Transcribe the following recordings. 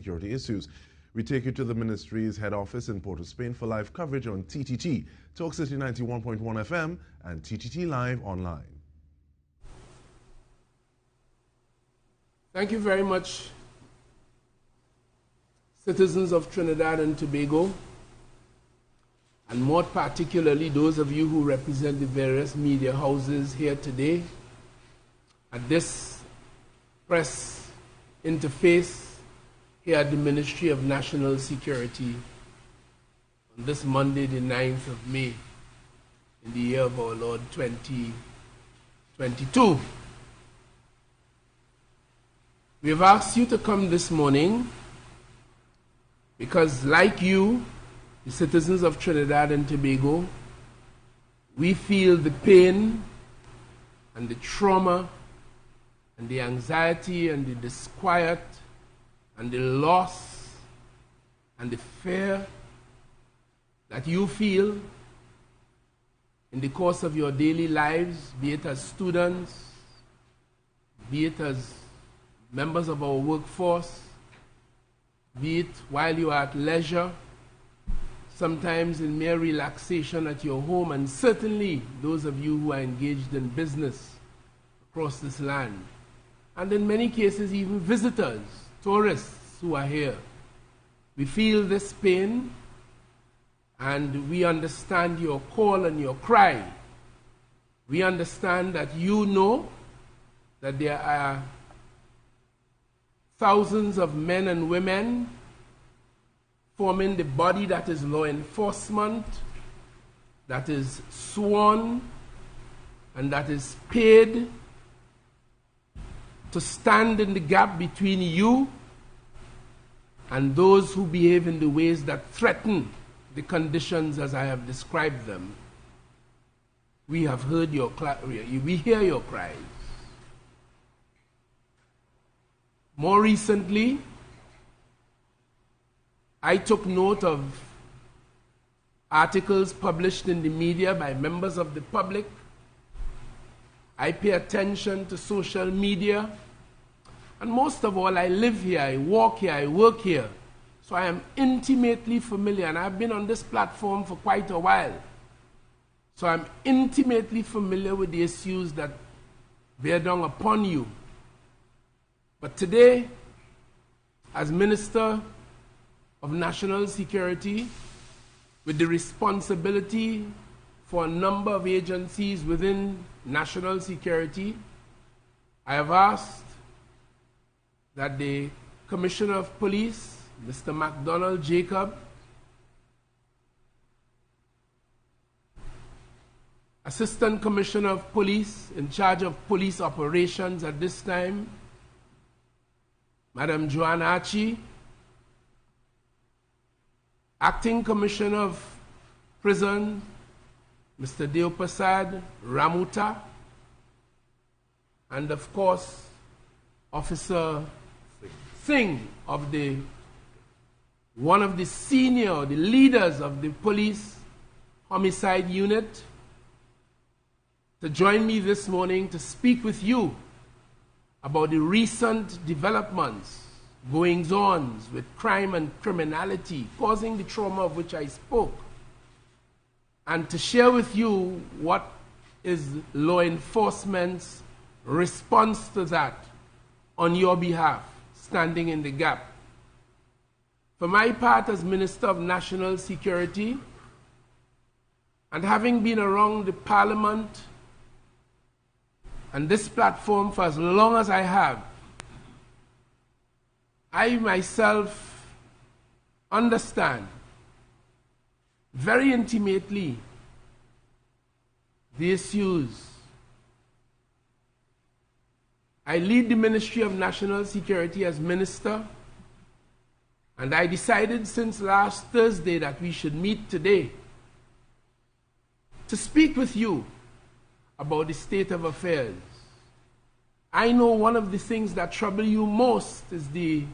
security issues. We take you to the ministry's head office in Port of Spain for live coverage on TTT, Talk City 91.1 FM and TTT Live online. Thank you very much, citizens of Trinidad and Tobago, and more particularly those of you who represent the various media houses here today at this press interface here at the Ministry of National Security on this Monday, the 9th of May, in the year of our Lord 2022. We have asked you to come this morning because, like you, the citizens of Trinidad and Tobago, we feel the pain and the trauma and the anxiety and the disquiet and the loss and the fear that you feel in the course of your daily lives, be it as students, be it as members of our workforce, be it while you are at leisure, sometimes in mere relaxation at your home, and certainly those of you who are engaged in business across this land, and in many cases even visitors, tourists who are here. We feel this pain and we understand your call and your cry. We understand that you know that there are thousands of men and women forming the body that is law enforcement, that is sworn and that is paid to stand in the gap between you and those who behave in the ways that threaten the conditions as I have described them. We have heard your we hear your cries. More recently, I took note of articles published in the media by members of the public. I pay attention to social media. And most of all, I live here, I walk here, I work here. So I am intimately familiar, and I've been on this platform for quite a while. So I'm intimately familiar with the issues that bear down upon you. But today, as Minister of National Security, with the responsibility for a number of agencies within national security, I have asked that the Commissioner of Police, Mr. MacDonald Jacob, Assistant Commissioner of Police in charge of police operations at this time, Madam Joanne Archie, Acting Commissioner of Prison, Mr. Deopasad Ramuta, and of course, Officer Singh of one of the senior, the leaders of the police homicide unit, to join me this morning to speak with you about the recent developments, goings-ons with crime and criminality causing the trauma of which I spoke, and to share with you what is law enforcement's response to that on your behalf, standing in the gap. For my part, as Minister of National Security, and having been around the Parliament and this platform for as long as I have, I myself understand very intimately the issues. I lead the Ministry of National Security as Minister, and I decided since last Thursday that we should meet today to speak with you about the state of affairs. I know one of the things that trouble you most is the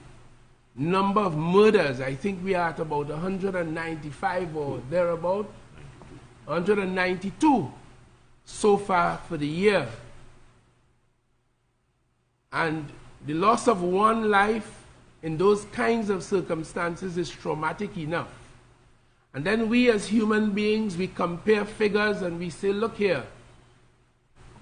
number of murders. I think we are at about 195 or thereabout, 192 so far for the year. And the loss of one life in those kinds of circumstances is traumatic enough. And then we as human beings, we compare figures and we say, look here,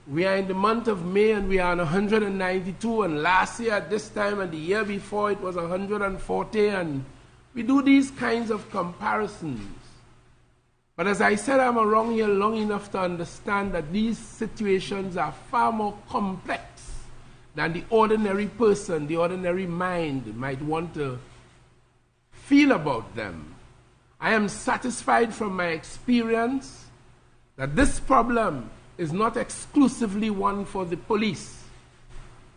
we are in the month of May and we are on 192, and last year at this time and the year before it was 140, and we do these kinds of comparisons. But as I said, I'm around here long enough to understand that these situations are far more complex than the ordinary person, the ordinary mind might want to feel about them. I am satisfied from my experience that this problem is not exclusively one for the police,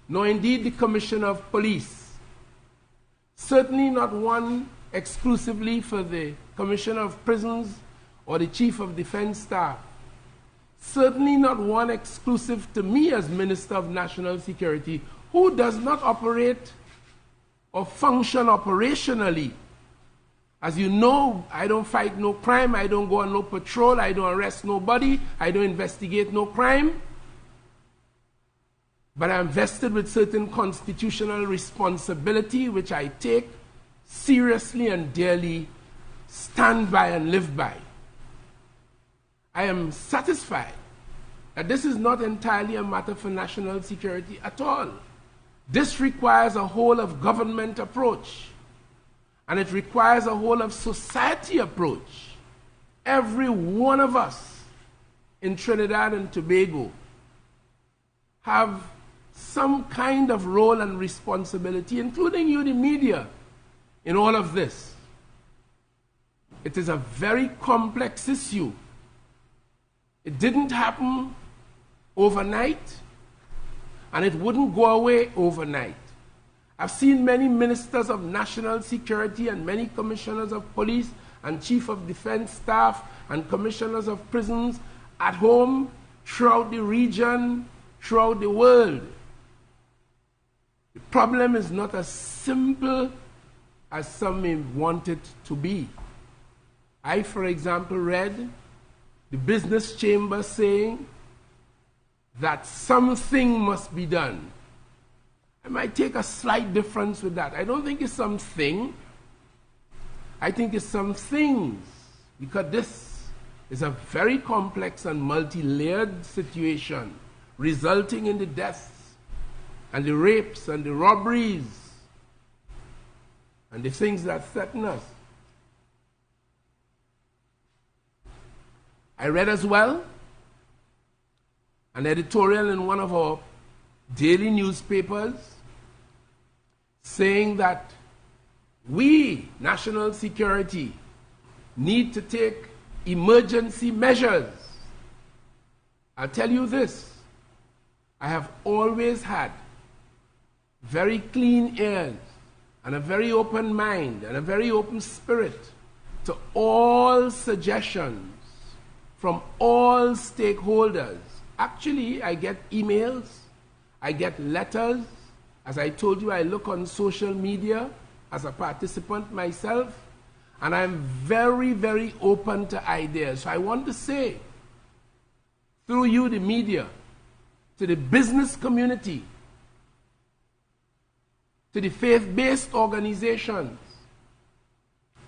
nor indeed the Commissioner of Police. Certainly not one exclusively for the Commissioner of Prisons or the Chief of Defense Staff. Certainly not one exclusive to me as Minister of National Security, who does not operate or function operationally. As you know, I don't fight no crime, I don't go on no patrol, I don't arrest nobody, I don't investigate no crime. But I'm vested with certain constitutional responsibility, which I take seriously and dearly, stand by and live by. I am satisfied that this is not entirely a matter for national security at all. This requires a whole of government approach. And it requires a whole of society approach. Every one of us in Trinidad and Tobago have some kind of role and responsibility, including you, the media, in all of this. It is a very complex issue. It didn't happen overnight, and it wouldn't go away overnight. I've seen many ministers of national security and many commissioners of police and chief of defense staff and commissioners of prisons at home, throughout the region, throughout the world. The problem is not as simple as some may want it to be. I, for example, read the business chamber saying that something must be done. I might take a slight difference with that. I don't think it's something. I think it's some things, because this is a very complex and multi-layered situation resulting in the deaths and the rapes and the robberies and the things that threaten us. I read as well an editorial in one of our daily newspapers saying that we, national security, need to take emergency measures. I'll tell you this, I have always had very clean ears and a very open mind and a very open spirit to all suggestions from all stakeholders. Actually, I get emails, I get letters. As I told you, I look on social media as a participant myself, and I'm very, very open to ideas. So I want to say, through you, the media, to the business community, to the faith-based organizations,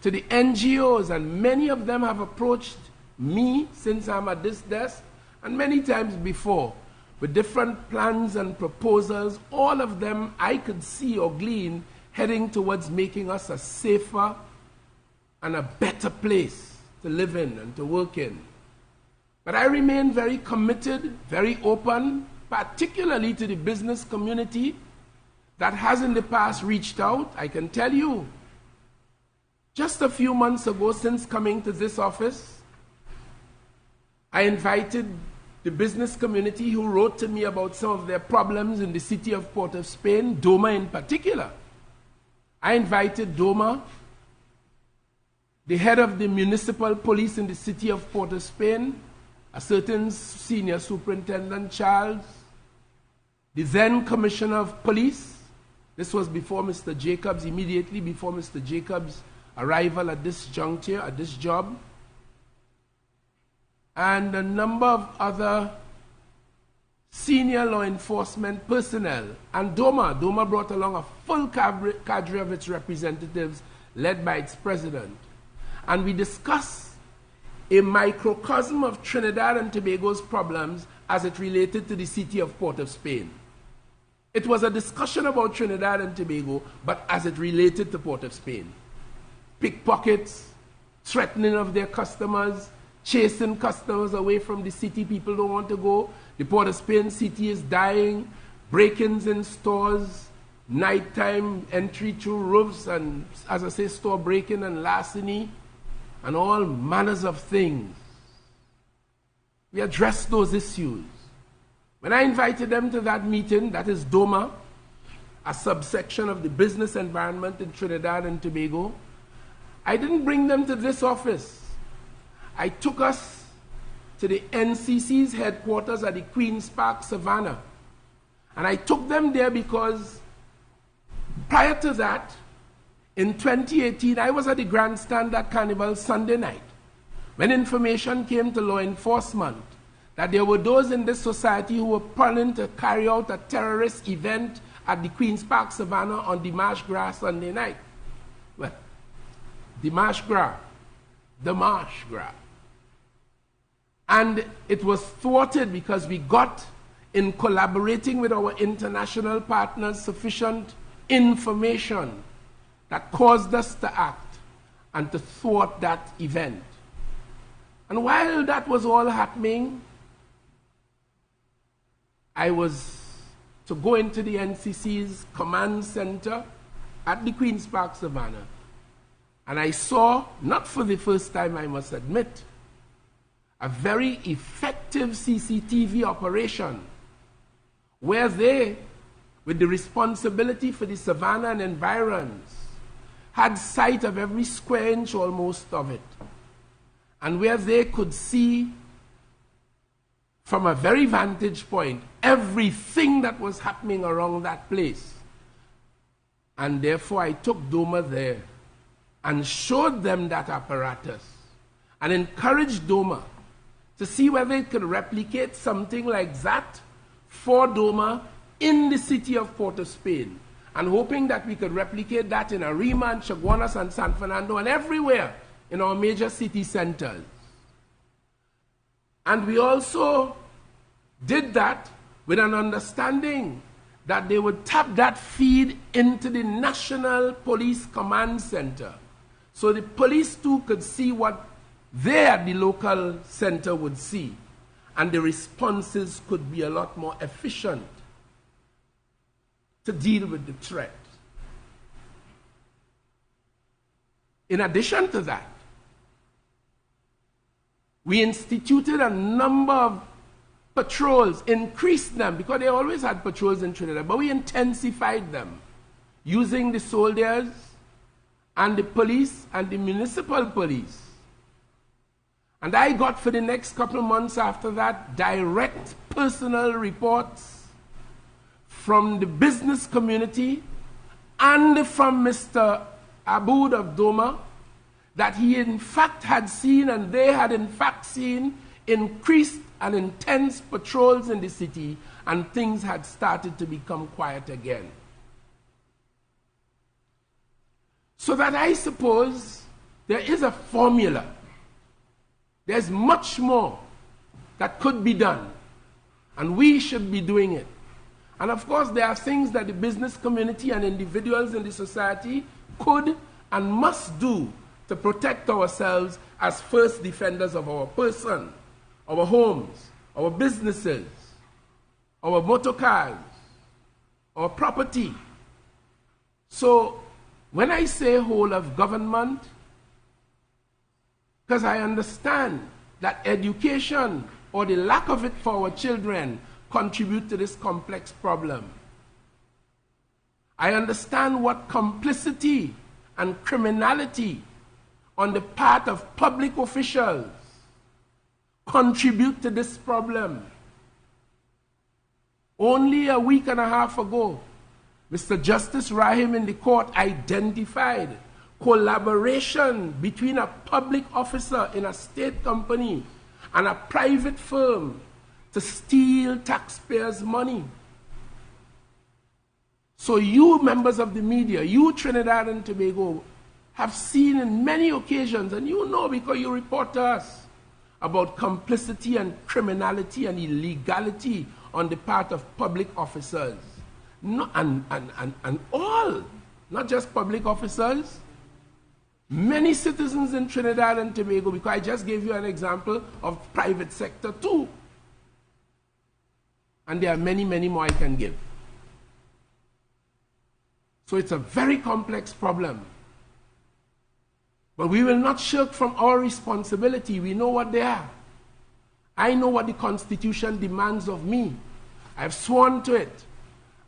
to the NGOs, and many of them have approached me since I'm at this desk, and many times before, with different plans and proposals, all of them I could see or glean heading towards making us a safer and a better place to live in and to work in. But I remain very committed, very open, particularly to the business community that has in the past reached out. I can tell you, just a few months ago, since coming to this office, I invited the business community who wrote to me about some of their problems in the city of Port of Spain, Doma in particular. I invited Doma, the head of the municipal police in the city of Port of Spain, a certain senior superintendent Charles, the then commissioner of police. This was before Mr. Jacobs, immediately before Mr. Jacobs' arrival at this juncture, at this job, and a number of other senior law enforcement personnel, and DOMA brought along a full cadre of its representatives led by its president. And we discussed a microcosm of Trinidad and Tobago's problems as it related to the city of Port of Spain. It was a discussion about Trinidad and Tobago, but as it related to Port of Spain. Pickpockets, threatening of their customers, chasing customers away from the city. People don't want to go. The Port of Spain city is dying. Break-ins in stores, nighttime entry through roofs, and as I say, store break-in and larceny, and all manners of things. We addressed those issues. When I invited them to that meeting, that is DOMA, a subsection of the business environment in Trinidad and Tobago, I didn't bring them to this office. I took us to the NCC's headquarters at the Queen's Park, Savannah. And I took them there because prior to that, in 2018, I was at the grandstand at Carnival Sunday night when information came to law enforcement that there were those in this society who were planning to carry out a terrorist event at the Queen's Park, Savannah on the Marsh Gras Sunday night. Well, the Marsh Gras. And it was thwarted because we got, in collaborating with our international partners, sufficient information that caused us to act and to thwart that event. And while that was all happening, I was to go into the NCC's command center at the Queen's Park, Savannah. And I saw, not for the first time I must admit, a very effective CCTV operation where they, with the responsibility for the Savannah and environs, had sight of every square inch almost of it. And where they could see from a very vantage point everything that was happening around that place. And therefore I took DOMA there and showed them that apparatus and encouraged DOMA to see whether it could replicate something like that for DOMA in the city of Port of Spain, and hoping that we could replicate that in Arima and Chaguanas and San Fernando and everywhere in our major city centers. And we also did that with an understanding that they would tap that feed into the National Police Command Center, so the police too could see what they at the local center would see, and the responses could be a lot more efficient to deal with the threat. In addition to that, we instituted a number of patrols, increased them, because they always had patrols in Trinidad, but we intensified them, using the soldiers and the police and the municipal police. And I got, for the next couple of months after that, direct personal reports from the business community and from Mr. Aboud of DOMA that he in fact had seen, and they had in fact seen, increased and intense patrols in the city, and things had started to become quiet again. So that I suppose there is a formula. There's much more that could be done, and we should be doing it. And of course, there are things that the business community and individuals in the society could and must do to protect ourselves as first defenders of our person, our homes, our businesses, our motor cars, our property. So when I say whole of government, because I understand that education, or the lack of it for our children, contribute to this complex problem. I understand what complicity and criminality on the part of public officials contribute to this problem. Only a week and a half ago, Mr. Justice Rahim in the court identified collaboration between a public officer in a state company and a private firm to steal taxpayers' money. So you members of the media, you Trinidad and Tobago, have seen in many occasions, and you know because you report to us, about complicity and criminality and illegality on the part of public officers. No, and all, not just public officers, many citizens in Trinidad and Tobago, because I just gave you an example of private sector too. And there are many, many more I can give. So it's a very complex problem. But we will not shirk from our responsibility. We know what they are. I know what the Constitution demands of me. I've sworn to it,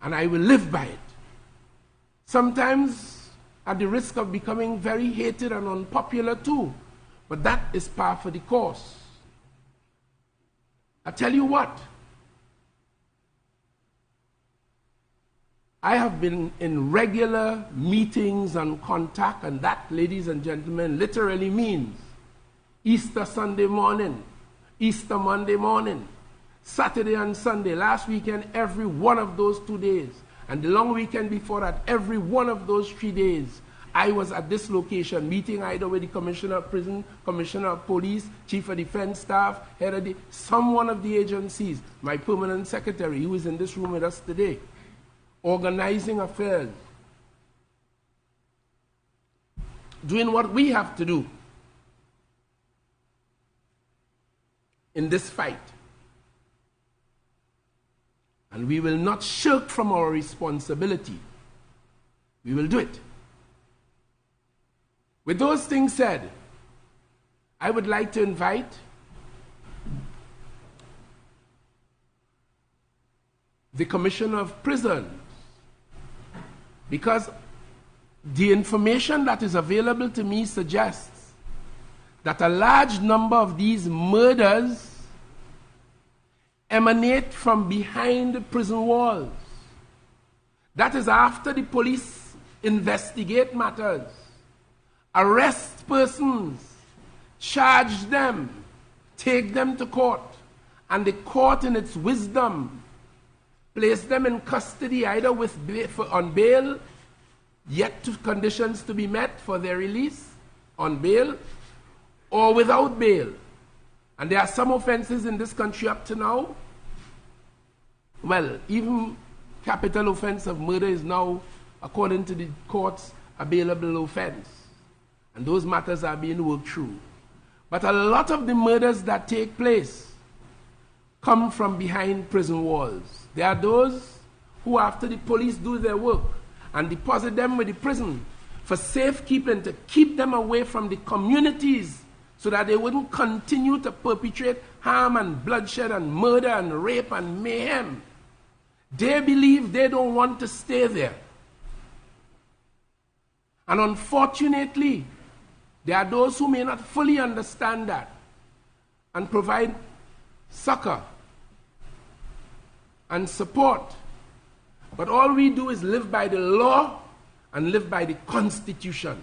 and I will live by it. Sometimes at the risk of becoming very hated and unpopular too. But that is par for the course. I tell you what, I have been in regular meetings and contact, and that, ladies and gentlemen, literally means Easter Sunday morning, Easter Monday morning, Saturday and Sunday, last weekend, every one of those 2 days, and the long weekend before that, every one of those 3 days, I was at this location, meeting either with the Commissioner of Prison, Commissioner of Police, Chief of Defense Staff, head of some one of the agencies, my permanent secretary, who is in this room with us today, organizing affairs, doing what we have to do in this fight. And we will not shirk from our responsibility. We will do it. With those things said, I would like to invite the Commissioner of Prisons, because the information that is available to me suggests that a large number of these murders emanate from behind the prison walls. That is after the police investigate matters, arrest persons, charge them, take them to court, and the court in its wisdom place them in custody either with on bail, yet to conditions to be met for their release, on bail, or without bail. And there are some offenses in this country up to now. Well, even capital offense of murder is now, according to the courts, a bailable offense. And those matters are being worked through. But a lot of the murders that take place come from behind prison walls. There are those who, after the police do their work and deposit them with the prison for safekeeping, to keep them away from the communities so that they wouldn't continue to perpetrate harm and bloodshed and murder and rape and mayhem. They believe they don't want to stay there. And unfortunately, there are those who may not fully understand that and provide succor and support. But all we do is live by the law and live by the Constitution.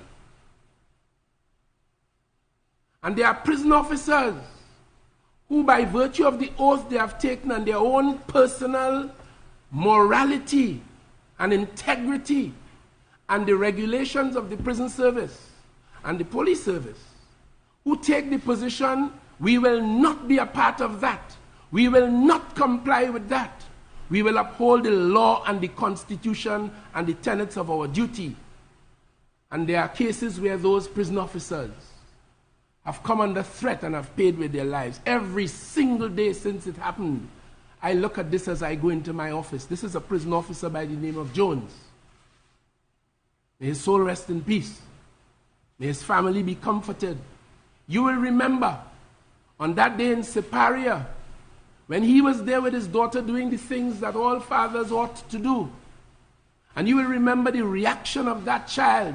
And there are prison officers who, by virtue of the oath they have taken and their own personal morality and integrity and the regulations of the prison service and the police service, who take the position, we will not be a part of that. We will not comply with that. We will uphold the law and the Constitution and the tenets of our duty. And there are cases where those prison officers have come under threat and have paid with their lives. Every single day since it happened, I look at this as I go into my office. This is a prison officer by the name of Jones. May his soul rest in peace. May his family be comforted. You will remember on that day in Siparia, when he was there with his daughter doing the things that all fathers ought to do. And you will remember the reaction of that child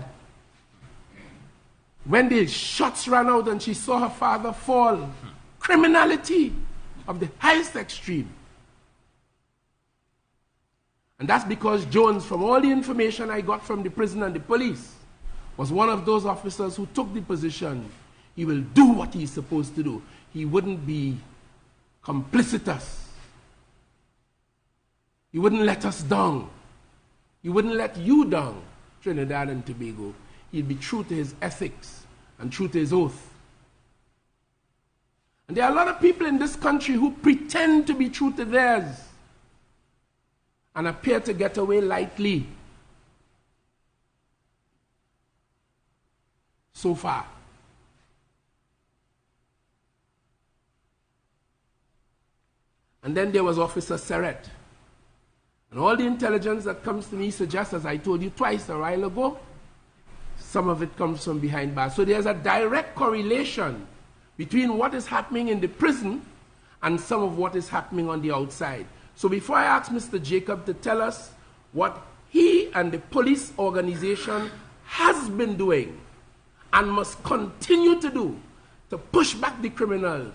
when the shots ran out and she saw her father fall. Criminality of the highest extreme. And that's because Jones, from all the information I got from the prison and the police, was one of those officers who took the position. He will do what he's supposed to do. He wouldn't be complicitous He wouldn't let us down. He wouldn't let you down, Trinidad and Tobago. He'd be true to his ethics and true to his oath. And there are a lot of people in this country who pretend to be true to theirs and appear to get away lightly. So far. And then there was Officer Serret. And all the intelligence that comes to me suggests, as I told you twice a while ago, some of it comes from behind bars. So there's a direct correlation between what is happening in the prison and some of what is happening on the outside. So before I ask Mr. Jacob to tell us what he and the police organization has been doing and must continue to do to push back the criminals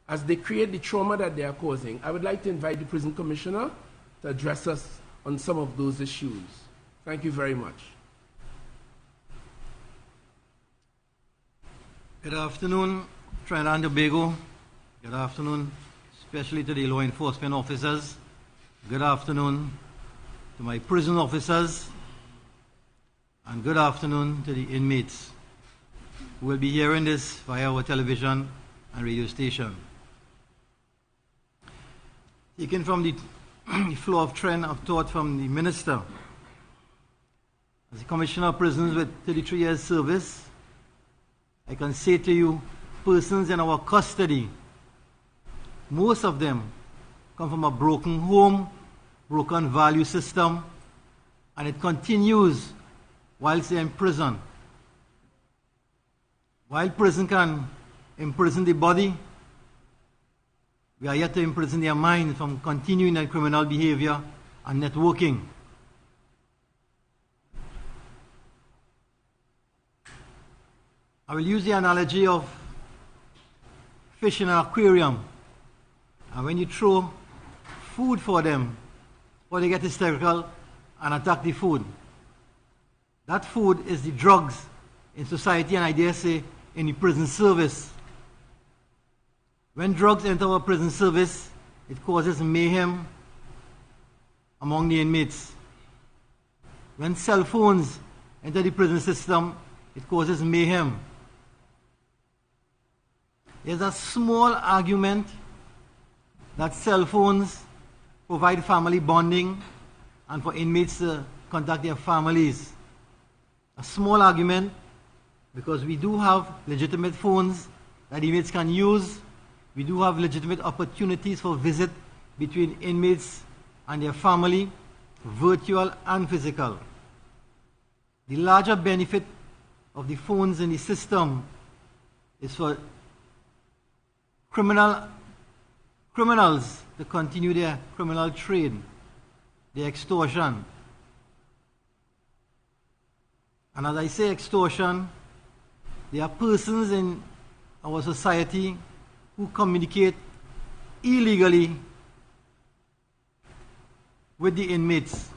as they create the trauma that they are causing, I would like to invite the prison commissioner to address us on some of those issues. Thank you very much. Good afternoon, Trinidad and Tobago. Good afternoon, especially to the law enforcement officers. Good afternoon to my prison officers. And good afternoon to the inmates who will be hearing this via our television and radio station. Taken from the flow of trend of thought from the minister, as a commissioner of prisons with 33 years service, I can say to you, persons in our custody, most of them come from a broken home, broken value system, and it continues whilst they're in prison. While prison can imprison the body, we are yet to imprison their mind from continuing their criminal behavior and networking. I will use the analogy of fish in an aquarium. And when you throw food for them, or they get hysterical and attack the food. That food is the drugs in society, and I dare say in the prison service. When drugs enter our prison service, it causes mayhem among the inmates. When cell phones enter the prison system, it causes mayhem. There's a small argument that cell phones provide family bonding and for inmates to contact their families. A small argument, because we do have legitimate phones that inmates can use. We do have legitimate opportunities for visit between inmates and their family, virtual and physical. The larger benefit of the phones in the system is for criminals to continue their criminal trade, their extortion. And as I say extortion, there are persons in our society who communicate illegally with the inmates.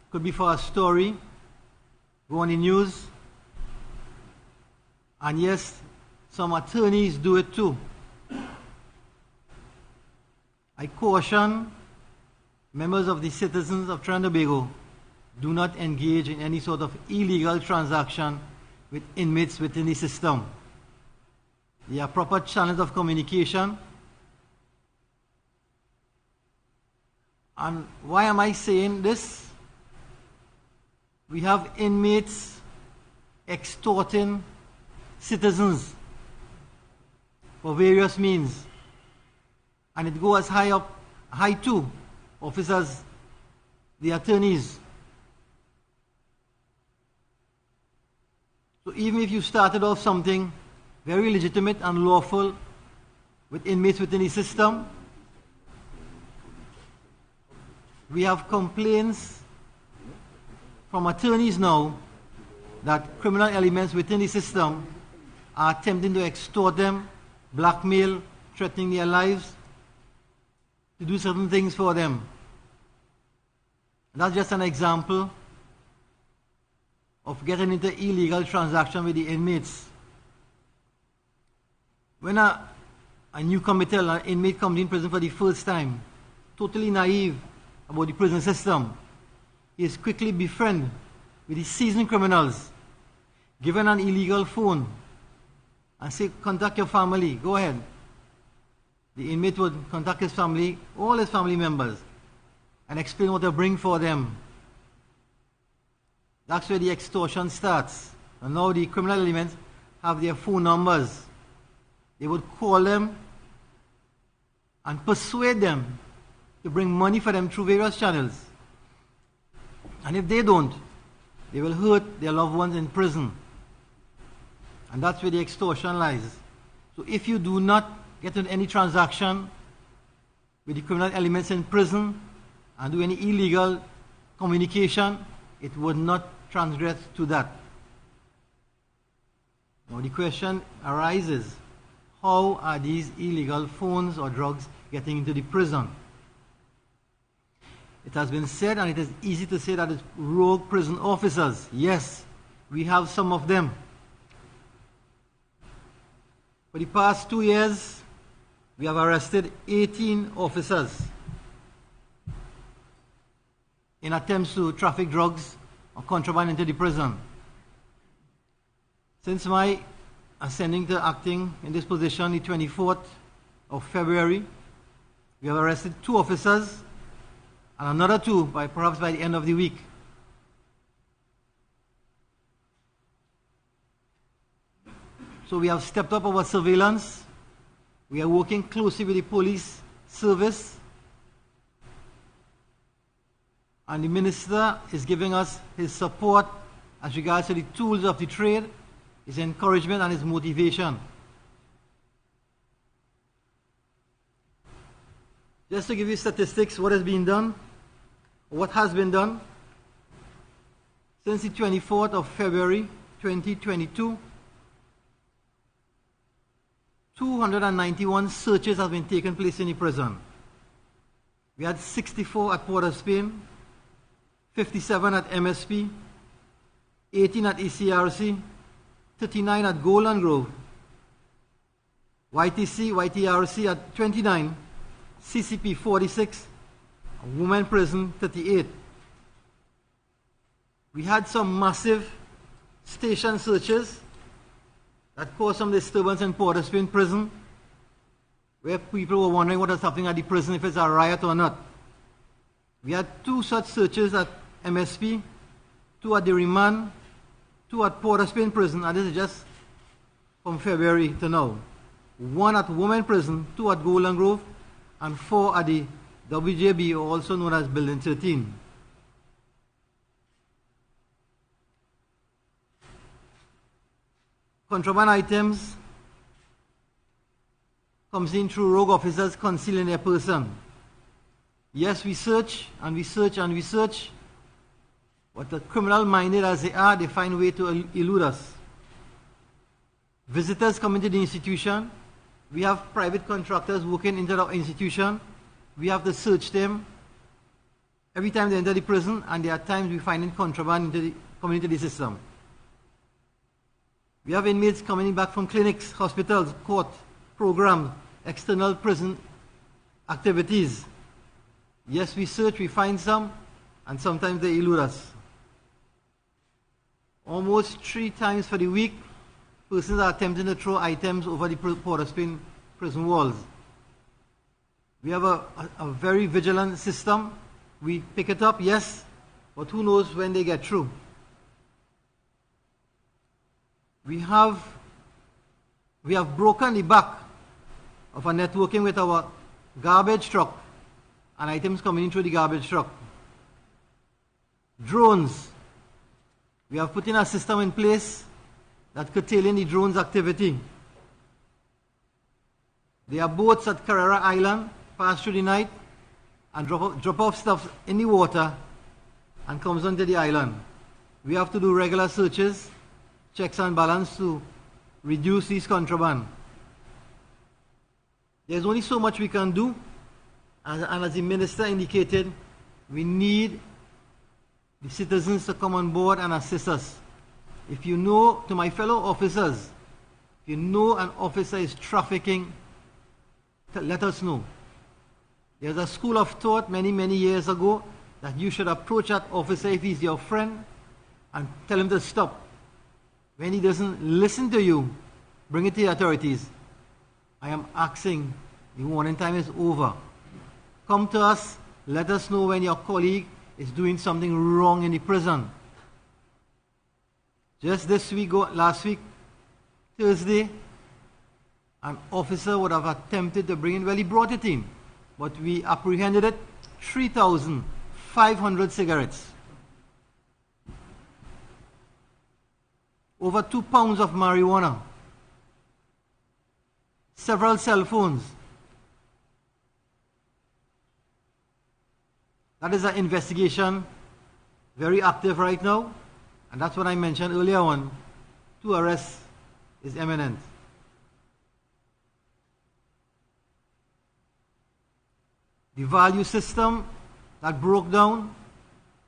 Could be for a story, go on the news, and yes, some attorneys do it too. I caution members of the citizens of Trinidad and Tobago, do not engage in any sort of illegal transaction with inmates within the system. There are proper channels of communication. And why am I saying this? We have inmates extorting citizens for various means. And it goes high to officers, the attorneys. So even if you started off something very legitimate and lawful with inmates within the system, we have complaints from attorneys now that criminal elements within the system are attempting to extort them, blackmail, threatening their lives, to do certain things for them. That's just an example of getting into illegal transaction with the inmates. When a new committal, an inmate comes in prison for the first time, totally naive about the prison system, he is quickly befriended with the seasoned criminals, given an illegal phone, and say, contact your family, go ahead. The inmate would contact his family, all his family members, and explain what to bring for them. That's where the extortion starts. And now the criminal elements have their phone numbers. They would call them and persuade them to bring money for them through various channels. And if they don't, they will hurt their loved ones in prison. And that's where the extortion lies. So if you do not get into any transaction with the criminal elements in prison and do any illegal communication, it would not transgress to that. Now the question arises, how are these illegal phones or drugs getting into the prison? It has been said, and it is easy to say, that it's rogue prison officers. Yes, we have some of them. For the past 2 years, we have arrested 18 officers in attempts to traffic drugs or contraband into the prison. Since my ascending to acting in this position, the 24th of February, we have arrested 2 officers and another 2 perhaps by the end of the week. So we have stepped up our surveillance. We are working closely with the police service. And the minister is giving us his support as regards to the tools of the trade, his encouragement and his motivation. Just to give you statistics, what has been done, what has been done since the 24th of February 2022, 291 searches have been taken place in the prison. We had 64 at Port of Spain, 57 at MSP, 18 at ECRC, 39 at Golden Grove, YTRC at 29, CCP 46, women prison 38. We had some massive station searches that caused some disturbance in Port of Spain prison, where people were wondering what was happening at the prison, if it's a riot or not. We had 2 such searches at MSP, 2 at the remand, 2 at Port of Spain prison, and this is just from February to now. 1 at women prison, 2 at Golden Grove, and 4 at the WJB, also known as Building 13. Contraband items comes in through rogue officers concealing their person. Yes, we search and we search and we search, but the criminal-minded as they are, they find a way to elude us. Visitors come into the institution. We have private contractors working into our institution. We have to search them every time they enter the prison, and there are times we find contraband coming into the system. We have inmates coming back from clinics, hospitals, court, programs, external prison activities. Yes, we search, we find some, and sometimes they elude us. Almost 3 times for the week, persons are attempting to throw items over the Port of Spain prison walls. We have a very vigilant system. We pick it up, yes, but who knows when they get through. We have broken the back of a networking with our garbage truck and items coming in through the garbage truck. Drones. We have put in a system in place that curtailing the drones activity. There are boats at Carrera Island, pass through the night and drop off stuff in the water and comes onto the island. We have to do regular searches, checks and balance to reduce these contraband. There's only so much we can do, and as the minister indicated, we need the citizens to come on board and assist us. If you know, to my fellow officers, if you know an officer is trafficking, let us know. There's a school of thought many, many years ago that you should approach that officer if he's your friend and tell him to stop. When he doesn't listen to you, bring it to the authorities. I am asking, the warning time is over. Come to us, let us know when your colleague is doing something wrong in the prison. Just this week, last week, Thursday, an officer would have attempted to bring in, well, he brought it in, but we apprehended it, 3,500 cigarettes. Over 2 pounds of marijuana. Several cell phones. That is an investigation, very active right now, and that's what I mentioned earlier on. 2 arrests is imminent. The value system that broke down,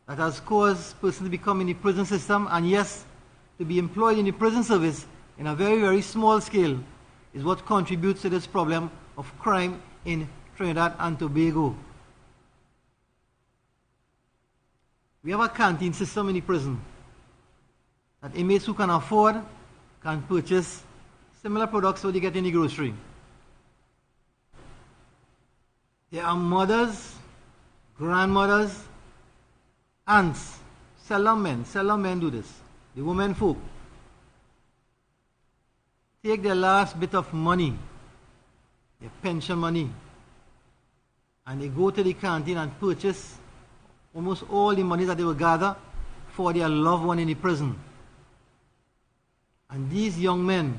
that has caused persons to become in the prison system, and yes, to be employed in the prison service in a very, very small scale, is what contributes to this problem of crime in Trinidad and Tobago. We have a canteen system in the prison that inmates who can afford can purchase similar products what you get in the grocery. There are mothers, grandmothers, aunts, seldom men do this. The women folk take their last bit of money, their pension money, and they go to the canteen and purchase almost all the money that they will gather for their loved one in the prison. And these young men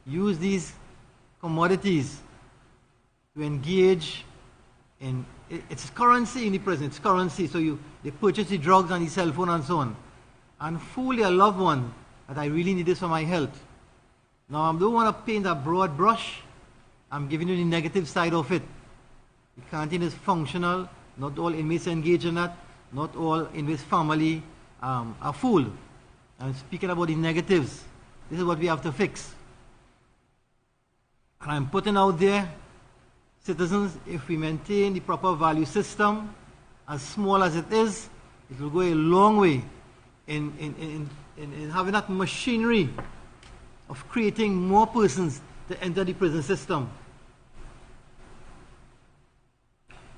use these commodities to engage in, it's currency in the prison, it's currency, so they purchase the drugs and the cell phone and so on, and fool their loved one that I really need this for my health. Now, I don't want to paint a broad brush. I'm giving you the negative side of it. The canteen is functional. Not all inmates engage in that. Not all inmates' family are fooled. I'm speaking about the negatives. This is what we have to fix. And I'm putting out there, citizens, if we maintain the proper value system, as small as it is, it will go a long way in having that machinery of creating more persons to enter the prison system.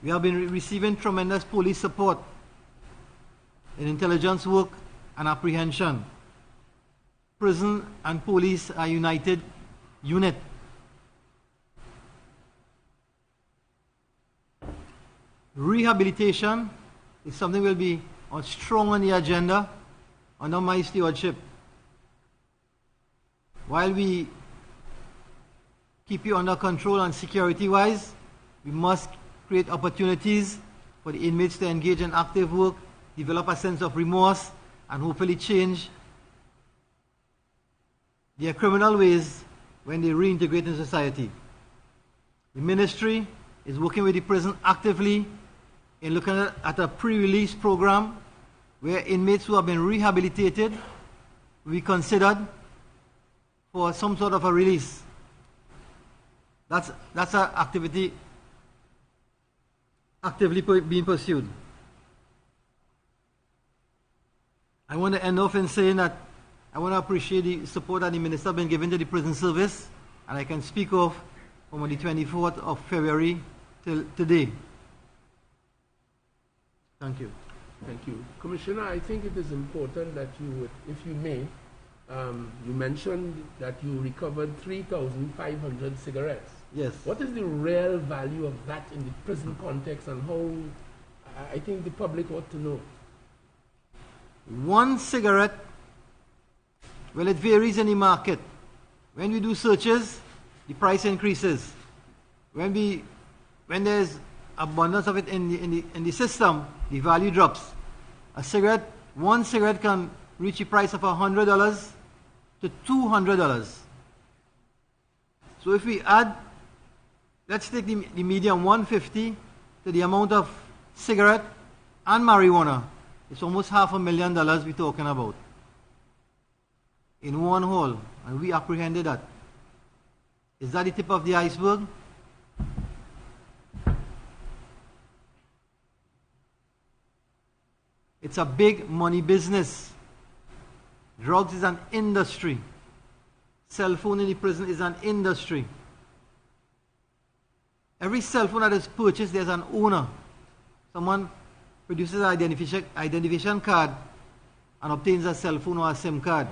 We have been receiving tremendous police support in intelligence work and apprehension. Prison and police are united unit. Rehabilitation is something will be strong on the agenda under my stewardship. While we keep you under control and security-wise, we must create opportunities for the inmates to engage in active work, develop a sense of remorse, and hopefully change their criminal ways when they reintegrate in society. The ministry is working with the prison actively in looking at a pre-release program where inmates who have been rehabilitated will be considered for some sort of a release. That's an activity actively being pursued. I want to end off in saying that I want to appreciate the support that the minister has been given to the prison service, and I can speak of from the 24th of February till today. Thank you. Thank you. Commissioner, I think it is important that you would, if you may, you mentioned that you recovered 3,500 cigarettes. Yes. What is the real value of that in the prison context, and how, I think the public ought to know? One cigarette, well, it varies in the market. When we do searches, the price increases. When there's abundance of it in the system, the value drops. One cigarette can reach a price of $100 to $200. So if we add, let's take the medium 150 to the amount of cigarette and marijuana, it's almost $500,000 we're talking about in one haul, and we apprehended that. Is that the tip of the iceberg? It's a big money business. Drugs is an industry. Cell phone in the prison is an industry. Every cell phone that is purchased, there's an owner. Someone produces an identification card and obtains a cell phone or a SIM card.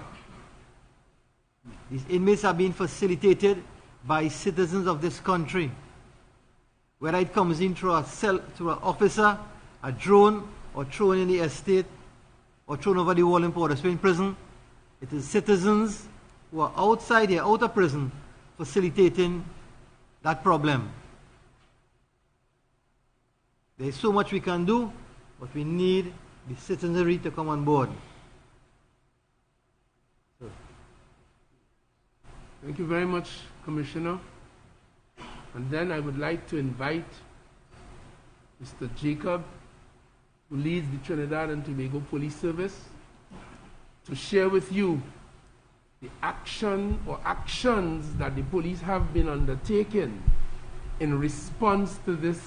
These inmates are being facilitated by citizens of this country. Whether it comes in through through an officer, a drone, or thrown in the estate, or thrown over the wall in Port of Spain prison, it is citizens who are outside here, out of prison, facilitating that problem. There is so much we can do, but we need the citizenry to come on board. Thank you very much, Commissioner. And then I would like to invite Mr. Jacob, who leads the Trinidad and Tobago Police Service, to share with you the action or actions that the police have been undertaking in response to this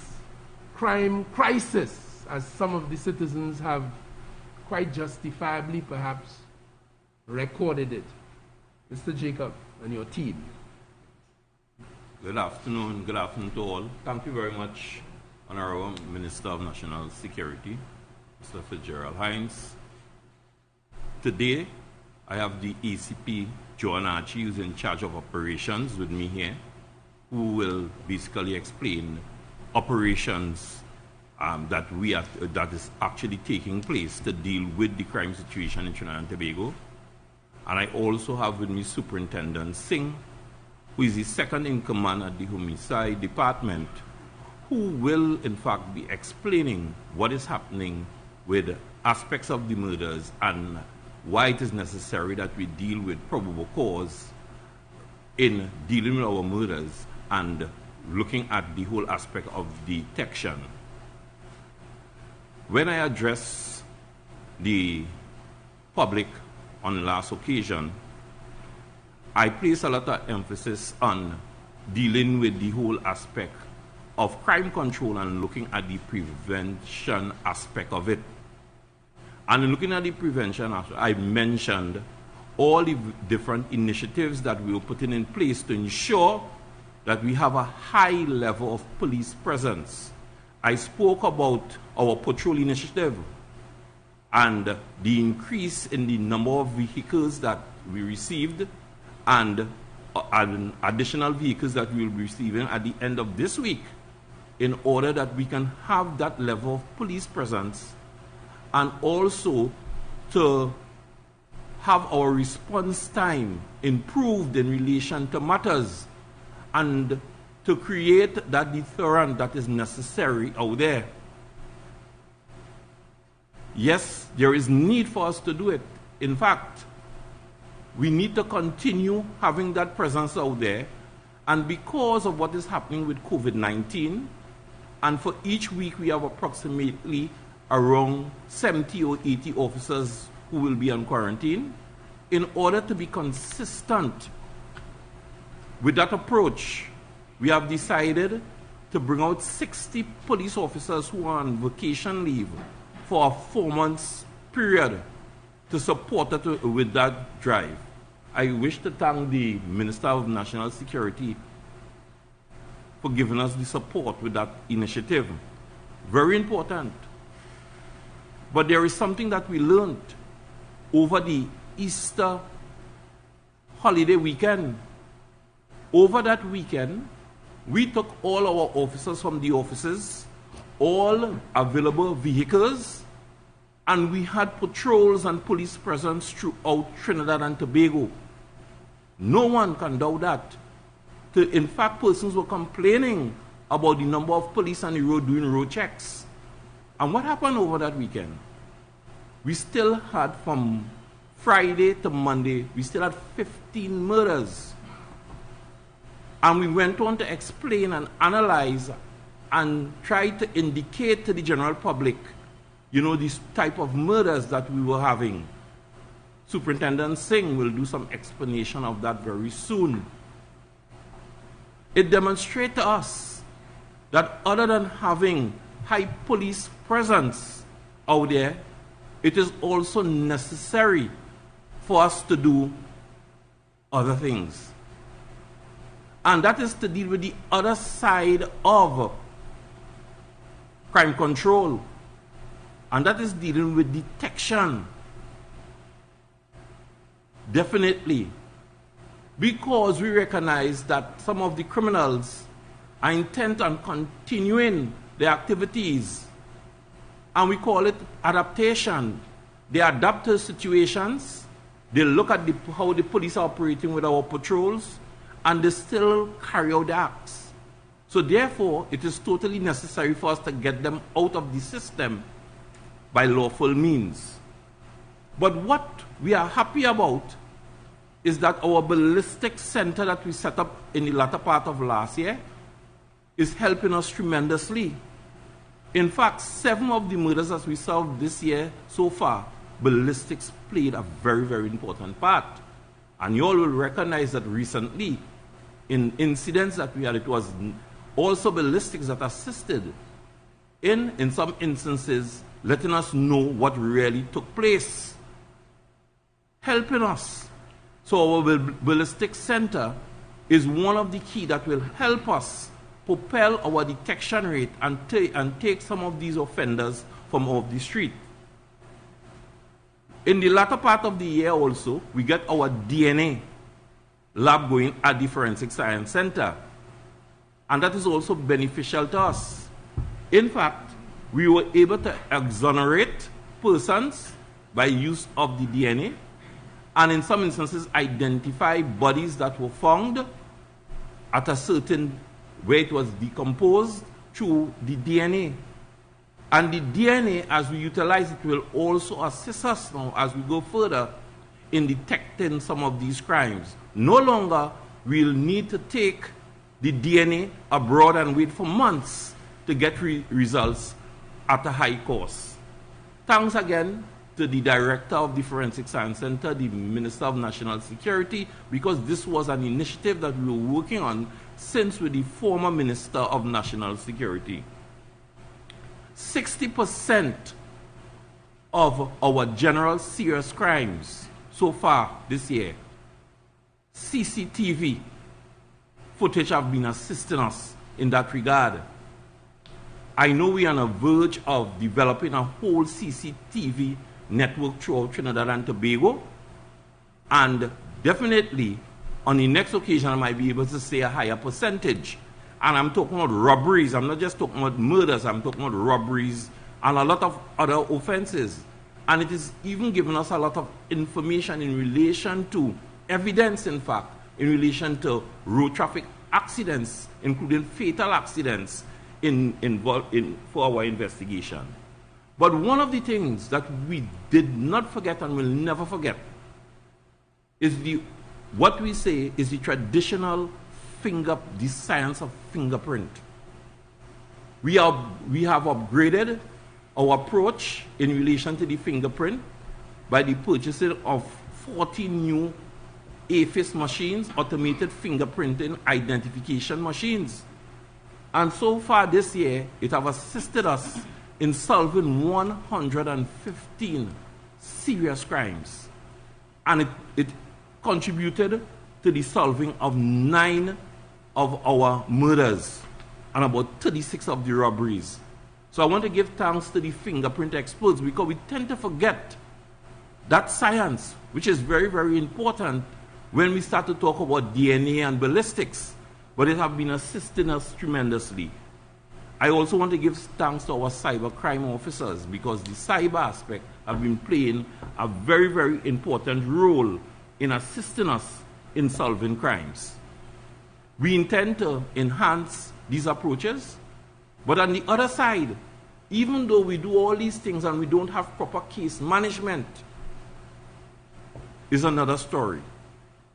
crime crisis, as some of the citizens have quite justifiably perhaps recorded it. Mr. Jacob and your team. Good afternoon to all. Thank you very much, Honorable Minister of National Security, Mr. Fitzgerald Hines. Today, I have the ACP Joan Archie, who's in charge of operations, with me here, who will basically explain operations that is actually taking place to deal with the crime situation in Trinidad and Tobago. And I also have with me Superintendent Singh, who is the second in command at the Homicide Department, who will in fact be explaining what is happening with aspects of the murders and why it is necessary that we deal with probable cause in dealing with our murders and looking at the whole aspect of detection. When I addressed the public on the last occasion, I placed a lot of emphasis on dealing with the whole aspect of crime control and looking at the prevention aspect of it. And in looking at the prevention aspect, I mentioned all the different initiatives that we were putting in place to ensure that we have a high level of police presence. I spoke about our patrol initiative and the increase in the number of vehicles that we received and additional vehicles that we will be receiving at the end of this week in order that we can have that level of police presence and also to have our response time improved in relation to matters and to create that deterrent that is necessary out there. Yes, there is need for us to do it. In fact, we need to continue having that presence out there. And because of what is happening with COVID-19, and for each week we have approximately around 70 or 80 officers who will be on quarantine, in order to be consistent with that approach, we have decided to bring out 60 police officers who are on vacation leave for a 4 months period to support it with that drive. I wish to thank the Minister of National Security for giving us the support with that initiative. Very important. But there is something that we learned over the Easter holiday weekend. Over that weekend, we took all our officers from the offices, all available vehicles, and we had patrols and police presence throughout Trinidad and Tobago. No one can doubt that. In fact, persons were complaining about the number of police on the road doing road checks. And what happened over that weekend? We still had, from Friday to Monday, we still had 15 murders. And we went on to explain and analyze and try to indicate to the general public, this type of murders that we were having. Superintendent Singh will do some explanation of that very soon. It demonstrates to us that other than having high police presence out there, it is also necessary for us to do other things. And that is to deal with the other side of crime control. And that is dealing with detection. Definitely. Because we recognize that some of the criminals are intent on continuing their activities. And we call it adaptation. They adapt to situations. They look at how the police are operating with our patrols, and they still carry out the acts. So therefore, it is totally necessary for us to get them out of the system by lawful means. But what we are happy about is that our ballistic center that we set up in the latter part of last year is helping us tremendously. In fact, 7 of the murders that we solved this year so far, ballistics played a very, very important part. And you all will recognize that recently, in incidents that we had, it was also ballistics that assisted in some instances, letting us know what really took place, helping us. So our ballistic center is one of the key that will help us propel our detection rate and take some of these offenders from off the street. In the latter part of the year also, we get our DNA lab going at the Forensic Science Center. And that is also beneficial to us. In fact, we were able to exonerate persons by use of the DNA, and in some instances identify bodies that were found at a certain where it was decomposed through the DNA. And the DNA, as we utilize it, will also assist us now as we go further in detecting some of these crimes. No longer we'll need to take the DNA abroad and wait for months to get results at a high cost. Thanks again to the director of the Forensic Science Center, the Minister of National Security, because this was an initiative that we were working on since with the former Minister of National Security. 60% of our general serious crimes so far this year, CCTV footage have been assisting us in that regard. I know we are on the verge of developing a whole CCTV network throughout Trinidad and Tobago, and definitely on the next occasion I might be able to say a higher percentage. And I'm talking about robberies. I'm not just talking about murders. I'm talking about robberies and a lot of other offenses. And it is even giving us a lot of information in relation to evidence, in fact, in relation to road traffic accidents, including fatal accidents for our investigation. But one of the things that we did not forget and will never forget is what we say is the traditional the science of fingerprint. We have upgraded our approach in relation to the fingerprint by the purchasing of 40 new AFIS machines, automated fingerprinting identification machines. And so far this year, it has assisted us in solving 115 serious crimes. And it contributed to the solving of 9 of our murders and about 36 of the robberies. So I want to give thanks to the fingerprint experts, because we tend to forget that science, which is very, very important when we start to talk about DNA and ballistics, but it has been assisting us tremendously. I also want to give thanks to our cyber crime officers, because the cyber aspect have been playing a very, very important role in assisting us in solving crimes. We intend to enhance these approaches, but on the other side, even though we do all these things and we don't have proper case management, is another story.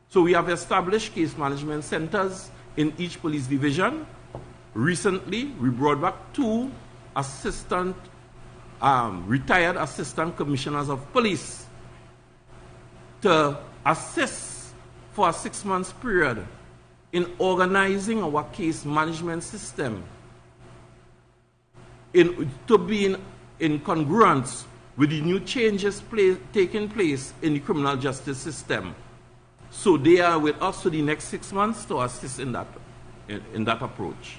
So we have established case management centers in each police division. Recently, we brought back 2 retired assistant commissioners of police to assist for a 6-month period in organizing our case management system to be in congruence with the new changes taking place in the criminal justice system. So they are with us for the next 6 months to assist in that approach.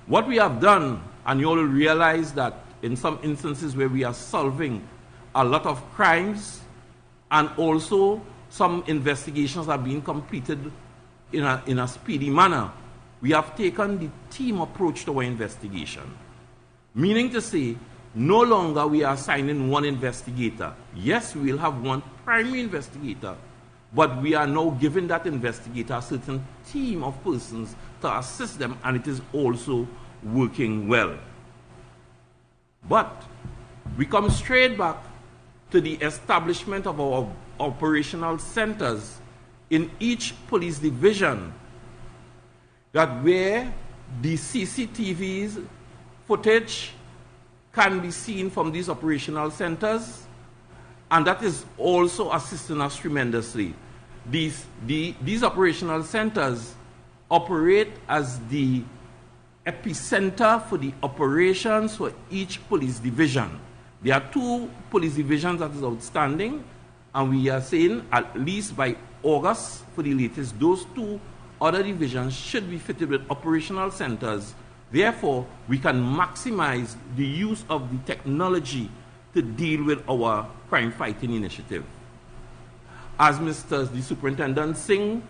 What we have done, and you all realize that in some instances where we are solving a lot of crimes, and also some investigations are being completed in a speedy manner, we have taken the team approach to our investigation. Meaning to say, no longer we are assigning one investigator. Yes, we will have one primary investigator, but we are now giving that investigator a certain team of persons to assist them, and it is also working well. But we come straight back to the establishment of our operational centers in each police division, that where the CCTVs footage can be seen from these operational centers, and that is also assisting us tremendously. These operational centers operate as the epicenter for the operations for each police division. There are 2 police divisions that is outstanding, and we are saying at least by August for the latest, those 2 other divisions should be fitted with operational centers. Therefore, we can maximize the use of the technology to deal with our crime fighting initiative. As the Superintendent Singh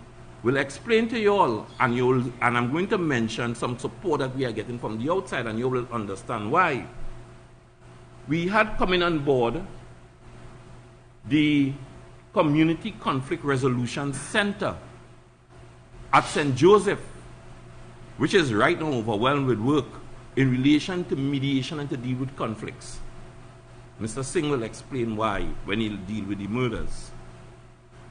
will explain to you all, and I'm going to mention some support that we are getting from the outside, and you will understand why. We had coming on board the Community Conflict Resolution Center at St. Joseph, which is right now overwhelmed with work in relation to mediation and to deal with conflicts. Mr. Singh will explain why when he'll deal with the murders.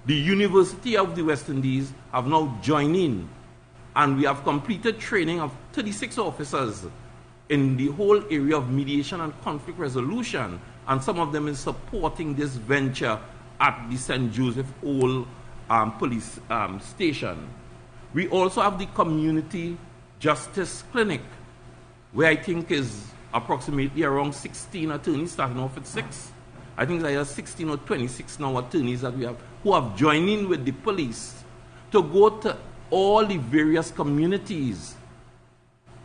The University of the West Indies have now joined in, and we have completed training of 36 officers in the whole area of mediation and conflict resolution, and some of them is supporting this venture at the St. Joseph Old Police Station. We also have the Community Justice Clinic, where I think is approximately around 16 attorneys, starting off at 6. I think there are 16 or 26 now attorneys that we have who have joined in with the police to go to all the various communities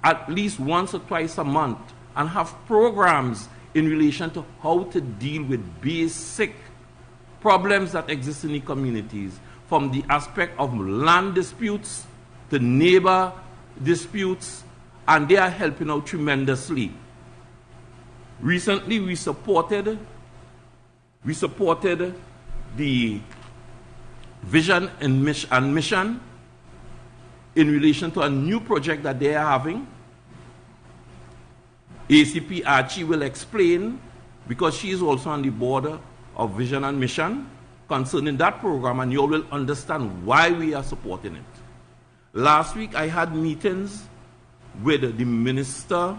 at least once or twice a month and have programs in relation to how to deal with basic problems that exist in the communities, from the aspect of land disputes to neighbor disputes, and they are helping out tremendously. Recently, we supported the Vision and Mission in relation to a new project that they are having. ACP Archie will explain, because she is also on the board of Vision and Mission concerning that program, and you all will understand why we are supporting it. Last week, I had meetings with the Minister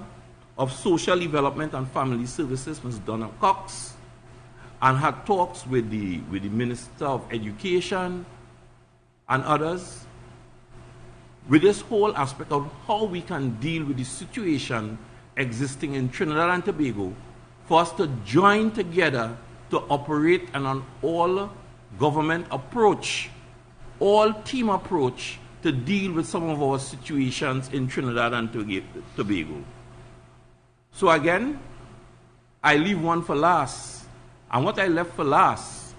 of Social Development and Family Services, Ms. Donna Cox, and had talks with the Minister of Education and others with this whole aspect of how we can deal with the situation existing in Trinidad and Tobago for us to join together to operate an all government approach, all team approach to deal with some of our situations in Trinidad and Tobago. So again, I leave one for last. And what I left for last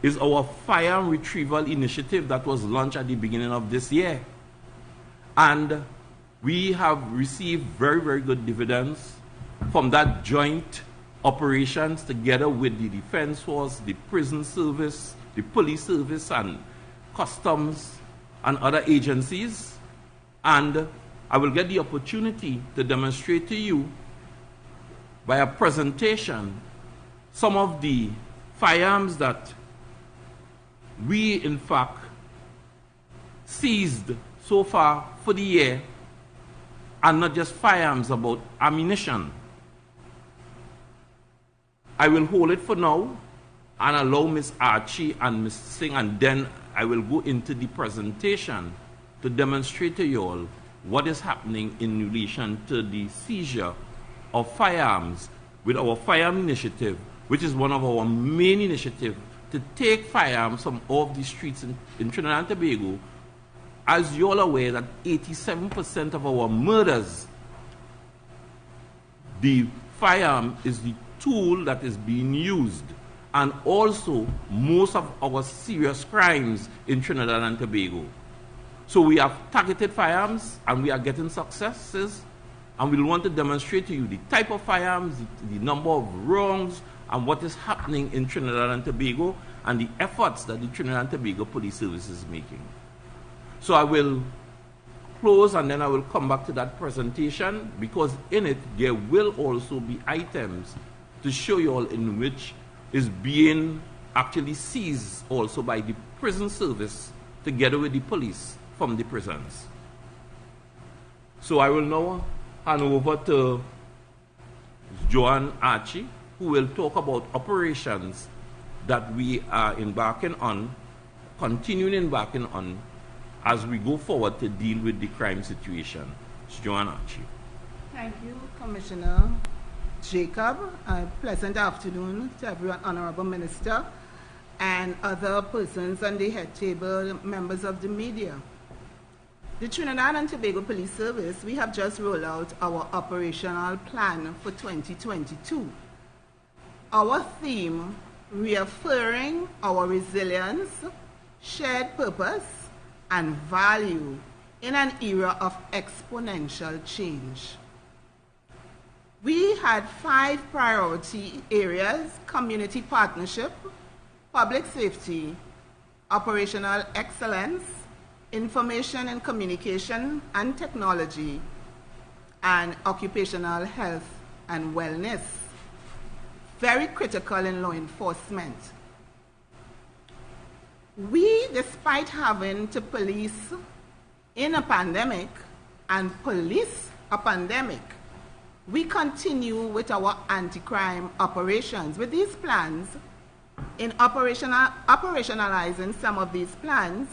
is our firearm retrieval initiative that was launched at the beginning of this year. And we have received very, very good dividends from that joint operations together with the Defense Force, the Prison Service, the Police Service, and Customs and other agencies. And I will get the opportunity to demonstrate to you by a presentation some of the firearms that we, in fact, seized so far for the year, and not just firearms, about ammunition. I will hold it for now and allow Ms. Archie and Ms. Singh, and then I will go into the presentation to demonstrate to you all what is happening in relation to the seizure of firearms with our firearm initiative which is one of our main initiatives to take firearms from off the streets in Trinidad and Tobago. As you're all aware that 87% of our murders, the firearm is the tool that is being used. And also most of our serious crimes in Trinidad and Tobago. So we have targeted firearms and we are getting successes, and we'll want to demonstrate to you the type of firearms, the number of rounds, and what is happening in Trinidad and Tobago, and the efforts that the Trinidad and Tobago Police Service is making. So I will close and then I will come back to that presentation, because in it there will also be items to show you all in which is being actually seized also by the prison service together with the police from the prisons. So I will now hand over to Joanne Archie, who will talk about operations that we are embarking on, continuing embarking on, as we go forward to deal with the crime situation. It's Joanne Archie. Thank you, Commissioner Jacob. A pleasant afternoon to everyone, Honorable Minister, and other persons on the head table, members of the media. The Trinidad and Tobago Police Service, we have just rolled out our operational plan for 2022. Our theme, reaffirming our resilience, shared purpose, and value in an era of exponential change. We had 5 priority areas: community partnership, public safety, operational excellence, information and communication and technology, and occupational health and wellness. Very critical in law enforcement. We, despite having to police in a pandemic and police a pandemic, we continue with our anti-crime operations. With these plans, in operationalizing some of these plans,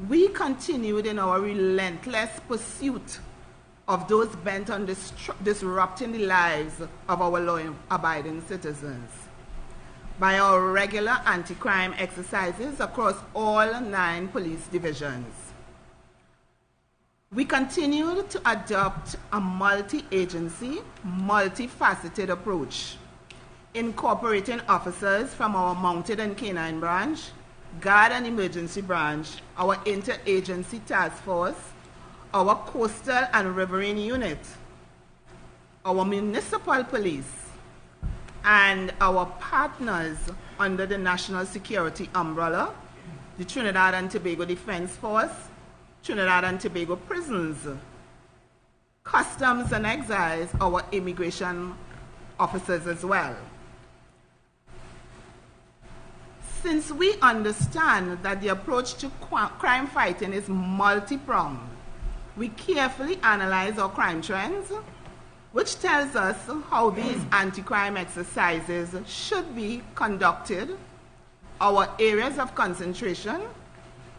we continued in our relentless pursuit of those bent on disrupting the lives of our law-abiding citizens by our regular anti-crime exercises across all 9 police divisions. We continued to adopt a multi-agency, multifaceted approach, incorporating officers from our Mounted and Canine Branch, Guard and Emergency Branch, our Interagency Task Force, our Coastal and Riverine Unit, our Municipal Police, and our partners under the National Security umbrella, the Trinidad and Tobago Defense Force, Trinidad and Tobago Prisons, Customs and Excise, our immigration officers as well. Since we understand that the approach to crime fighting is multi-pronged, we carefully analyze our crime trends, which tells us how these anti-crime exercises should be conducted, our areas of concentration,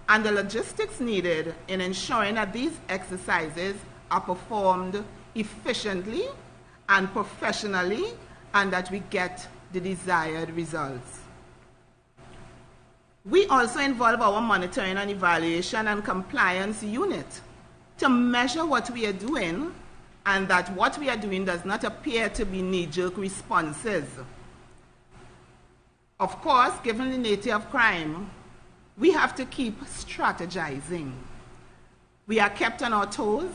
and the logistics needed in ensuring that these exercises are performed efficiently and professionally, and that we get the desired results. We also involve our monitoring and evaluation and compliance unit to measure what we are doing, and that what we are doing does not appear to be knee-jerk responses. Of course, given the nature of crime, we have to keep strategizing. We are kept on our toes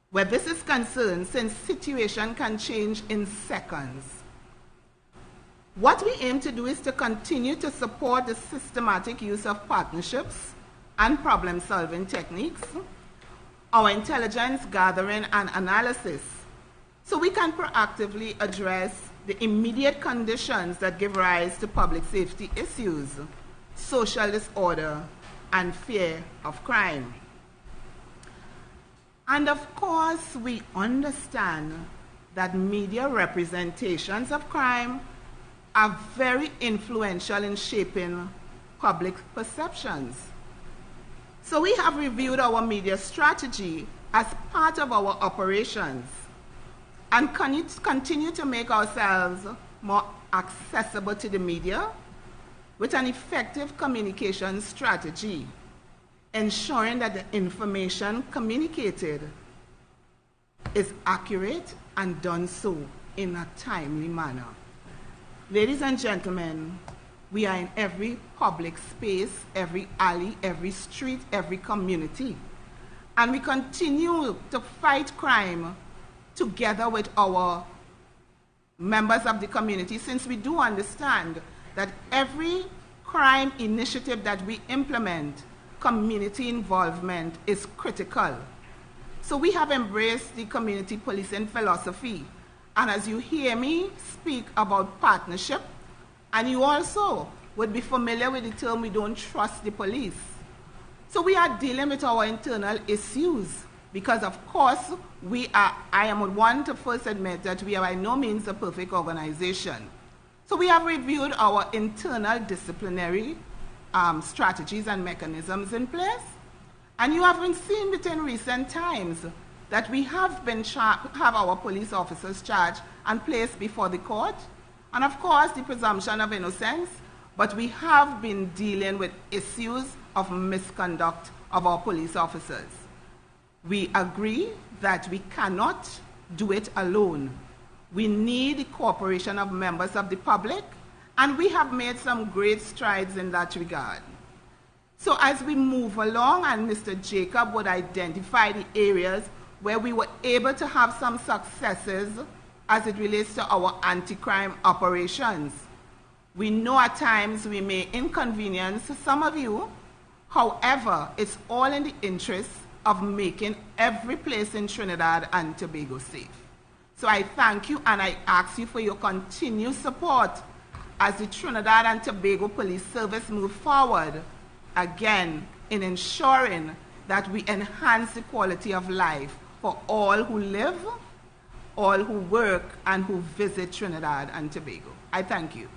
where this is concerned, since situation can change in seconds. What we aim to do is to continue to support the systematic use of partnerships and problem-solving techniques, our intelligence gathering and analysis, so we can proactively address the immediate conditions that give rise to public safety issues, social disorder, and fear of crime. And of course, we understand that media representations of crime are very influential in shaping public perceptions. So we have reviewed our media strategy as part of our operations and continue to make ourselves more accessible to the media with an effective communication strategy, ensuring that the information communicated is accurate and done so in a timely manner. Ladies and gentlemen, we are in every public space, every alley, every street, every community, and we continue to fight crime together with our members of the community, since we do understand that every crime initiative that we implement, community involvement is critical. So we have embraced the community policing philosophy. And as you hear me speak about partnership, and you also would be familiar with the term, we don't trust the police. So we are dealing with our internal issues because, of course, I am one to first admit that we are by no means a perfect organization. So we have reviewed our internal disciplinary strategies and mechanisms in place. And you have been seen within recent times that we have our police officers charged and placed before the court. And of course, the presumption of innocence, but we have been dealing with issues of misconduct of our police officers. We agree that we cannot do it alone. We need the cooperation of members of the public, and we have made some great strides in that regard. So as we move along, and Mr. Jacob would identify the areas where we were able to have some successes as it relates to our anti-crime operations. We know at times we may inconvenience some of you. However, it's all in the interest of making every place in Trinidad and Tobago safe. So I thank you, and I ask you for your continued support as the Trinidad and Tobago Police Service move forward, again, in ensuring that we enhance the quality of life for all who live, all who work, and who visit Trinidad and Tobago. I thank you.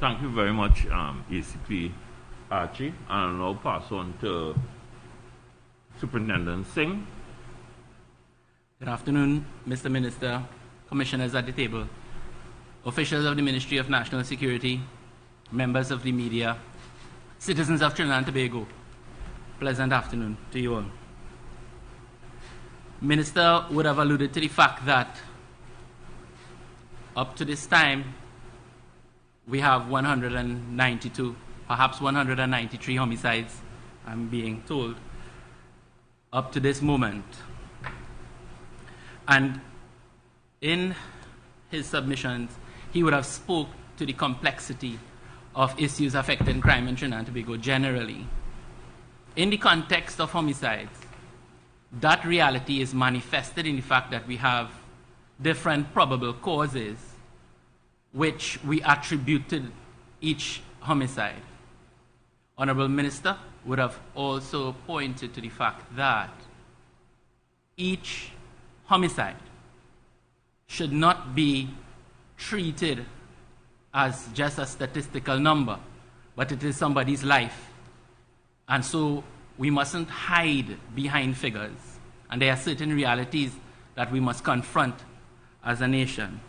Thank you very much, ACP Archie. I'll now pass on to Superintendent Singh. Good afternoon, Mr. Minister, commissioners at the table, officials of the Ministry of National Security, members of the media, citizens of Trinidad and Tobago. Pleasant afternoon to you all. Minister would have alluded to the fact that up to this time, we have 192, perhaps 193 homicides, I'm being told, up to this moment. And in his submissions, he would have spoke to the complexity of issues affecting crime in Trinidad and Tobago generally. In the context of homicides, that reality is manifested in the fact that we have different probable causes which we attribute to each homicide. Honorable Minister would have also pointed to the fact that each homicide should not be treated as just a statistical number, but it is somebody's life. And so we mustn't hide behind figures. And there are certain realities that we must confront as a nation.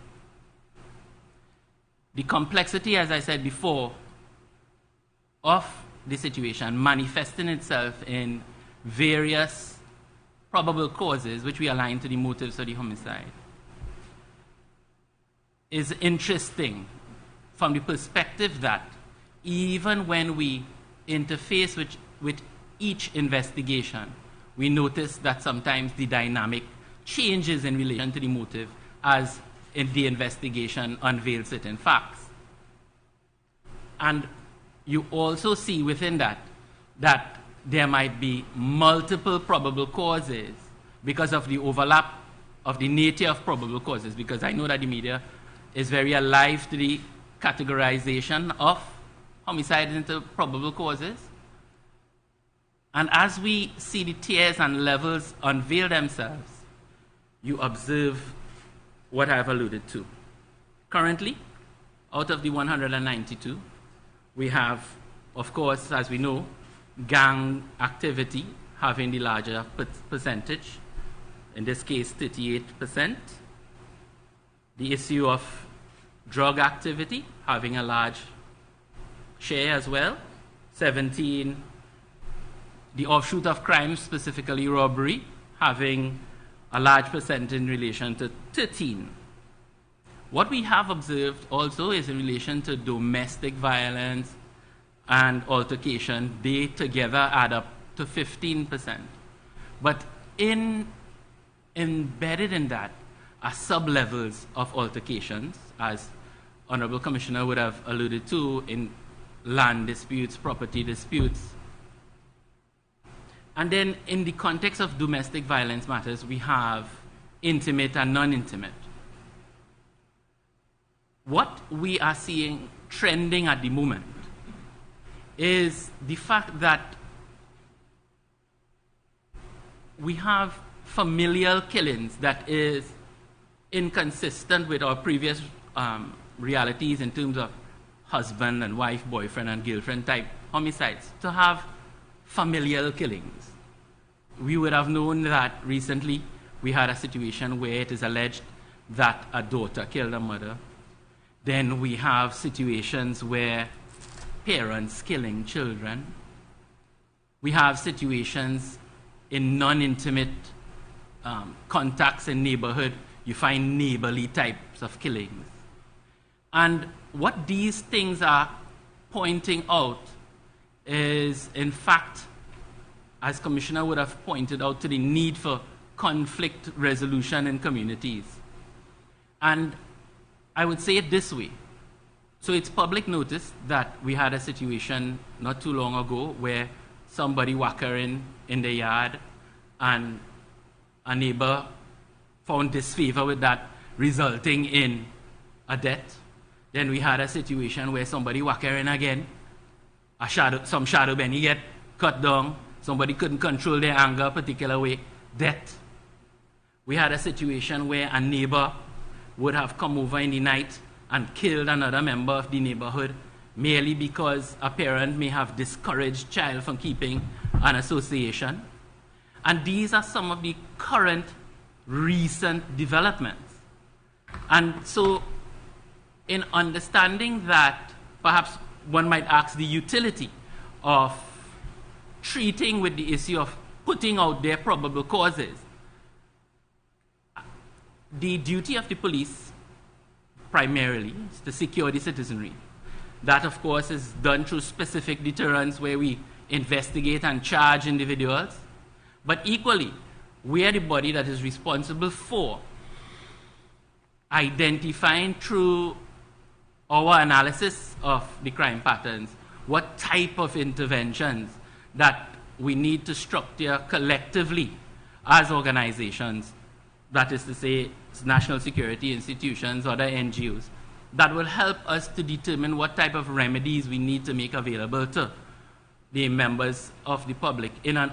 The complexity, as I said before, of the situation manifesting itself in various probable causes which we align to the motives of the homicide is interesting from the perspective that even when we interface with each investigation, we notice that sometimes the dynamic changes in relation to the motive as in the investigation unveils certain facts. And you also see within that there might be multiple probable causes because of the overlap of the nature of probable causes, because I know that the media is very alive to the categorization of homicide into probable causes. And as we see the tiers and levels unveil themselves, you observe what I've alluded to. Currently, out of the 192, we have, of course, as we know, gang activity having the larger percentage. in this case 38%. The issue of drug activity having a large share as well, 17. The offshoot of crime, specifically robbery, having a large percent in relation to 13. What we have observed also is in relation to domestic violence and altercation, they together add up to 15%. But embedded in that are sub-levels of altercations, as Honorable Commissioner would have alluded to, in land disputes, property disputes. And then in the context of domestic violence matters, we have intimate and non-intimate. What we are seeing trending at the moment is the fact that we have familial killings that is inconsistent with our previous realities in terms of husband and wife, boyfriend and girlfriend type homicides, to have familial killings. We would have known that recently we had a situation where it is alleged that a daughter killed a mother. Then we have situations where parents killing children. We have situations in non-intimate contacts in neighborhood. You find neighborly types of killings. And what these things are pointing out is, in fact, as Commissioner would have pointed out, to the need for conflict resolution in communities. And I would say it this way. So it's public notice that we had a situation not too long ago where somebody whacked her in the yard and a neighbor found disfavor with that, resulting in a death. Then we had a situation where somebody whacked her in again, some shadow benny get cut down, somebody couldn't control their anger a particular way, death. We had a situation where a neighbor would have come over in the night and killed another member of the neighborhood merely because a parent may have discouraged child from keeping an association. And these are some of the current recent developments. And so in understanding that, perhaps one might ask the utility of treating with the issue of putting out their probable causes. The duty of the police primarily is to secure the citizenry. That, of course, is done through specific deterrence where we investigate and charge individuals. But equally, we are the body that is responsible for identifying through our analysis of the crime patterns what type of interventions that we need to structure collectively as organizations, that is to say, national security institutions, other NGOs, that will help us to determine what type of remedies we need to make available to the members of the public in an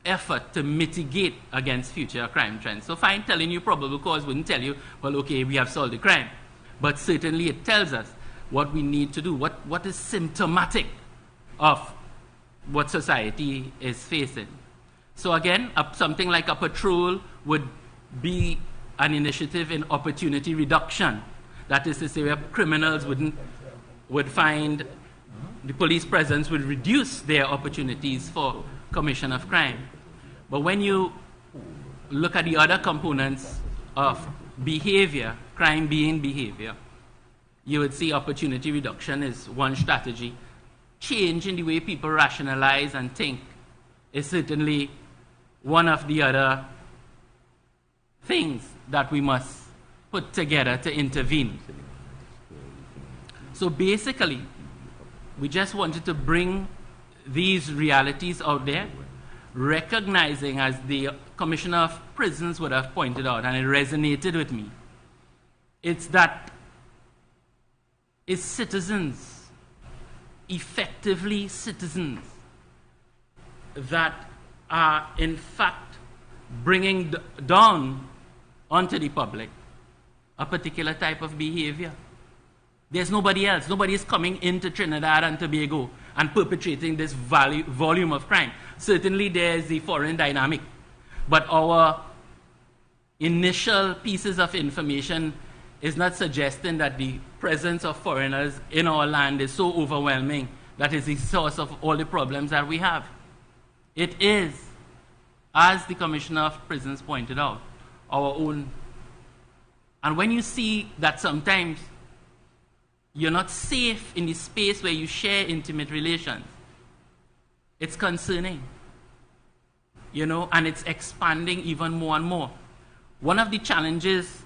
effort to mitigate against future crime trends. So fine, telling you probable cause wouldn't tell you, well, okay, we have solved the crime. But certainly it tells us what we need to do, what is symptomatic of what society is facing. So again, something like a patrol would be an initiative in opportunity reduction. That is to say, where criminals would find the police presence would reduce their opportunities for commission of crime. But when you look at the other components of behavior, crime being behavior, you would see opportunity reduction is one strategy. Change in the way people rationalize and think is certainly one of the other things that we must put together to intervene. So basically, we just wanted to bring these realities out there, recognizing, as the Commissioner of Prisons would have pointed out, and it resonated with me, it's that it's citizens, effectively citizens, that are in fact bringing down onto the public a particular type of behavior. There's nobody else. Nobody is coming into Trinidad and Tobago and perpetrating this volume of crime. Certainly there's the foreign dynamic, but our initial pieces of information is not suggesting that the presence of foreigners in our land is so overwhelming that is the source of all the problems that we have. It is, as the Commissioner of Prisons pointed out, our own. And when you see that sometimes you're not safe in the space where you share intimate relations, it's concerning, and it's expanding even more and more. One of the challenges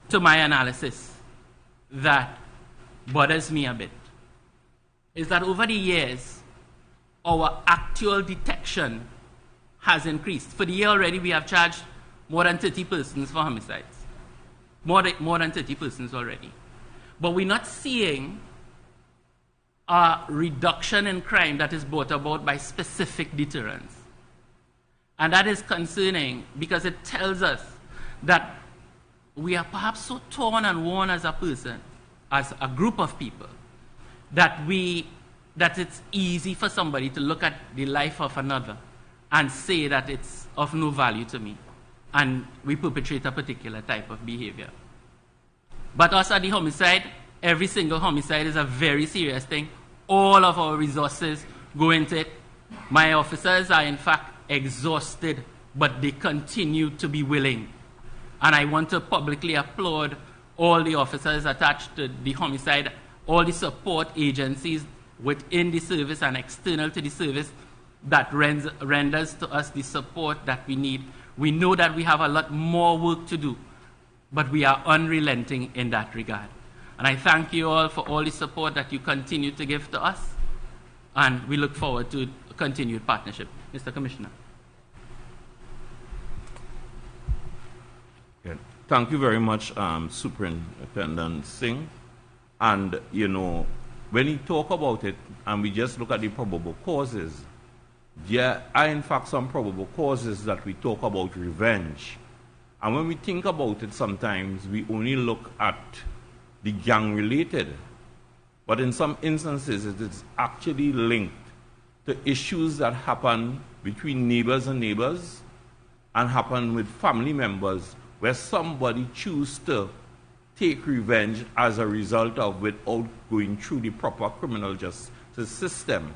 to my analysis that bothers me a bit is that over the years, our actual detection has increased. For the year already, we have charged more than 30 persons for homicides. More than 30 persons already. But we're not seeing a reduction in crime that is brought about by specific deterrence. And that is concerning because it tells us that we are perhaps so torn and worn as a person, as a group of people, that it's easy for somebody to look at the life of another and say that it's of no value to me, and we perpetrate a particular type of behavior. But us at the Homicide, every single homicide is a very serious thing. All of our resources go into it. My officers are in fact exhausted, but they continue to be willing. And I want to publicly applaud all the officers attached to the Homicide, all the support agencies within the service and external to the service that renders to us the support that we need. We know that we have a lot more work to do, but we are unrelenting in that regard. And I thank you all for all the support that you continue to give to us, and we look forward to a continued partnership. Mr. Commissioner. Yeah. Thank you very much, Superintendent Singh. And, when you talk about it, and we just look at the probable causes, there are in fact some probable causes that we talk about revenge. And when we think about it, sometimes we only look at the gang-related. But in some instances, it is actually linked to issues that happen between neighbors and neighbors and happen with family members where somebody chooses to take revenge as a result of without going through the proper criminal justice system.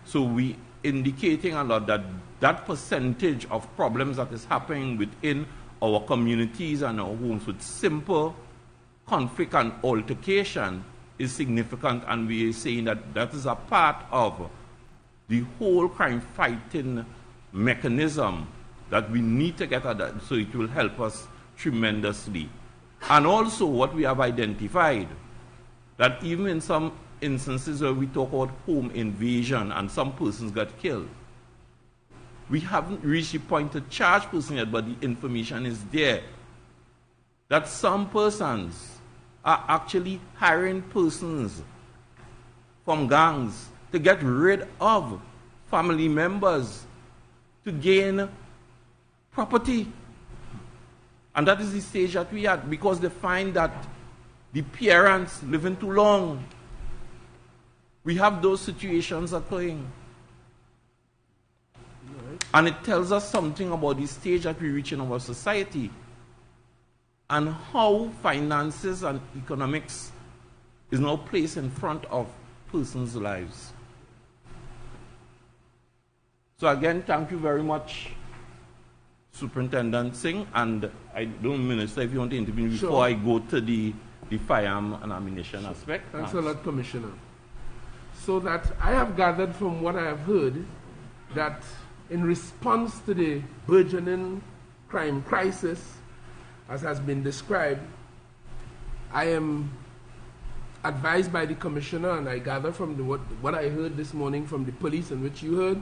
So we indicating a lot that that percentage of problems that is happening within our communities and our homes with simple conflict and altercation is significant, and we are saying that that is a part of the whole crime fighting mechanism that we need to get at that, so it will help us tremendously. And also what we have identified, that even in some instances where we talk about home invasion and some persons got killed, we haven't reached the point to charge person yet, but the information is there, that some persons are actually hiring persons from gangs to get rid of family members to gain property. And that is the stage that we are at, because they find that the parents living too long. We have those situations occurring. And it tells us something about the stage that we reach in our society and how finances and economics is now placed in front of persons' lives. So again, thank you very much, Superintendent Singh, and I don't, Minister, if you want to intervene before I go to the firearm and ammunition aspect. Thanks a lot, Commissioner. So that I have gathered from what I have heard that in response to the burgeoning crime crisis, as has been described, I am advised by the Commissioner, and I gather from what I heard this morning from the police and which you heard,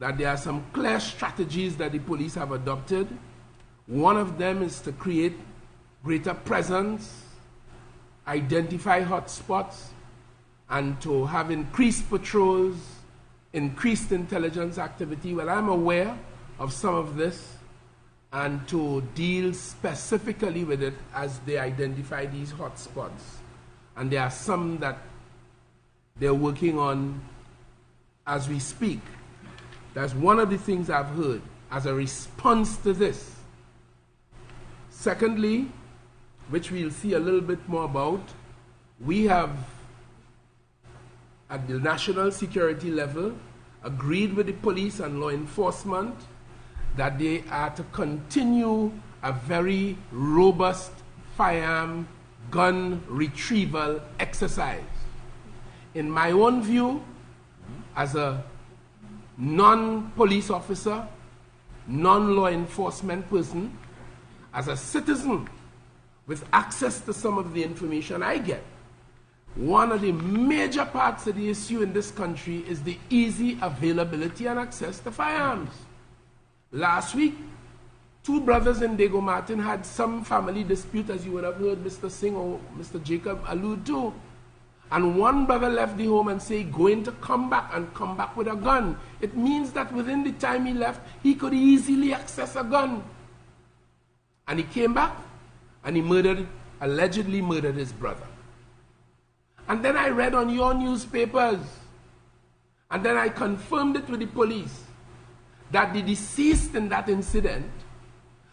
that there are some clear strategies that the police have adopted. One of them is to create greater presence, identify hotspots, and to have increased patrols, increased intelligence activity. Well, I'm aware of some of this, and to deal specifically with it as they identify these hotspots. And there are some that they're working on as we speak. That's one of the things I've heard as a response to this. Secondly, which we'll see a little bit more about, we have, at the national security level, agreed with the police and law enforcement that they are to continue a very robust firearm gun retrieval exercise. In my own view, as a non-police officer, non-law enforcement person, as a citizen with access to some of the information I get, one of the major parts of the issue in this country is the easy availability and access to firearms. Last week, two brothers in Diego Martin had some family dispute, as you would have heard Mr. Singh or Mr. Jacob allude to. And one brother left the home and said, going to come back with a gun. It means that within the time he left, he could easily access a gun. And he came back and he allegedly murdered his brother. And then I read on your newspapers, and then I confirmed it with the police, that the deceased in that incident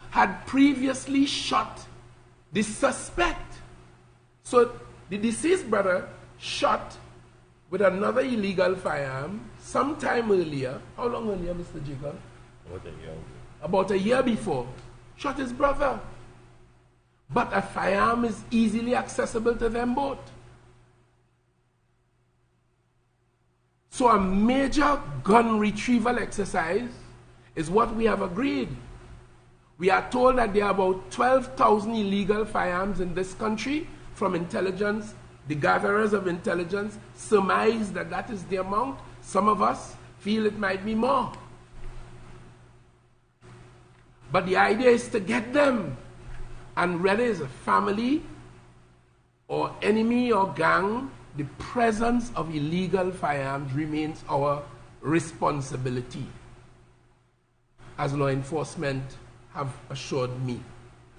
had previously shot the suspect. So the deceased brother shot with another illegal firearm sometime earlier. How long earlier, Mr. Jacob? About a year before. Shot his brother. But a firearm is easily accessible to them both. So a major gun retrieval exercise is what we have agreed. We are told that there are about 12,000 illegal firearms in this country. From intelligence, the gatherers of intelligence surmise that that is the amount. Some of us feel it might be more. But the idea is to get them. And whether it's a family or enemy or gang, the presence of illegal firearms remains our responsibility, as law enforcement have assured me.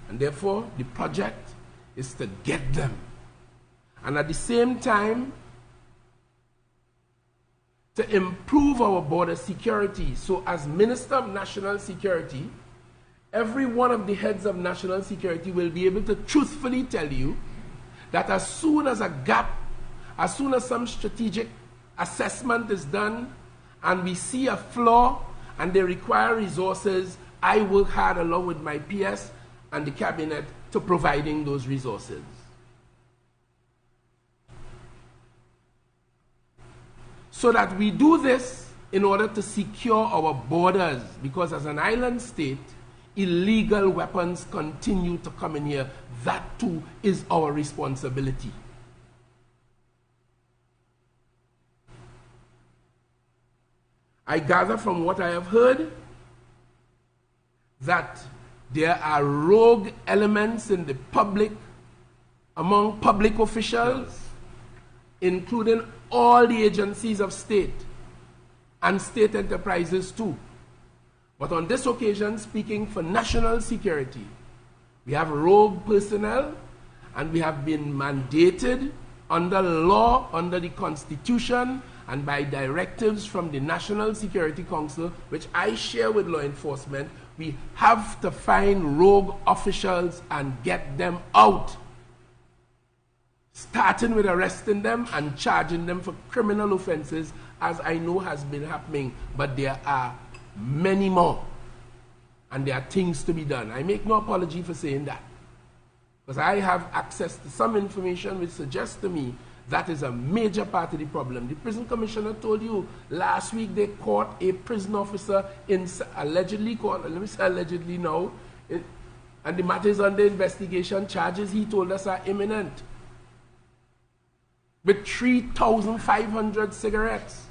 And therefore, the project is to get them. And at the same time, to improve our border security. So as Minister of National Security, every one of the heads of national security will be able to truthfully tell you that as soon as a gap, as soon as some strategic assessment is done and we see a flaw and they require resources, I work hard along with my PS and the cabinet to providing those resources. So that we do this in order to secure our borders, because as an island state, illegal weapons continue to come in here. That too is our responsibility. I gather from what I have heard that there are rogue elements in the public, among public officials, including all the agencies of state and state enterprises too. But on this occasion, speaking for national security, we have rogue personnel, and we have been mandated under law, under the Constitution, and by directives from the National Security Council, which I share with law enforcement. We have to find rogue officials and get them out, starting with arresting them and charging them for criminal offenses, as I know has been happening. But there are many more, and there are things to be done. I make no apology for saying that, because I have access to some information which suggests to me that is a major part of the problem. The prison commissioner told you last week they caught a prison officer allegedly caught, let me say allegedly now, and the matter is under investigation. Charges, he told us, are imminent, with 3,500 cigarettes.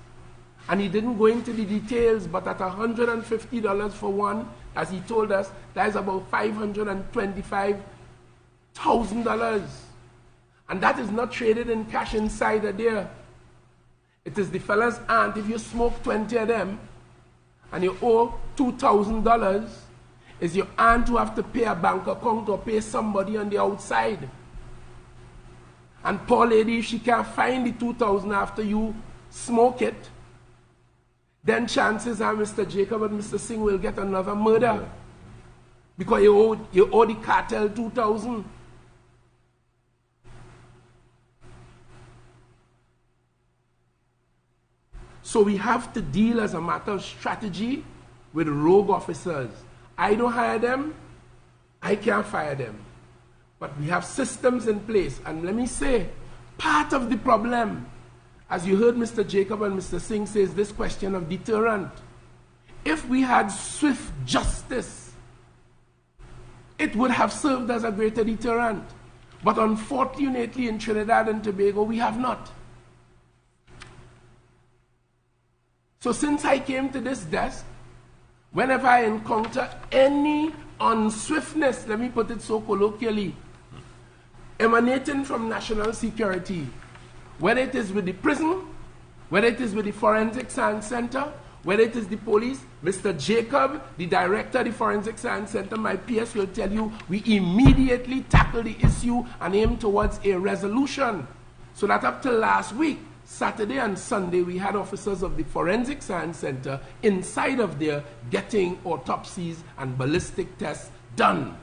And he didn't go into the details, but at $150 for one, as he told us, that is about $525,000. And that is not traded in cash inside a there. It is the fella's aunt. If you smoke 20 of them and you owe $2,000, is your aunt who have to pay a bank account or pay somebody on the outside. And poor lady, if she can't find the $2,000 after you smoke it, then chances are Mr. Jacob and Mr. Singh will get another murder. because you owe the cartel 2,000. So we have to deal as a matter of strategy with rogue officers. I don't hire them, I can't fire them. But we have systems in place. And let me say, part of the problem, as you heard Mr. Jacob and Mr. Singh say, is this question of deterrent. If we had swift justice, it would have served as a greater deterrent. But unfortunately in Trinidad and Tobago, we have not. So since I came to this desk, whenever I encounter any unswiftness, let me put it so colloquially, emanating from national security, whether it is with the prison, whether it is with the Forensic Science Center, whether it is the police, Mr. Jacob, the director of the Forensic Science Center, my PS will tell you, we immediately tackle the issue and aim towards a resolution. So that up till last week, Saturday and Sunday, we had officers of the Forensic Science Center inside of there getting autopsies and ballistic tests done.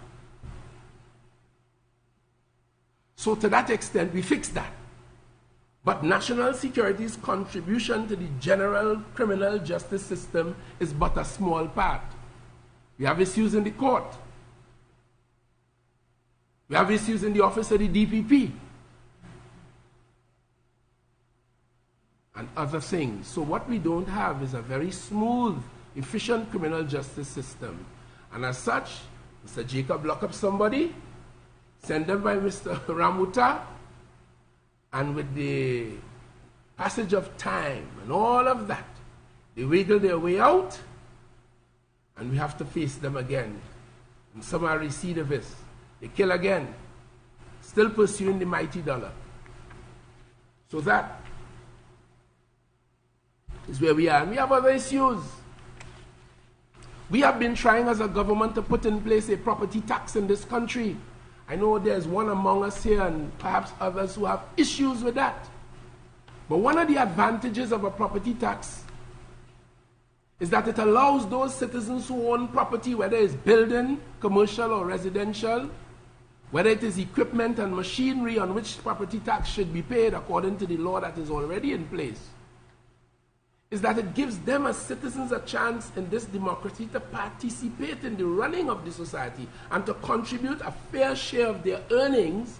So to that extent, we fixed that. But national security's contribution to the general criminal justice system is but a small part. We have issues in the court. We have issues in the office of the DPP. And other things. So what we don't have is a very smooth, efficient criminal justice system. And as such, Mr. Jacob lock up somebody, send them by Mr. Ramuta, and with the passage of time and all of that, they wiggle their way out, and we have to face them again. And some are recidivists. They kill again, still pursuing the mighty dollar. So that is where we are. And we have other issues. We have been trying as a government to put in place a property tax in this country. I know there's one among us here and perhaps others who have issues with that. But one of the advantages of a property tax is that it allows those citizens who own property, whether it's building, commercial or residential, whether it is equipment and machinery on which property tax should be paid according to the law that is already in place, is that it gives them as citizens a chance in this democracy to participate in the running of the society and to contribute a fair share of their earnings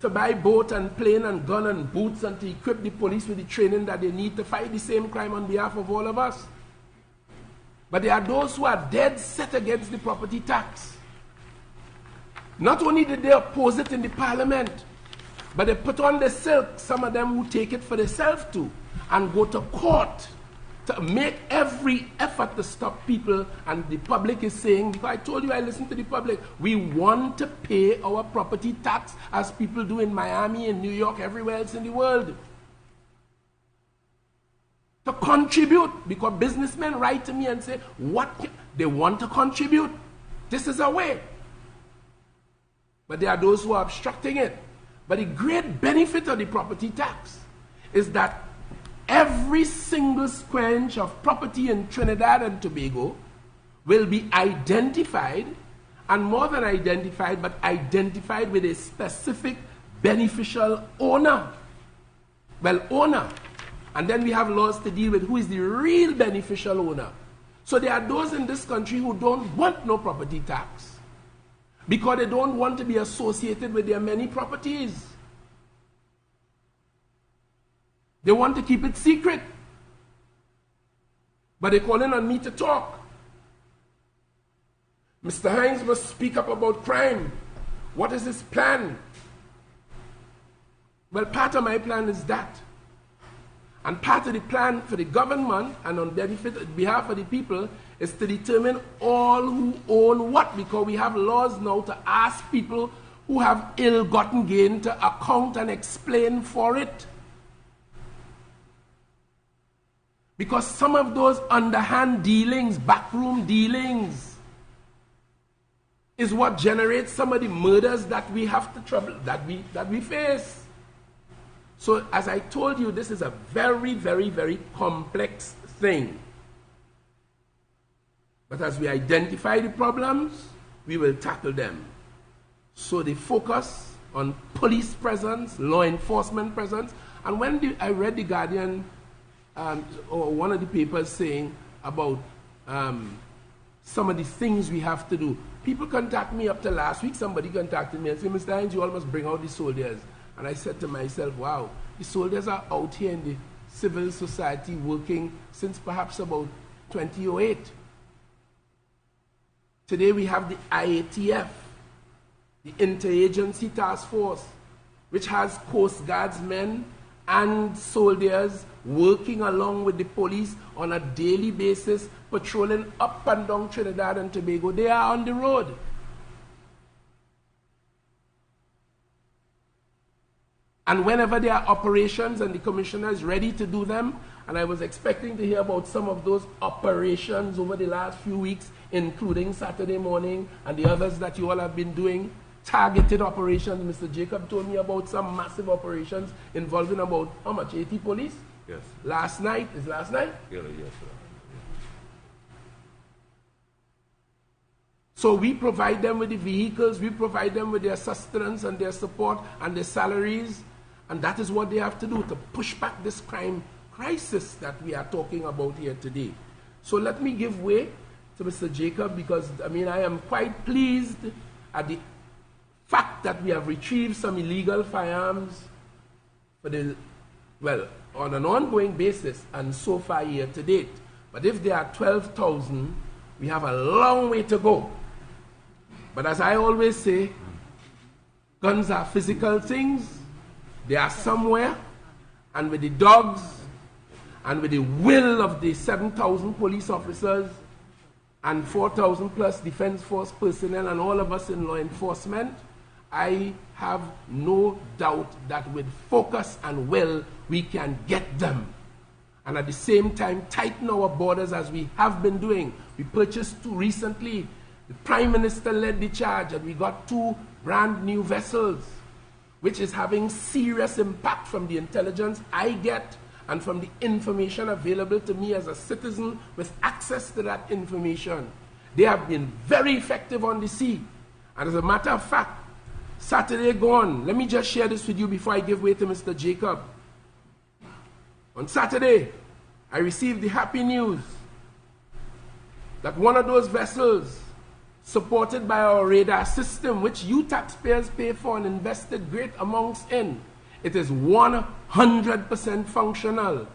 to buy boat and plane and gun and boots and to equip the police with the training that they need to fight the same crime on behalf of all of us. But there are those who are dead set against the property tax. Not only did they oppose it in the parliament, but they put on the silk, some of them who take it for themselves too, and go to court to make every effort to stop people. And the public is saying, because I told you I listened to the public, we want to pay our property tax as people do in Miami, in New York, everywhere else in the world. To contribute, because businessmen write to me and say, they want to contribute. This is a way. But there are those who are obstructing it. But the great benefit of the property tax is that every single square inch of property in Trinidad and Tobago will be identified, and more than identified, but identified with a specific beneficial owner. Well, owner. And then we have laws to deal with who is the real beneficial owner. So there are those in this country who don't want no property tax because they don't want to be associated with their many properties. They want to keep it secret. But they're calling on me to talk. Mr. Hines must speak up about crime. What is his plan? Well, part of my plan is that. And part of the plan for the government and on behalf of the people is to determine all who own what, because we have laws now to ask people who have ill-gotten gain to account and explain for it. Because some of those underhand dealings, backroom dealings, is what generates some of the murders that we have to trouble, that we face. So as I told you, this is a very, very, very complex thing. But as we identify the problems, we will tackle them. So they focus on police presence, law enforcement presence. And when I read The Guardian, or one of the papers saying about some of the things we have to do, people contact me up to last week. Somebody contacted me and said, Mr. Hines, you all must bring out the soldiers. And I said to myself, wow, the soldiers are out here in the civil society working since perhaps about 2008. Today we have the IATF, the Interagency Task Force, which has Coast Guardsmen and soldiers working along with the police on a daily basis, patrolling up and down Trinidad and Tobago. They are on the road. And whenever there are operations and the commissioner is ready to do them, and I was expecting to hear about some of those operations over the last few weeks, including Saturday morning and the others that you all have been doing, targeted operations. Mr. Jacob told me about some massive operations involving about, how much, 80 police? Yes. Last night? Is last night? Yes, sir. So we provide them with the vehicles, we provide them with their sustenance and their support and their salaries, and that is what they have to do to push back this crime crisis that we are talking about here today. So let me give way to Mr. Jacob, because I am quite pleased at the fact that we have retrieved some illegal firearms on an ongoing basis and so far year to date. But if there are 12,000, we have a long way to go. But as I always say, guns are physical things. They are somewhere, and with the dogs and with the will of the 7,000 police officers and 4,000 plus defense force personnel and all of us in law enforcement, I have no doubt that with focus and will, we can get them. And at the same time, tighten our borders as we have been doing. We purchased 2 recently. The Prime Minister led the charge, and we got 2 brand new vessels, which is having serious impact from the intelligence I get and from the information available to me as a citizen with access to that information. They have been very effective on the sea. And as a matter of fact, Saturday gone, let me just share this with you before I give way to Mr. Jacob. On Saturday, I received the happy news that one of those vessels, supported by our radar system, which you taxpayers pay for and invested great amounts in, it is 100% functional.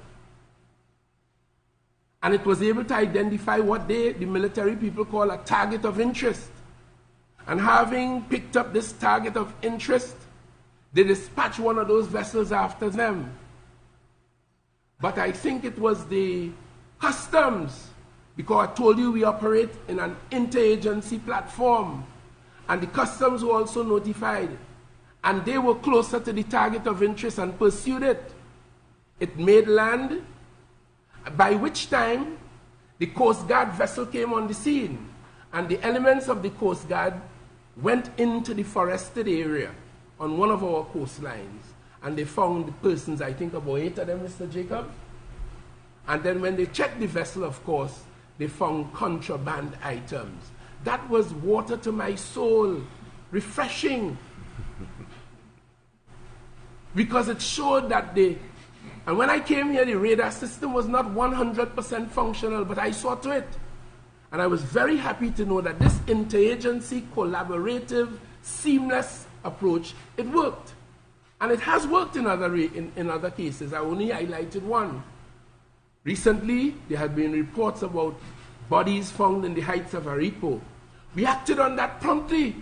And it was able to identify what the military people call a target of interest. And having picked up this target of interest, they dispatched one of those vessels after them. But I think it was the customs, because I told you we operate in an interagency platform, and the customs were also notified, and they were closer to the target of interest and pursued it. It made land, by which time the Coast Guard vessel came on the scene, and the elements of the Coast Guard went into the forested area on one of our coastlines, and they found the persons, I think about 8 of them, Mr. Jacob. And then when they checked the vessel, of course, they found contraband items. That was water to my soul, refreshing. Because it showed that and when I came here, the radar system was not 100% functional, but I saw to it. And I was very happy to know that this interagency, collaborative, seamless approach, it worked. And it has worked in other cases. I only highlighted one. Recently, there had been reports about bodies found in the heights of Aripo. We acted on that promptly.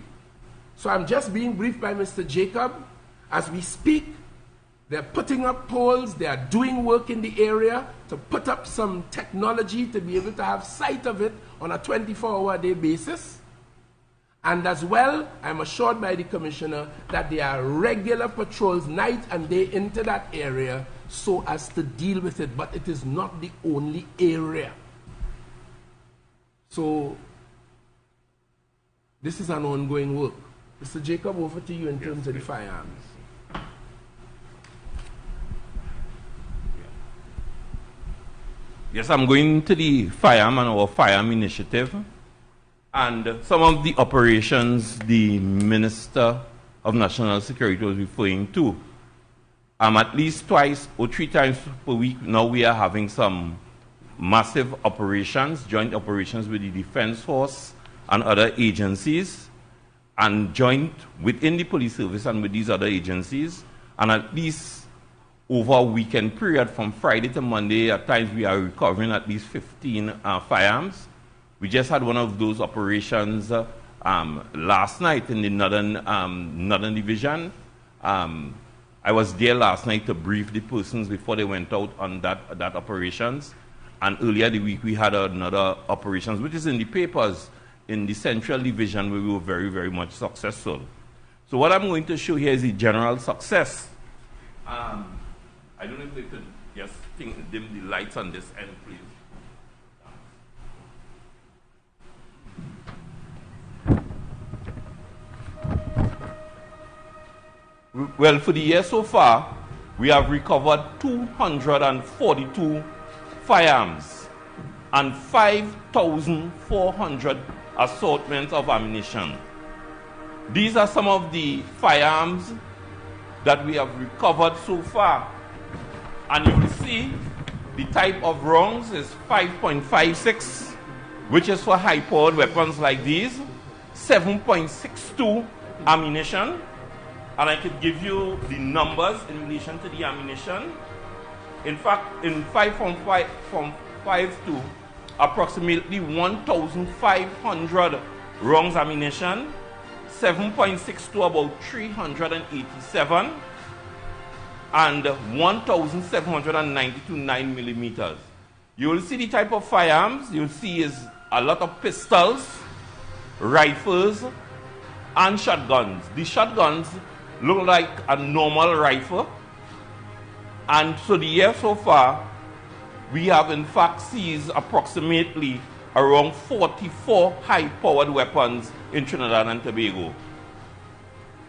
So I'm just being briefed by Mr. Jacob. As we speak, they're putting up poles, they are doing work in the area to put up some technology to be able to have sight of it on a 24-hour-a-day basis. And as well, I'm assured by the Commissioner that there are regular patrols night and day into that area so as to deal with it, but it is not the only area. So, this is an ongoing work. Mr. Jacob, over to you in terms of the firearms. Yes, I'm going to the firearm and our firearm initiative. And some of the operations the Minister of National Security was referring to, at least twice or 3 times per week, now we are having some massive operations, joint operations with the Defense Force and other agencies, and joint within the police service and with these other agencies, and at least over a weekend period from Friday to Monday, at times we are recovering at least 15 firearms. We just had one of those operations last night in the Northern Division. I was there last night to brief the persons before they went out on that operations. And earlier the week we had another operations, which is in the papers, in the Central Division, where we were very, very much successful. So what I'm going to show here is the general success. I don't know if they could just dim the lights on this end, please. Well, for the year so far, we have recovered 242 firearms and 5,400 assortments of ammunition. These are some of the firearms that we have recovered so far. And you will see the type of rounds is 5.56, which is for high-powered weapons like these, 7.62 ammunition, and I could give you the numbers in relation to the ammunition. In fact, in 5.52, approximately 1,500 rounds ammunition, 7.62 about 387, and 1,792 9mm. You will see the type of firearms. You will see is a lot of pistols, rifles, and shotguns. The shotguns look like a normal rifle. And so the year so far, we have in fact seized approximately around 44 high-powered weapons in Trinidad and Tobago.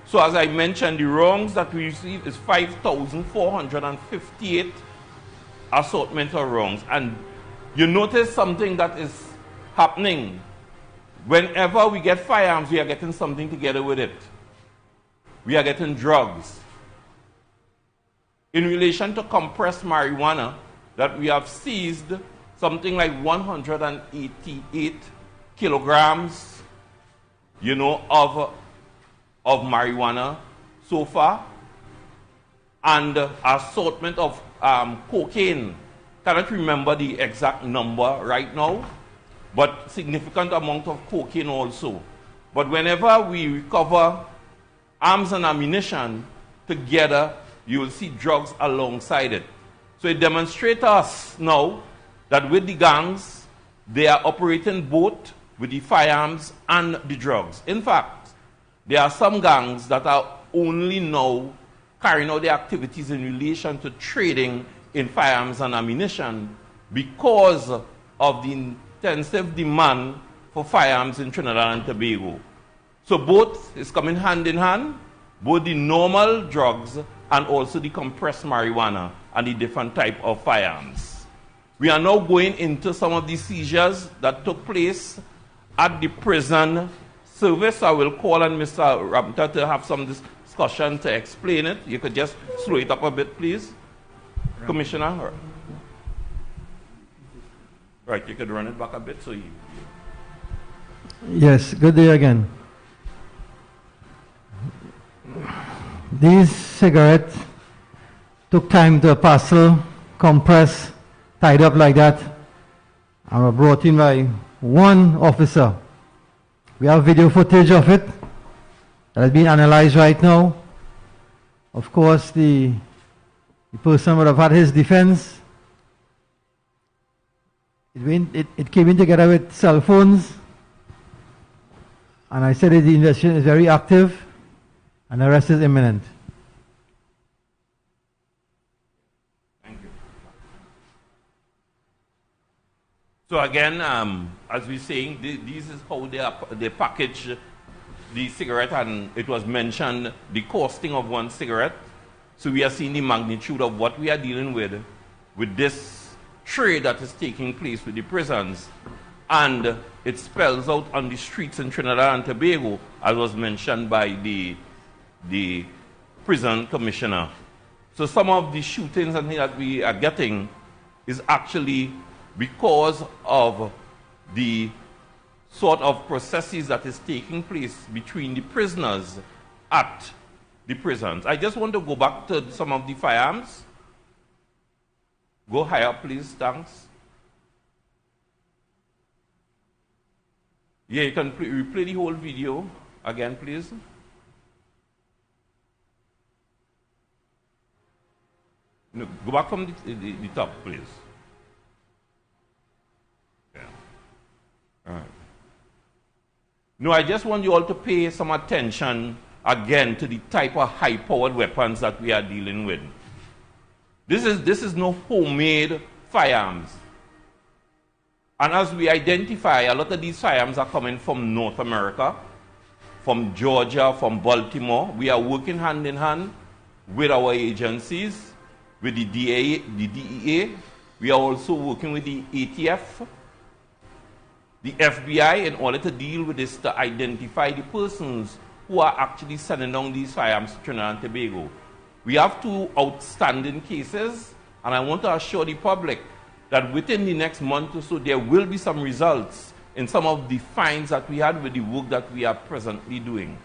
So as I mentioned, the rounds that we received is 5,458 assortment of rounds. And you notice something that is happening. Whenever we get firearms, we are getting something together with it. We are getting drugs. In relation to compressed marijuana, that we have seized something like 188 kilograms, of marijuana so far, and assortment of cocaine. Cannot remember the exact number right now, but significant amount of cocaine also. But whenever we recover arms and ammunition together, you will see drugs alongside it. So it demonstrates us now that with the gangs, they are operating both with the firearms and the drugs. In fact, there are some gangs that are only now carrying out their activities in relation to trading in firearms and ammunition because of the intensive demand for firearms in Trinidad and Tobago. So both is coming hand in hand, both the normal drugs and also the compressed marijuana and the different type of firearms. We are now going into some of the seizures that took place at the prison service. I will call on Mr. Ramta to have some discussion to explain it. You could just slow it up a bit, please. Commissioner? Right, you could run it back a bit so you... Yes, good day again. These cigarettes took time to parcel, compress, tied up like that, and were brought in by one officer. We have video footage of it that has been analyzed right now. Of course, the person would have had his defense. It came in together with cell phones. And I said that the investigation is very active and arrest is imminent. Thank you. So again, as we're saying, this is how they package the cigarette, and it was mentioned the costing of one cigarette. So we are seeing the magnitude of what we are dealing with this trade that is taking place with the prisons. and it spells out on the streets in Trinidad and Tobago, as was mentioned by the prison commissioner. So some of the shootings that we are getting is actually because of the sort of processes that is taking place between the prisoners at the prisons. I just want to go back to some of the firearms. Go higher, please, thanks. Yeah, you can replay the whole video again, please. No, go back from the top, please. Yeah. All right. No, I just want you all to pay some attention again to the type of high-powered weapons that we are dealing with. This is no homemade firearms. And as we identify, a lot of these firearms are coming from North America, from Georgia, from Baltimore. We are working hand in hand with our agencies, with the DEA. We are also working with the ATF, the FBI, in order to deal with this, to identify the persons who are actually sending down these firearms to Trinidad and Tobago. We have 2 outstanding cases, and I want to assure the public that within the next month or so, there will be some results in some of the finds that we had with the work that we are presently doing.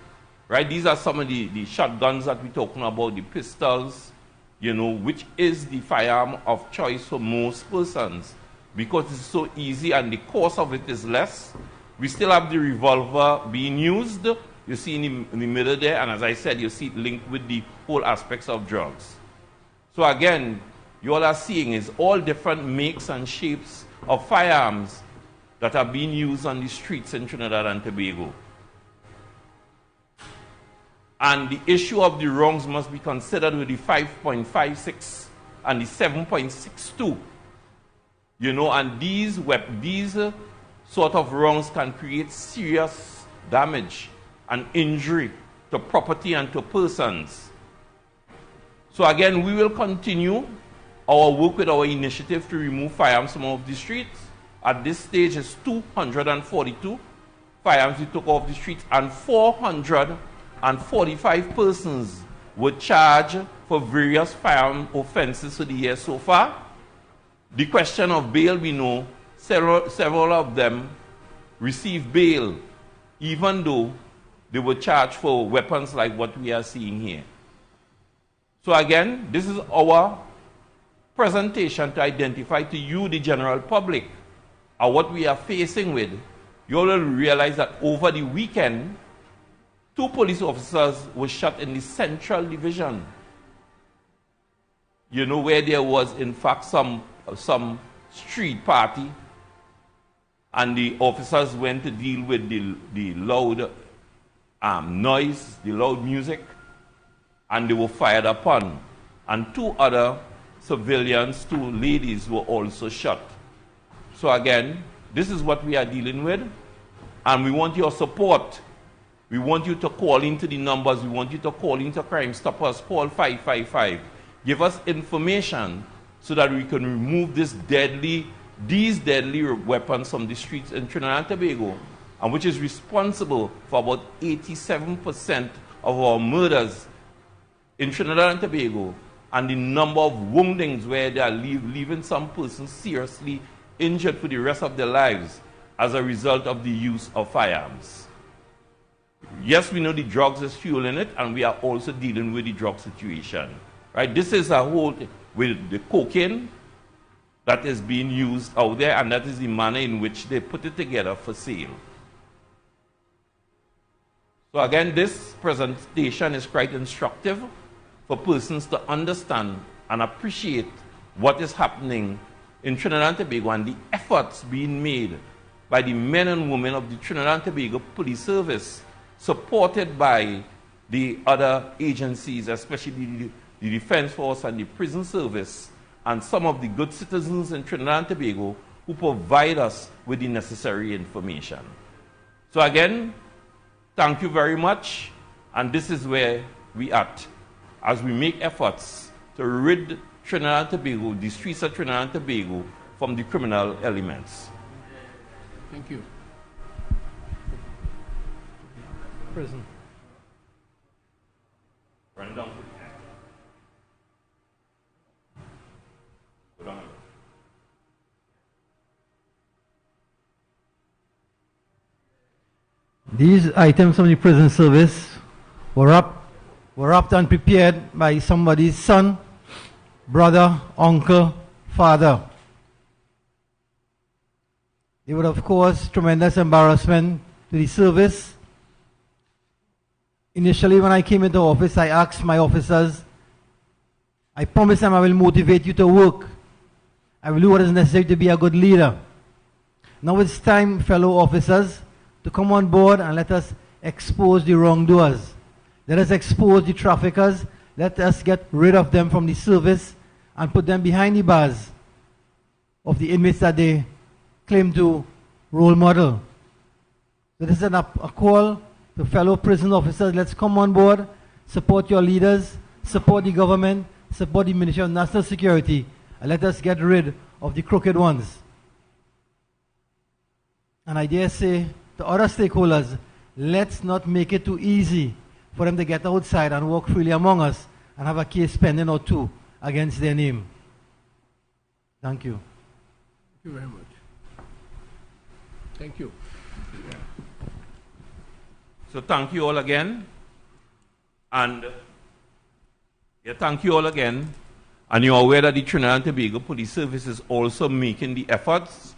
Right? These are some of the shotguns that we're talking about, the pistols, you know, which is the firearm of choice for most persons because it's so easy and the cost of it is less. We still have the revolver being used. You see in the middle there, and as I said, you see it linked with the whole aspects of drugs. So again, you all are seeing is all different makes and shapes of firearms that are being used on the streets in Trinidad and Tobago. And the issue of the wrongs must be considered with the 5.56 and the 7.62. You know, and these sort of wrongs can create serious damage and injury to property and to persons. So again, we will continue our work with our initiative to remove firearms from off the streets. At this stage, it's 242 firearms we took off the streets, and 445 persons were charged for various firearm offenses for the year so far. The question of bail, we know several of them received bail, even though they were charged for weapons like what we are seeing here. So again, this is our presentation to identify to you, the general public, what we are facing with. You all will realize that over the weekend, 2 police officers were shot in the Central Division. You know, where there was in fact some street party, and the officers went to deal with the loud noise, the loud music, and they were fired upon. And 2 other civilians, 2 ladies, were also shot. So again, this is what we are dealing with, and we want your support. We want you to call into the numbers. We want you to call into Crime Stoppers. Call 555. Give us information so that we can remove these deadly weapons from the streets in Trinidad and Tobago, and which is responsible for about 87% of our murders in Trinidad and Tobago, and the number of woundings where they are leaving some persons seriously injured for the rest of their lives as a result of the use of firearms. Yes, we know the drugs is fueling it, and we are also dealing with the drug situation. Right? This is a whole with the cocaine that is being used out there, and that is the manner in which they put it together for sale. So again, this presentation is quite instructive for persons to understand and appreciate what is happening in Trinidad and Tobago and the efforts being made by the men and women of the Trinidad and Tobago Police Service, supported by the other agencies, especially the Defense Force and the Prison Service, and some of the good citizens in Trinidad and Tobago who provide us with the necessary information. So again, thank you very much, and this is where we are as we make efforts to rid Trinidad and Tobago, the streets of Trinidad and Tobago, from the criminal elements. Thank you. Prison. Run it down. Go down. These items from the prison service were wrapped and prepared by somebody's son, brother, uncle, father. They would have caused tremendous embarrassment to the service. Initially, when I came into office, I asked my officers, I promise them I will motivate you to work. I will do what is necessary to be a good leader. Now it's time, fellow officers, to come on board and let us expose the wrongdoers. Let us expose the traffickers. Let us get rid of them from the service and put them behind the bars of the inmates that they claim to role model. So this is a call to fellow prison officers. Let's come on board, support your leaders, support the government, support the Ministry of National Security, and let us get rid of the crooked ones. And I dare say to other stakeholders, let's not make it too easy for them to get outside and walk freely among us and have a case pending or two against their name. Thank you. Thank you very much. Thank you. So thank you all again. And thank you all again. And you're aware that the Trinidad and Tobago Police Service is also making the efforts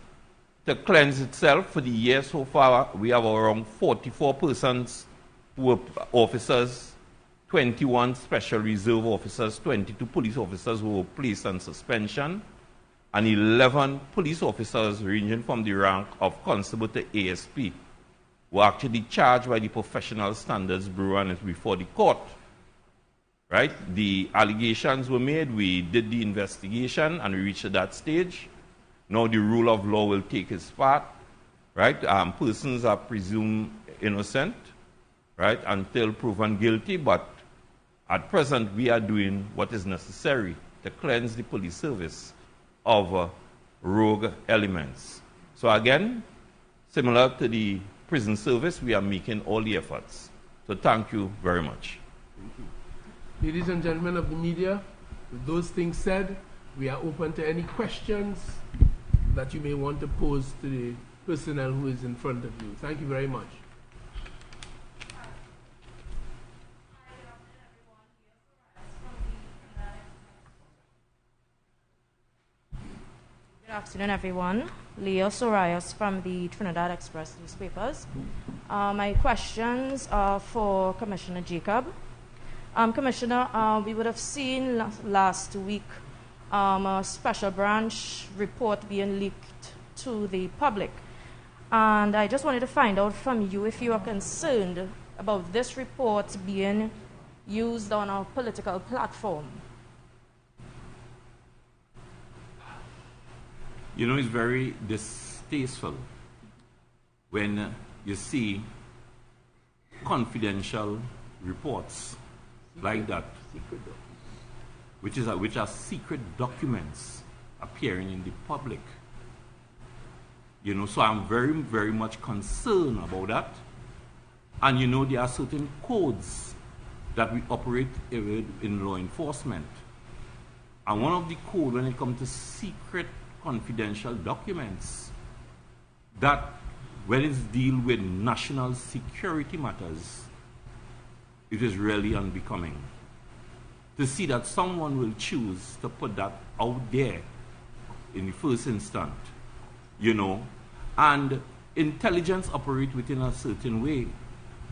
to cleanse itself. For the year so far, we have around 44 persons who are officers, 21 special reserve officers, 22 police officers who were placed on suspension, and 11 police officers ranging from the rank of constable to ASP were actually charged by the Professional Standards Bureau and is before the court. Right? The allegations were made, we did the investigation, and we reached that stage. Now the rule of law will take its part. Right? Persons are presumed innocent, right, until proven guilty, but at present we are doing what is necessary to cleanse the police service of rogue elements. So again, similar to the prison service, we are making all the efforts. So thank you very much. Thank you. Ladies and gentlemen of the media, with those things said, we are open to any questions that you may want to pose to the personnel who is in front of you. Thank you very much. Good afternoon, everyone. Leah Sorayas from the Trinidad Express newspapers. My questions are for Commissioner Jacob. Commissioner, we would have seen last week a special branch report being leaked to the public. And I just wanted to find out from you if you are concerned about this report being used on a political platform. You know, it's very distasteful when you see confidential reports like that, which are secret documents appearing in the public. You know, so I'm very, very much concerned about that. And you know, there are certain codes that we operate in law enforcement. And one of the codes, when it comes to secret confidential documents, that when it's deal with national security matters, it is really unbecoming to see that someone will choose to put that out there in the first instant, you know. And intelligence operates within a certain way,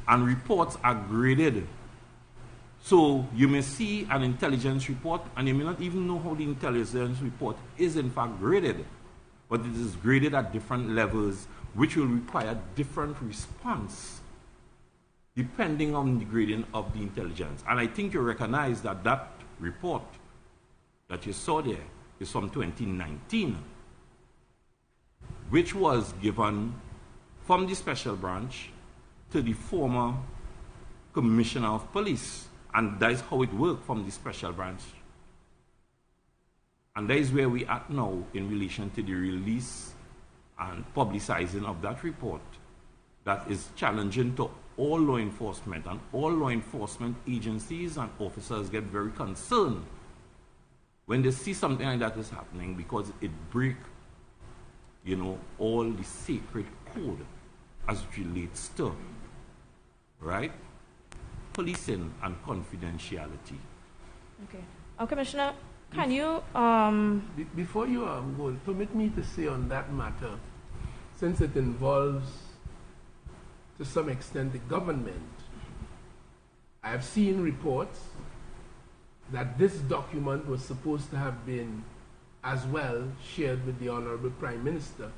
and reports are graded. So you may see an intelligence report, and you may not even know how the intelligence report is in fact graded, but it is graded at different levels, which will require different response depending on the grading of the intelligence. And I think you recognize that that report that you saw there is from 2019, which was given from the special branch to the former commissioner of police. And that is how it worked from the special branch. And that is where we are now in relation to the release and publicizing of that report that is challenging to all law enforcement, and all law enforcement agencies and officers get very concerned when they see something like that is happening, because it breaks, you know, all the sacred code as it relates to, right, policing and confidentiality. Okay. Commissioner, can you... Before you go, permit me to say on that matter, since it involves, to some extent, the government, I have seen reports that this document was supposed to have been as well shared with the Honorable Prime Minister.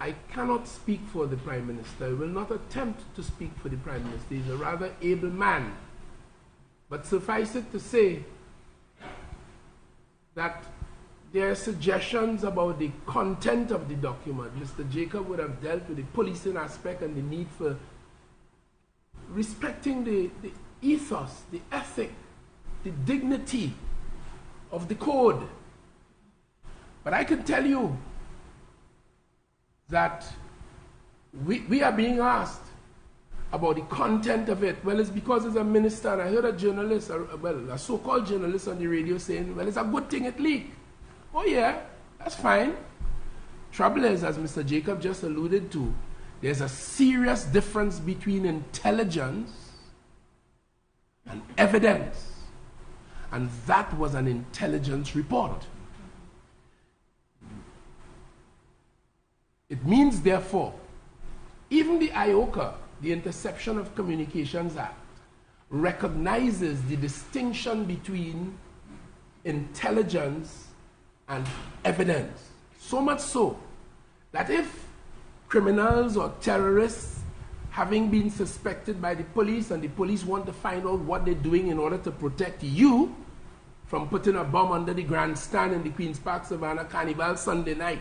I cannot speak for the Prime Minister. I will not attempt to speak for the Prime Minister. He's a rather able man. But suffice it to say that there are suggestions about the content of the document. Mr. Jacob would have dealt with the policing aspect and the need for respecting the ethos, the ethic, the dignity of the code. But I can tell you that we are being asked about the content of it. Well, it's because it's a minister, and I heard a journalist, a so-called journalist on the radio saying, well, it's a good thing it leaked. Oh yeah, that's fine. Trouble is, as Mr. Jacob just alluded to, there's a serious difference between intelligence and evidence. And that was an intelligence report. It means, therefore, even the IOCA, the Interception of Communications Act, recognizes the distinction between intelligence and evidence. So much so that if criminals or terrorists, having been suspected by the police, and the police want to find out what they're doing in order to protect you from putting a bomb under the grandstand in the Queen's Park Savannah Carnival Sunday night,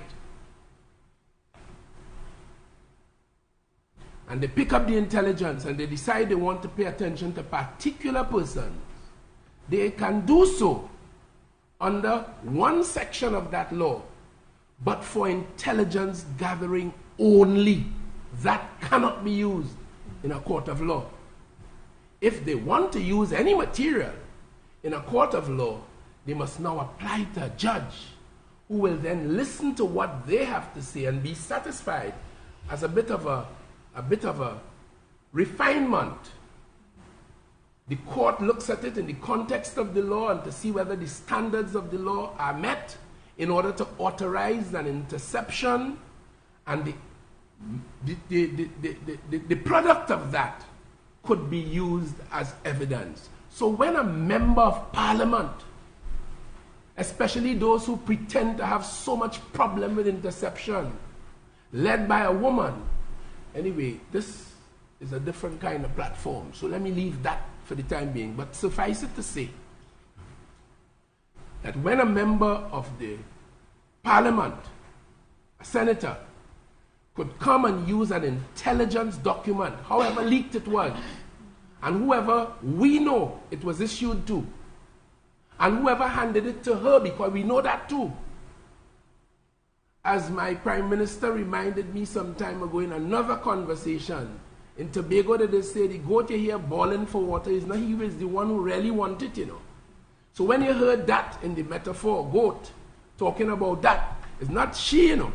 and they pick up the intelligence and they decide they want to pay attention to particular persons, they can do so under one section of that law, but for intelligence gathering only. That cannot be used in a court of law. If they want to use any material in a court of law, they must now apply to a judge who will then listen to what they have to say and be satisfied as a bit of a refinement. The court looks at it in the context of the law and to see whether the standards of the law are met in order to authorize an interception, and the product of that could be used as evidence. So when a member of parliament, especially those who pretend to have so much problem with interception, led by a woman, anyway, this is a different kind of platform, so let me leave that for the time being. But suffice it to say that when a member of the parliament, a senator, could come and use an intelligence document, however leaked it was, and whoever we know it was issued to, and whoever handed it to her, because we know that too. As my Prime Minister reminded me some time ago in another conversation, in Tobago they say the goat you hear bawling for water is not he who is the one who really wants it, you know. So when you heard that in the metaphor, goat, talking about that, it's not she, you know.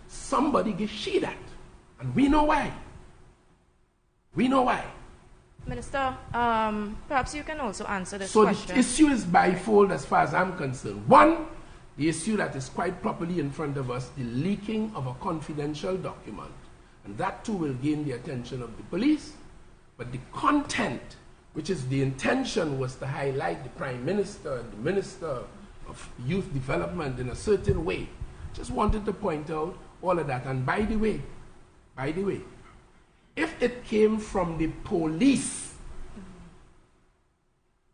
Somebody gives she that. And we know why. We know why. Minister, perhaps you can also answer this question. So the issue is bifold as far as I'm concerned. One, the issue that is quite properly in front of us, the leaking of a confidential document. And that too will gain the attention of the police. But the content, which is the intention, was to highlight the Prime Minister and the Minister of Youth Development in a certain way. Just wanted to point out all of that. And by the way, if it came from the police,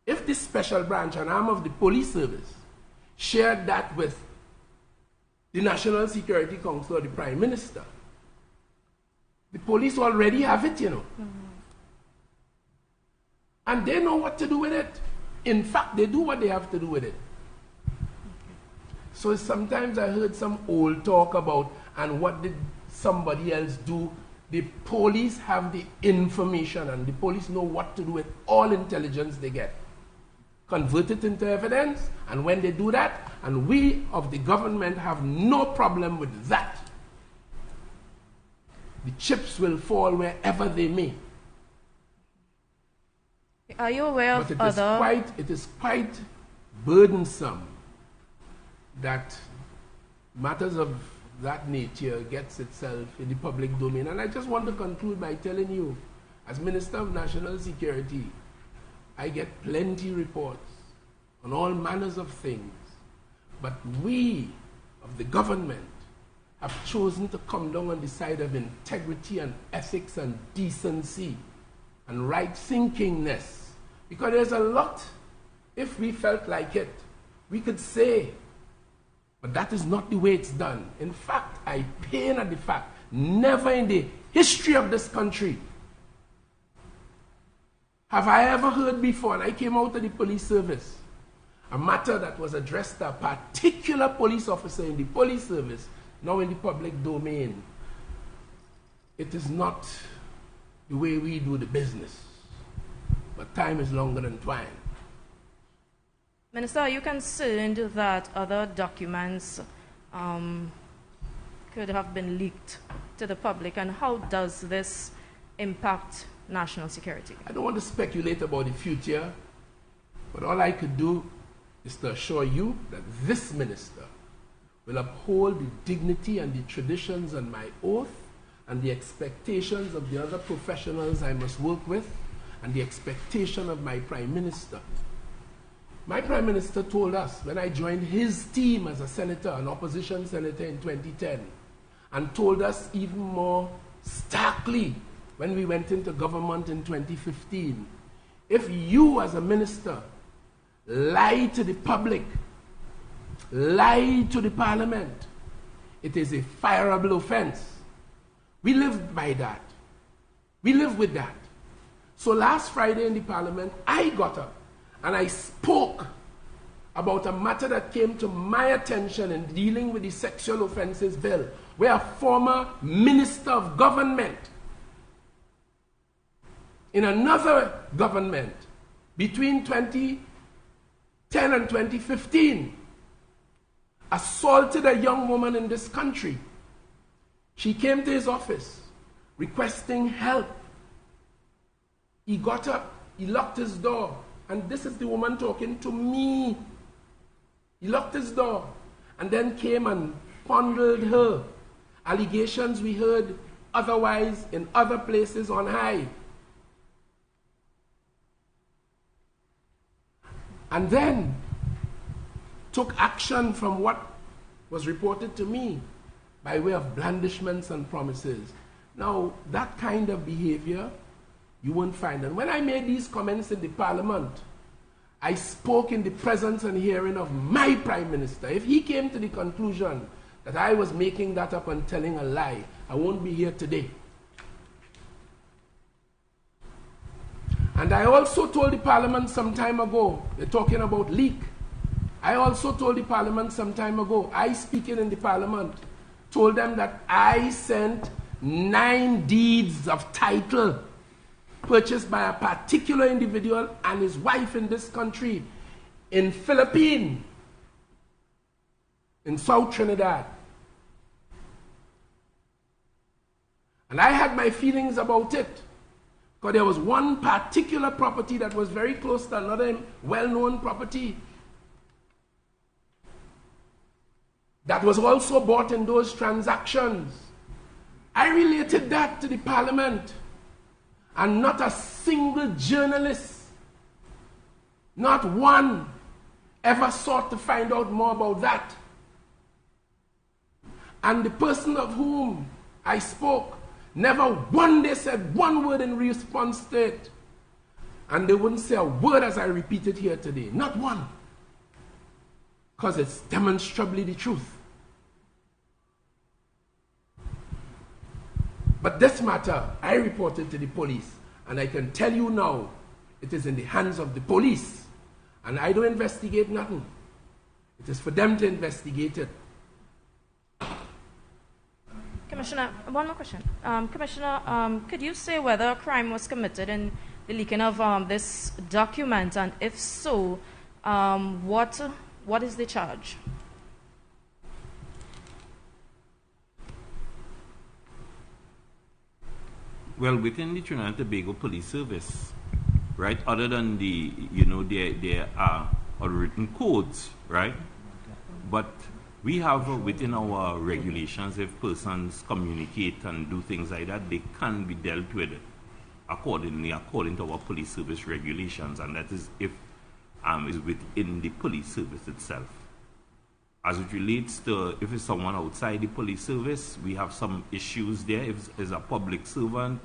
if this special branch, an arm of the police service, shared that with the National Security Council or the Prime Minister, the police already have it, you know. And they know what to do with it. In fact, they do what they have to do with it. So sometimes I heard some old talk about and what did somebody else do. The police have the information, and the police know what to do with all intelligence they get. Convert it into evidence, and when they do that, and we of the government have no problem with that, the chips will fall wherever they may. Are you aware of it is quite burdensome that matters of that nature gets itself in the public domain. And I just want to conclude by telling you, as Minister of National Security, I get plenty reports on all manners of things. But we of the government have chosen to come down on the side of integrity and ethics and decency and right-thinkingness. Because there's a lot, if we felt like it, we could say, but that is not the way it's done. In fact, I pain at the fact, never in the history of this country have I ever heard before, and I came out of the police service, a matter that was addressed to a particular police officer in the police service, now in the public domain. It is not the way we do the business. But time is longer than twine. Minister, are you concerned that other documents could have been leaked to the public, and how does this impact national security? I don't want to speculate about the future, but all I could do is to assure you that this minister will uphold the dignity and the traditions and my oath and the expectations of the other professionals I must work with and the expectation of my Prime Minister. My Prime Minister told us when I joined his team as a senator, an opposition senator in 2010, and told us even more starkly when we went into government in 2015, if you as a minister lie to the public, lie to the parliament, it is a fireable offense. We live by that. We live with that. So last Friday in the parliament, I got up and I spoke about a matter that came to my attention in dealing with the sexual offences bill, where a former minister of government in another government between 2010 and 2015 assaulted a young woman in this country. She came to his office requesting help. He got up, he locked his door, and this is the woman talking to me. He locked his door and then came and fondled her. Allegations we heard otherwise in other places on high. And then took action from what was reported to me by way of blandishments and promises. Now, that kind of behavior you won't find. And when I made these comments in the parliament, I spoke in the presence and hearing of my Prime Minister. If he came to the conclusion that I was making that up and telling a lie, I won't be here today. And I also told the parliament some time ago, they're talking about leak. I also told the parliament some time ago, I speaking in the parliament, told them that I sent 9 deeds of title purchased by a particular individual and his wife in this country, in Philippines, in South Trinidad. And I had my feelings about it, because there was one particular property that was very close to another well-known property that was also bought in those transactions. I related that to the parliament, and not a single journalist, not one, ever sought to find out more about that. And the person of whom I spoke never one day said one word in response to it. And they wouldn't say a word as I repeat it here today. Not one. Because it's demonstrably the truth. But this matter, I reported to the police. And I can tell you now, it is in the hands of the police. And I don't investigate nothing. It is for them to investigate it. Commissioner, one more question. Commissioner, could you say whether a crime was committed in the leaking of this document, and if so, what is the charge? Well, within the Trinidad and Tobago Police Service, right, other than the, there are written codes, right? But we have within our regulations, if persons communicate and do things like that, they can be dealt with according to our police service regulations, and that is if is within the police service itself. As it relates to if it's someone outside the police service, we have some issues there. If it's a public servant,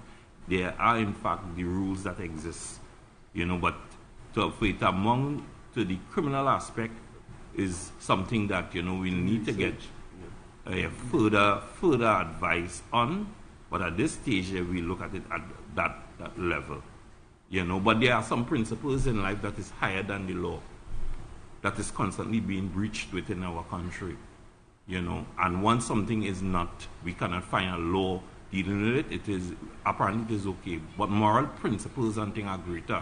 there are in fact the rules that exist, but for it among to the criminal aspect is something that we need to get further advice on. But at this stage, we look at it at that level, But there are some principles in life that is higher than the law, that is constantly being breached within our country, And once something is not, we cannot find a law dealing with it. It is apparently it is okay, but moral principles and things are greater.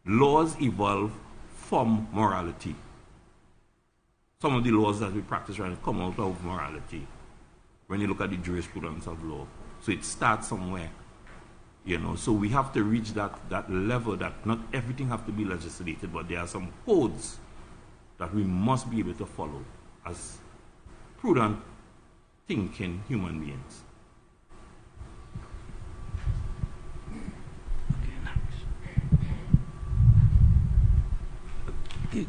Laws evolve from morality. Some of the laws that we practice right now come out of morality when you look at the jurisprudence of law. So it starts somewhere, So we have to reach that level that not everything has to be legislated, but there are some codes that we must be able to follow as prudent, thinking human beings.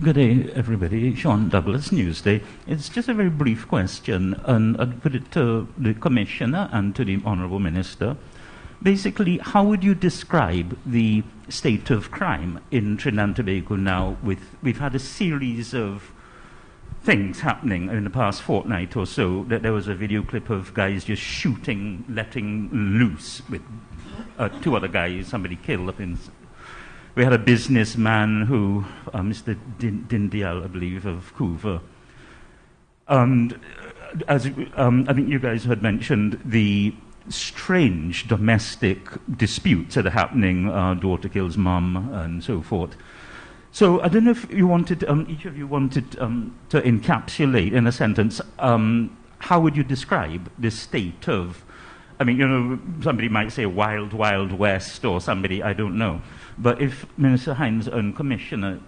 Good day, everybody. Sean Douglas, Newsday. It's just a very brief question, and I'd put it to the Commissioner and to the Honourable Minister. Basically, how would you describe the state of crime in Trinidad and Tobago now? We've had a series of things happening in the past fortnight or so. That there was a video clip of guys just shooting, letting loose with two other guys, somebody killed up in... We had a businessman who, Mr. Dindial, I believe, of Couva. And as I think you guys had mentioned, the strange domestic disputes that are happening, daughter kills mum and so forth. So I don't know if you wanted, each of you wanted to encapsulate in a sentence, how would you describe the state of, somebody might say wild, wild west, or somebody, I don't know. But if Minister Hines and Commissioner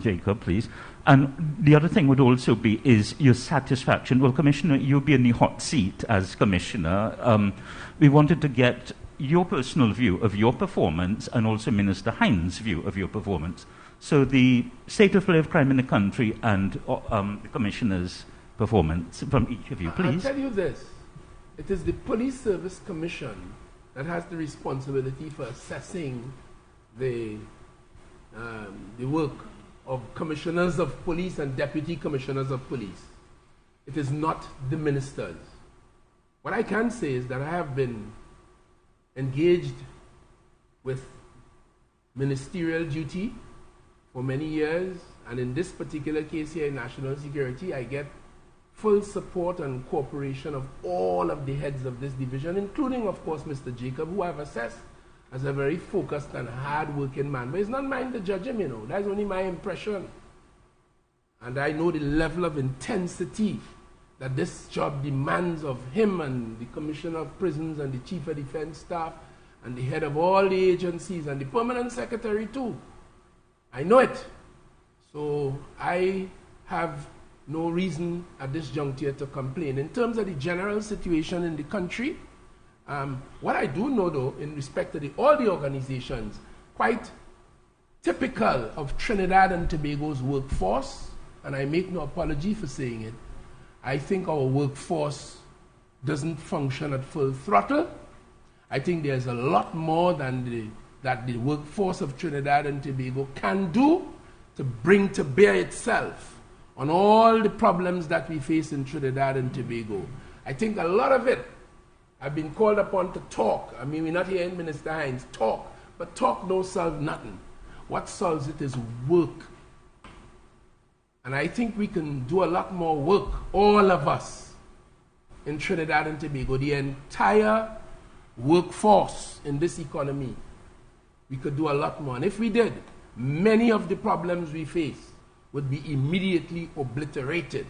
Jacob, please. And the other thing would also be is your satisfaction. Well, Commissioner, you'll be in the hot seat as Commissioner. We wanted to get your personal view of your performance and also Minister Hines' view of your performance. So the state of play of crime in the country and the Commissioner's performance from each of you, please. I'll tell you this. It is the Police Service Commission that has the responsibility for assessing the work of commissioners of police and deputy commissioners of police. It is not the ministers. What I can say is that I have been engaged with ministerial duty for many years, and in this particular case here in national security, I get full support and cooperation of all of the heads of this division, including, of course, Mr. Jacob, who I've assessed as a very focused and hard-working man. But it's not mine to judge him, That's only my impression. And I know the level of intensity that this job demands of him and the Commissioner of Prisons and the Chief of Defense Staff and the head of all the agencies and the Permanent Secretary, too. I know it. So I have no reason at this juncture to complain. In terms of the general situation in the country, what I do know, though, in respect to all the organizations, quite typical of Trinidad and Tobago's workforce, and I make no apology for saying it, I think our workforce doesn't function at full throttle. I think there's a lot more than that the workforce of Trinidad and Tobago can do to bring to bear itself on all the problems that we face in Trinidad and Tobago. I think a lot of it, I've been called upon to talk. We're not hearing Minister Hines talk, but talk don't solve nothing. What solves it is work. And I think we can do a lot more work, all of us, in Trinidad and Tobago, the entire workforce in this economy, we could do a lot more. And if we did, many of the problems we face would be immediately obliterated.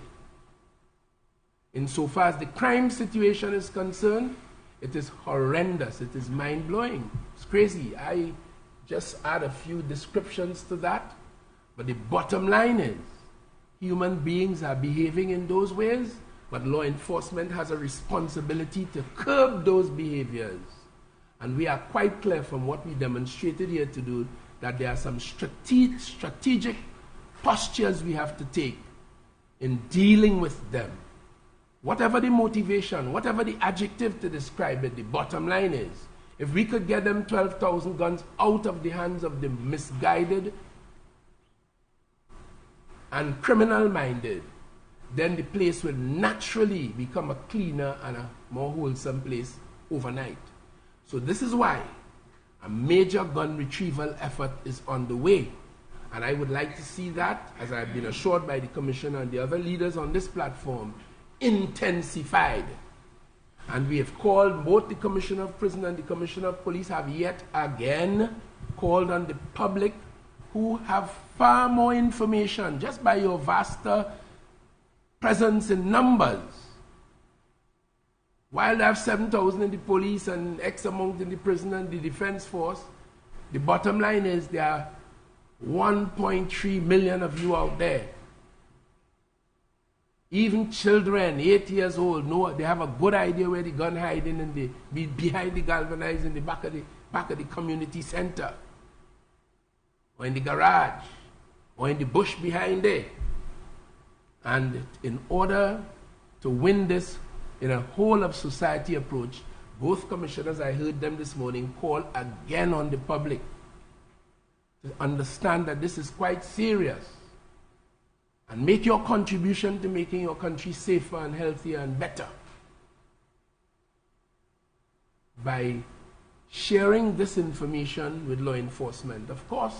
Insofar as the crime situation is concerned, it is horrendous. It is mind-blowing. It's crazy. I just add a few descriptions to that. But the bottom line is, human beings are behaving in those ways, but law enforcement has a responsibility to curb those behaviors. And we are quite clear from what we demonstrated here to do that there are some strategic postures we have to take in dealing with them. Whatever the motivation, whatever the adjective to describe it, the bottom line is, if we could get them 12,000 guns out of the hands of the misguided and criminal-minded, then the place will naturally become a cleaner and a more wholesome place overnight. So this is why a major gun retrieval effort is on the way. And I would like to see that, as I've been assured by the Commissioner and the other leaders on this platform, intensified. And we have called, both the Commissioner of Prison and the Commissioner of Police have yet again called on the public, who have far more information just by your vaster presence in numbers. While they have 7,000 in the police and X amount in the prison and the defense force, the bottom line is there are 1.3 million of you out there. Even children, 8 years old, know they have a good idea where the gun hiding in the behind the galvanized in the back of the community center, or in the garage, or in the bush behind there. And in order to win this in a whole of society approach, both commissioners, I heard them this morning, call again on the public to understand that this is quite serious. And make your contribution to making your country safer and healthier and better by sharing this information with law enforcement. Of course,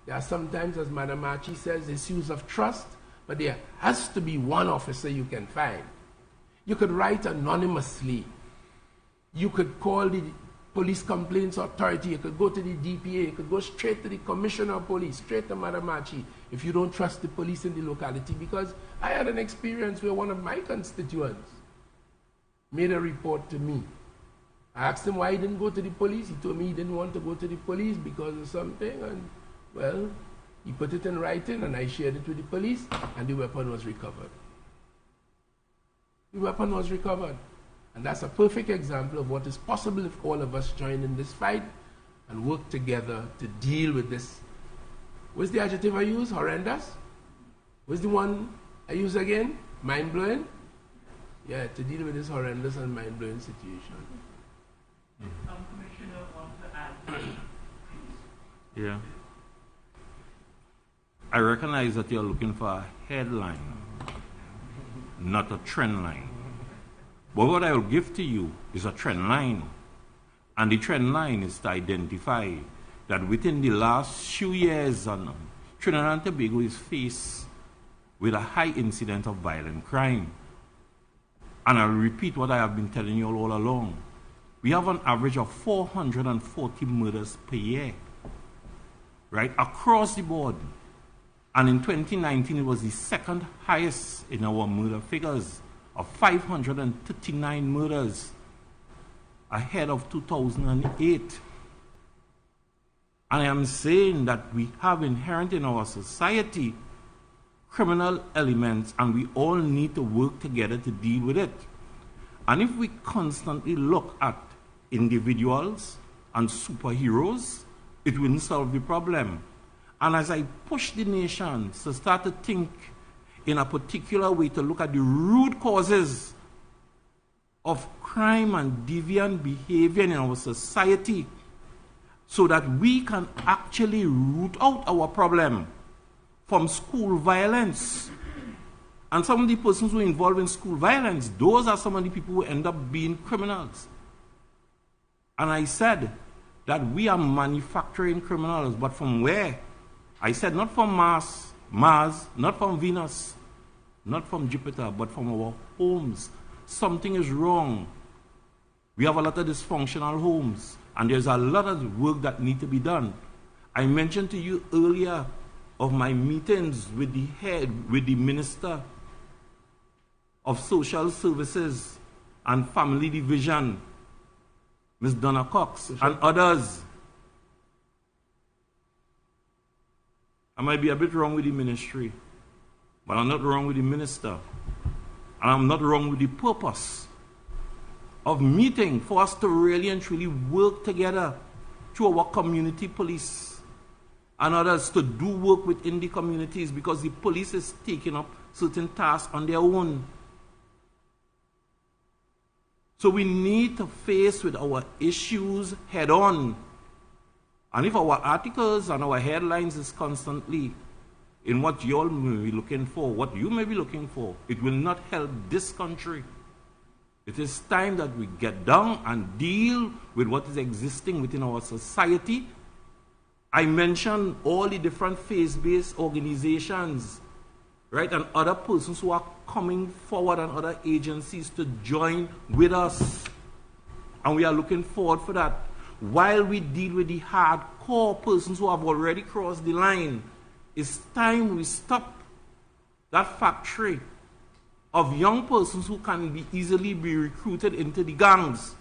there are sometimes, as Madam Archie says, issues of trust, but there has to be one officer you can find. You could write anonymously. You could call the Police Complaints Authority. You could go to the DPA. You could go straight to the Commissioner of Police, straight to Madam Archie, if you don't trust the police in the locality. Because I had an experience where one of my constituents made a report to me. I asked him why he didn't go to the police. He told me he didn't want to go to the police because of something. And, well, he put it in writing, and I shared it with the police, and the weapon was recovered. The weapon was recovered. And that's a perfect example of what is possible if all of us join in this fight and work together to deal with this. What's the adjective I use? Horrendous? What's the one I use again? Mind-blowing? Yeah, to deal with this horrendous and mind-blowing situation. Commissioner wants to add. Yeah. I recognize that you're looking for a headline, not a trend line. But what I will give to you is a trend line. And the trend line is to identify that within the last few years, Trinidad and Tobago is faced with a high incidence of violent crime. And I'll repeat what I have been telling you all along. We have an average of 440 murders per year, right, across the board. And in 2019, it was the second highest in our murder figures of 539 murders, ahead of 2008. And I am saying that we have inherent in our society criminal elements, and we all need to work together to deal with it. And if we constantly look at individuals and superheroes, it wouldn't solve the problem. And as I push the nation to start to think in a particular way to look at the root causes of crime and deviant behavior in our society, so that we can actually root out our problem from school violence. And some of the persons who are involved in school violence, those are some of the people who end up being criminals. And I said that we are manufacturing criminals, but from where? I said not from Mars, not from Venus, not from Jupiter, but from our homes. something is wrong. We have a lot of dysfunctional homes, and there's a lot of work that needs to be done. I mentioned to you earlier of my meetings with the Minister of Social Services and Family Division, Ms. Donna Cox, and others. I might be a bit wrong with the ministry, but I'm not wrong with the minister. And I'm not wrong with the purpose of meeting for us to really and truly work together through our community police and others to do work within the communities, because the police is taking up certain tasks on their own. So we need to face with our issues head on. And if our articles and our headlines is constantly in what you all may be looking for, what you may be looking for, it will not help this country. It is time that we get down and deal with what is existing within our society. I mentioned all the different faith-based organizations, right, and other persons who are coming forward and other agencies to join with us. And we are looking forward for that. While we deal with the hardcore persons who have already crossed the line, it's time we stop that factory of young persons who can easily be recruited into the gangs.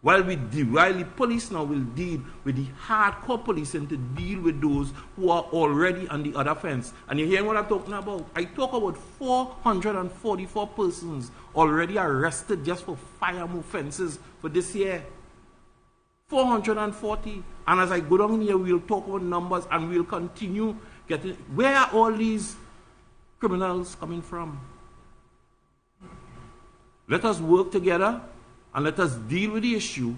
While the police now will deal with the hardcore police and to deal with those who are already on the other fence. And you hear what I'm talking about? I talk about 444 persons already arrested just for firearm offenses for this year. 440. And as I go down here, we'll talk about numbers and we'll continue getting. Where are all these criminals coming from? Let us work together and let us deal with the issue,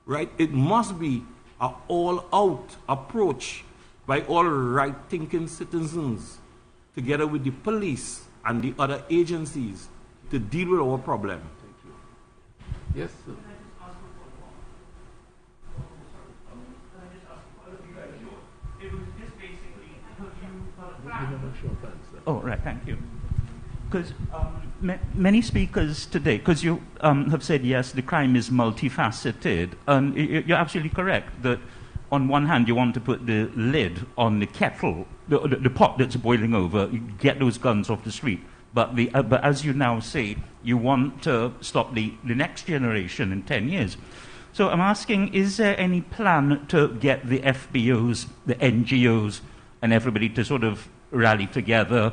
right? It must be an all-out approach by all right-thinking citizens together with the police and the other agencies to deal with our problem. Thank you. Yes, sir. Oh, right, thank you. Because many speakers today, because you have said, yes, the crime is multifaceted, and you're absolutely correct that on one hand you want to put the lid on the kettle, the pot that's boiling over, you get those guns off the street. But as you now say, you want to stop the next generation in 10 years. So I'm asking, is there any plan to get the FBOs, the NGOs, and everybody to sort of rally together?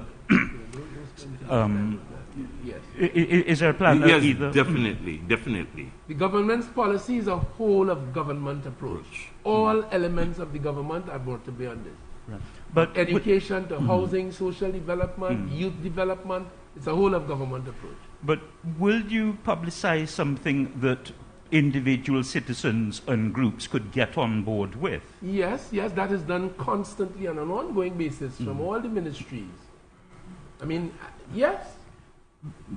Yes. Is there a plan? Yes, either? definitely. The government's policy is a whole of government approach. All elements of the government are brought to bear on this. Right. But education to housing, social development, youth development, it's a whole of government approach. But will you publicize something that individual citizens and groups could get on board with? Yes, that is done constantly on an ongoing basis from all the ministries. I mean, yes.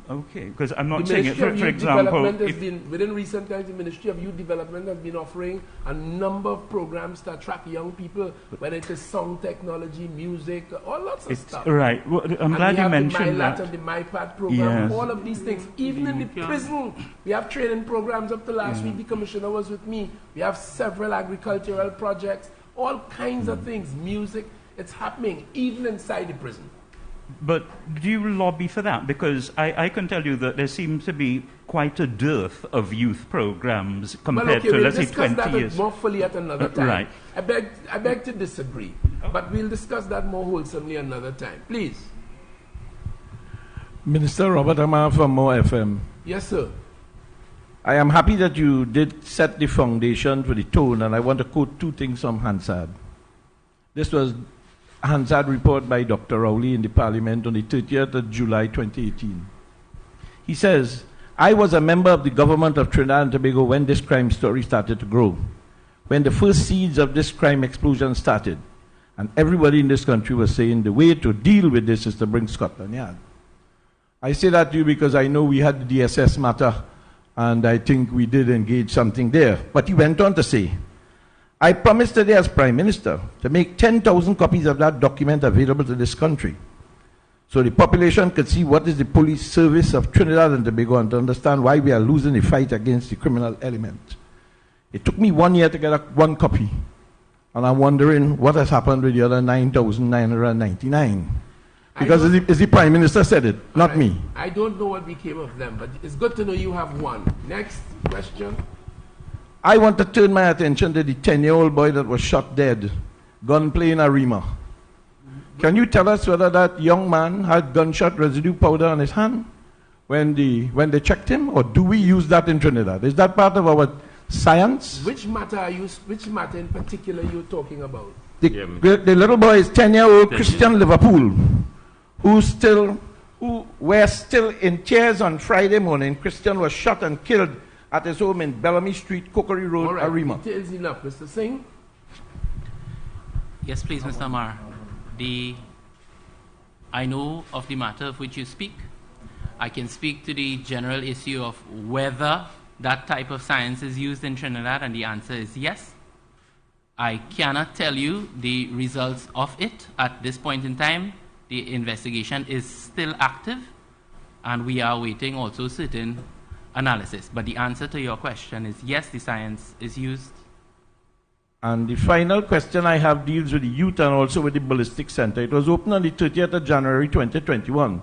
Okay, because I'm not the saying it, for example... Within recent times, the Ministry of Youth Development has been offering a number of programs to attract young people, whether it is sound technology, music, all lots of stuff. Right, well, I'm glad you mentioned that. And the MyPad program, all of these things. Even in the prison, we have training programs. Up to last week, the commissioner was with me. We have several agricultural projects, all kinds of things, music. It's happening, even inside the prison. But do you lobby for that? Because I can tell you that there seems to be quite a dearth of youth programs compared to, let's say, 20 years. We'll discuss that more fully at another time. Right. I beg to disagree, but we'll discuss that more wholesomely another time. Please. Minister Robert Amar from Mo FM. Yes, sir. I am happy that you did set the foundation for the tone, and I want to quote two things from Hansard. This was Hansard report by Dr. Rowley in the Parliament on the 30th of July 2018. He says, I was a member of the government of Trinidad and Tobago when this crime story started to grow, when the first seeds of this crime explosion started, and everybody in this country was saying the way to deal with this is to bring Scotland Yard. I say that to you because I know we had the DSS matter, and I think we did engage something there. But he went on to say, I promised today as Prime Minister to make 10,000 copies of that document available to this country. so the population could see what is the police service of Trinidad and Tobago and to understand why we are losing the fight against the criminal element. It took me 1 year to get one copy, and I'm wondering what has happened with the other 9,999. Because as the Prime Minister said it, not me. I don't know what became of them, but it's good to know you have one. Next question. I want to turn my attention to the 10-year-old boy that was shot dead, gunplay in Arima. Can you tell us whether that young man had gunshot residue powder on his hand when they checked him, or do we use that in Trinidad? Is that part of our science? Which matter in particular are you talking about? The little boy is 10-year-old Christian Liverpool, who were still in tears on Friday morning. Christian was shot and killed at his home in Bellamy Street, Cookery Road, all right, Arima. Details enough, Mr. Singh. Yes, please, Mr. Amar. I know of the matter of which you speak. I can speak to the general issue of whether that type of science is used in Trinidad, and the answer is yes. I cannot tell you the results of it at this point in time. The investigation is still active, and we are waiting also certain analysis. But the answer to your question is yes, the science is used. And the final question I have deals with the youth and also with the ballistic center. It was opened on the 30th of January 2021.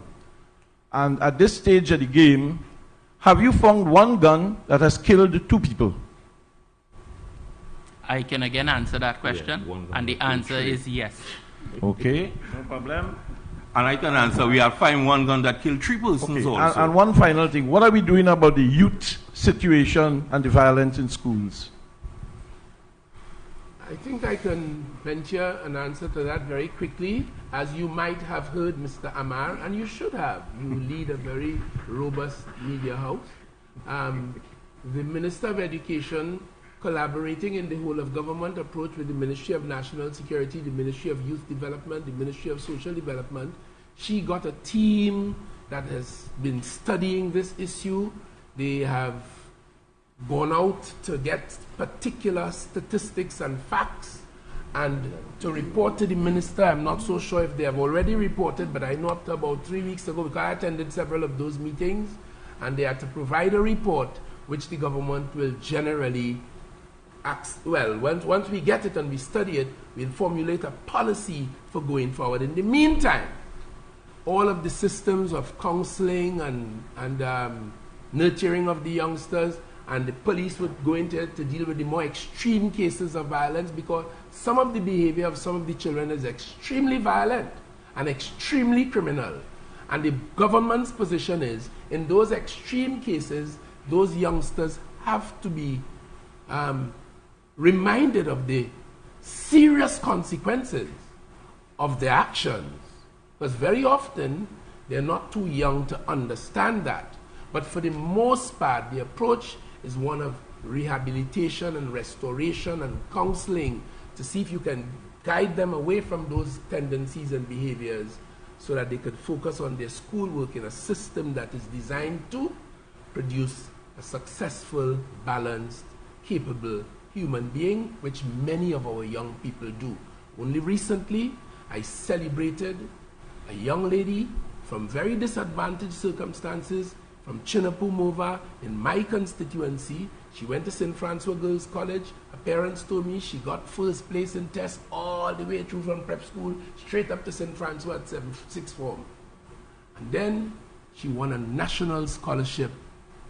And at this stage of the game, have you found one gun that has killed 2 people? I can again answer that question, and the answer is yes. Okay, no problem. And I can answer, we have found one gun that killed 3 persons also. And one final thing, what are we doing about the youth situation and the violence in schools? I think I can venture an answer to that very quickly. As you might have heard, Mr. Amar, and you should have, you lead a very robust media house. The Minister of Education, collaborating in the whole of government approach with the Ministry of National Security, the Ministry of Youth Development, the Ministry of Social Development, she got a team that has been studying this issue. They have gone out to get particular statistics and facts and to report to the minister. I'm not so sure if they have already reported, but I know up to about 3 weeks ago, because I attended several of those meetings, and they had to provide a report which the government will generally once we get it and we study it, we'll formulate a policy for going forward. In the meantime, all of the systems of counseling and nurturing of the youngsters, and the police would go into it to deal with the more extreme cases of violence, because some of the behavior of some of the children is extremely violent and extremely criminal. And the government's position is, in those extreme cases, those youngsters have to be reminded of the serious consequences of their actions, because very often they're not too young to understand that. But for the most part, the approach is one of rehabilitation and restoration and counseling to see if you can guide them away from those tendencies and behaviors so that they could focus on their schoolwork in a system that is designed to produce a successful, balanced, capable human being, which many of our young people do. Only recently, I celebrated a young lady from very disadvantaged circumstances from Chinapumova in my constituency. She went to St. Francois Girls College. Her parents told me she got first place in tests all the way through from prep school, straight up to St. Francois at 6th form. And then she won a national scholarship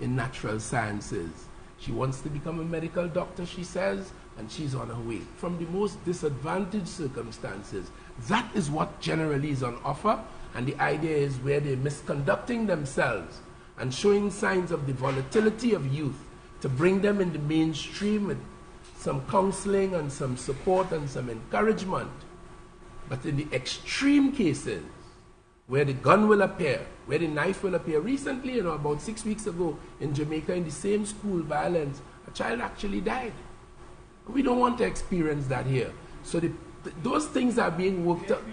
in natural sciences. She wants to become a medical doctor, she says, and she's on her way. From the most disadvantaged circumstances. That is what generally is on offer, and the idea is where they're misconducting themselves and showing signs of the volatility of youth, to bring them in the mainstream with some counseling and some support and some encouragement. But in the extreme cases, where the gun will appear, where the knife will appear. Recently, about 6 weeks ago in Jamaica, in the same school violence, a child actually died. We don't want to experience that here. So those things are being worked out.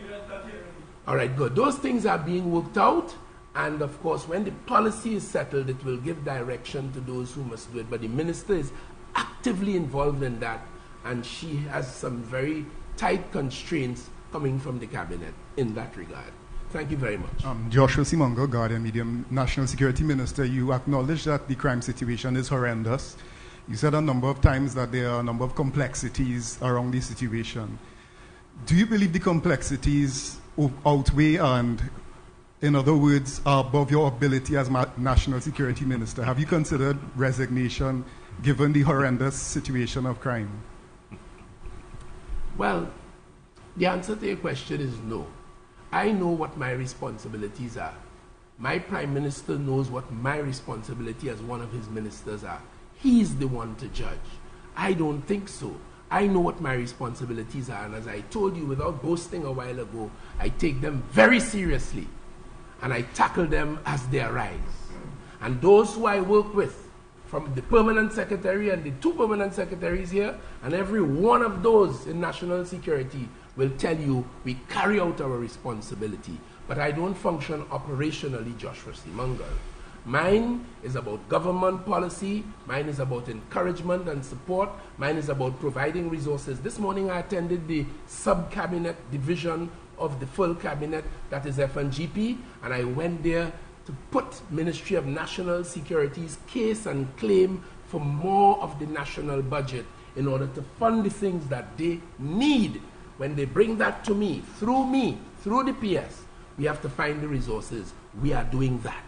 All right, good. Those things are being worked out. And of course, when the policy is settled, it will give direction to those who must do it. But the minister is actively involved in that, and she has some very tight constraints coming from the cabinet in that regard. Thank you very much. Joshua Simongo, Guardian Medium, National Security Minister, you acknowledge that the crime situation is horrendous. You said a number of times that there are a number of complexities around the situation. Do you believe the complexities outweigh and, in other words, are above your ability as National Security Minister? Have you considered resignation given the horrendous situation of crime? Well, the answer to your question is no. I know what my responsibilities are. My Prime Minister knows what my responsibility as one of his ministers are. He's the one to judge. I don't think so. I know what my responsibilities are, and as I told you without boasting a while ago, I take them very seriously, and I tackle them as they arise. And those who I work with, from the permanent secretary and the 2 permanent secretaries here, and every one of those in national security will tell you we carry out our responsibility. But I don't function operationally, Joshua Simongo. Mine is about government policy. Mine is about encouragement and support. Mine is about providing resources. This morning I attended the sub-cabinet division of the full cabinet, that is FNGP, and I went there to put Ministry of National Security's case and claim for more of the national budget in order to fund the things that they need. When they bring that to me, through the PS, we have to find the resources. We are doing that.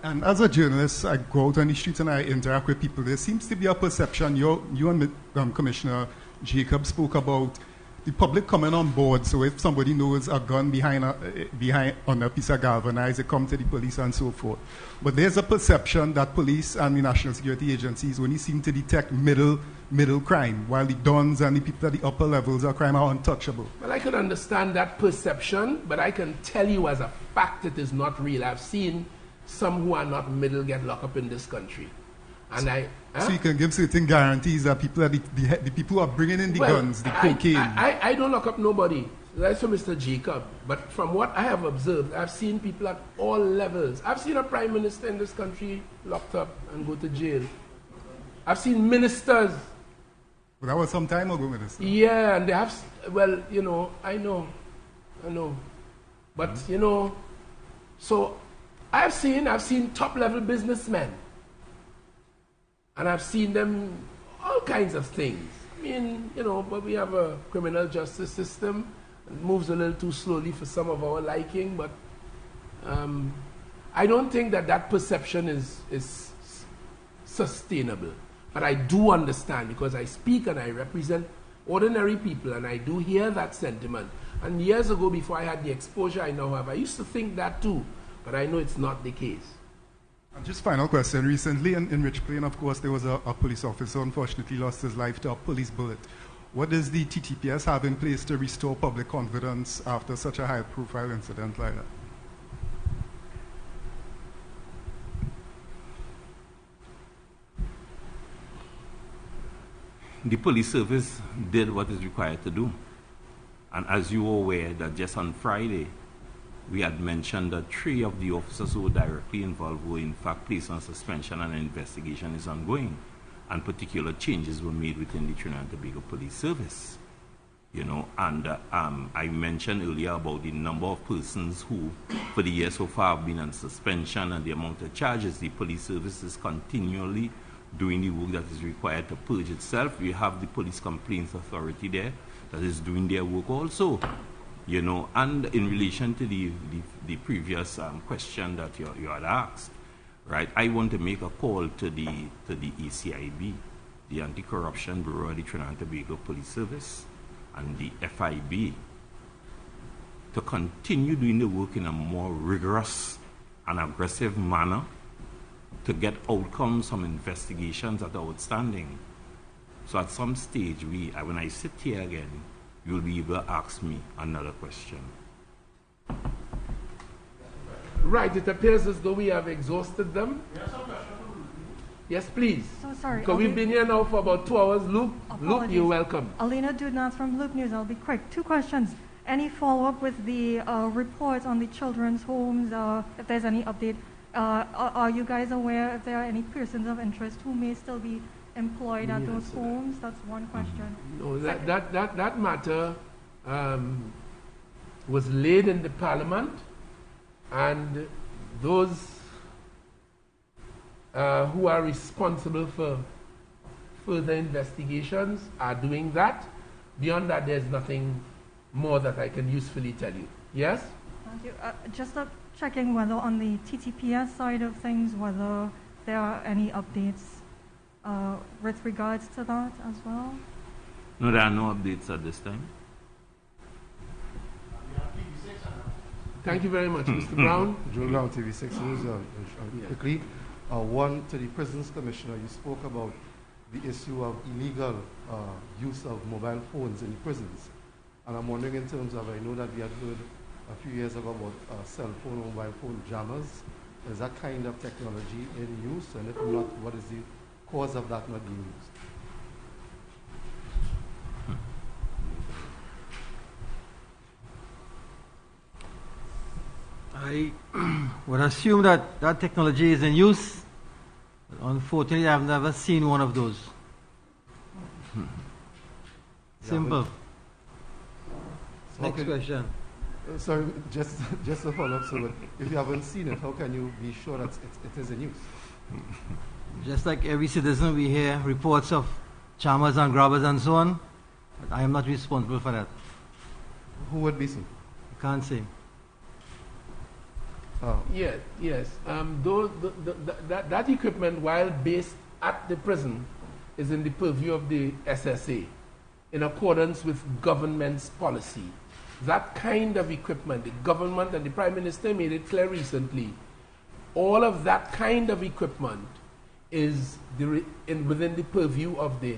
And as a journalist, I go out on the streets and I interact with people. There seems to be a perception, you and Commissioner Jacob spoke about the public coming on board. So if somebody knows a gun behind on a piece of galvanized, they come to the police and so forth. But there's a perception that police and the national security agencies only seem to detect middle crime, while the dons and the people at the upper levels of crime are untouchable. Well, I can understand that perception, but I can tell you as a fact it is not real. I've seen some who are not middle get locked up in this country. And So you can give certain guarantees that people are the people who are bringing in the guns, the cocaine. I don't lock up nobody. That's for Mr. Jacob. But from what I have observed, I've seen people at all levels. I've seen a prime minister in this country locked up and go to jail. I've seen ministers. But that was some time ago, Minister. Yeah, and they have, well, you know, I know. But, you know, so I've seen top-level businessmen. And I've seen them, all kinds of things. I mean, you know, but we have a criminal justice system. It moves a little too slowly for some of our liking, but I don't think that perception is sustainable. But I do understand, because I speak and I represent ordinary people, and I do hear that sentiment. And years ago, before I had the exposure I now have, I used to think that too, but I know it's not the case. And just final question. Recently in Rich Plain, of course, there was a police officer unfortunately lost his life to a police bullet. What does the TTPS have in place to restore public confidence after such a high-profile incident like that? The police service did what is required to do. And as you are aware, that just on Friday, we had mentioned that 3 of the officers who were directly involved were in fact placed on suspension, and an investigation is ongoing. And particular changes were made within the Trinidad and Tobago Police Service. You know, and I mentioned earlier about the number of persons who, for the year so far, have been on suspension and the amount of charges. The police service is continually doing the work that is required to purge itself. We have the Police Complaints Authority there that is doing their work also. You know, and in relation to the previous question that you had asked, right, I want to make a call to the ACIB, the Anti-Corruption Bureau of the Trinidad and Tobago Police Service, and the FIB, to continue doing the work in a more rigorous and aggressive manner to get outcomes from investigations that are outstanding. So at some stage, when I sit here again, you'll be able to ask me another question. Right, it appears as though we have exhausted them. Yes, please. So sorry. Because we've been here now for about 2 hours. Luke, you're welcome. Alina Dudnas from Loop News. I'll be quick. 2 questions. Any follow-up with the reports on the children's homes, if there's any update? Are you guys aware if there are any persons of interest who may still be employed at those homes? That's one question. No, that matter was laid in the Parliament, and those who are responsible for further investigations are doing that. Beyond that, there's nothing more that I can usefully tell you. Yes? Thank you. Just checking whether on the TTPS side of things, whether there are any updates with regards to that as well? No, there are no updates at this time. Thank you very much, Mr. Brown. Joe Brown, TV6 News. Quickly, one to the Prisons Commissioner, you spoke about the issue of illegal use of mobile phones in the prisons. And I'm wondering in terms of, I know that we had heard a few years ago about cell phone or mobile phone jammers. Is that kind of technology in use? And if not, what is the cause of that not being used? I would assume that that technology is in use. Unfortunately, I've never seen one of those. Simple. Next question. Sorry, just a follow-up. So, if you haven't seen it, how can you be sure that it is in use? Just like every citizen, we hear reports of charmers and grabbers and so on. But I am not responsible for that. Who would be so? I can't say. Yes. That equipment, while based at the prison, is in the purview of the SSA, in accordance with government's policy. That kind of equipment, the government and the Prime Minister made it clear recently, all of that kind of equipment is within the purview of the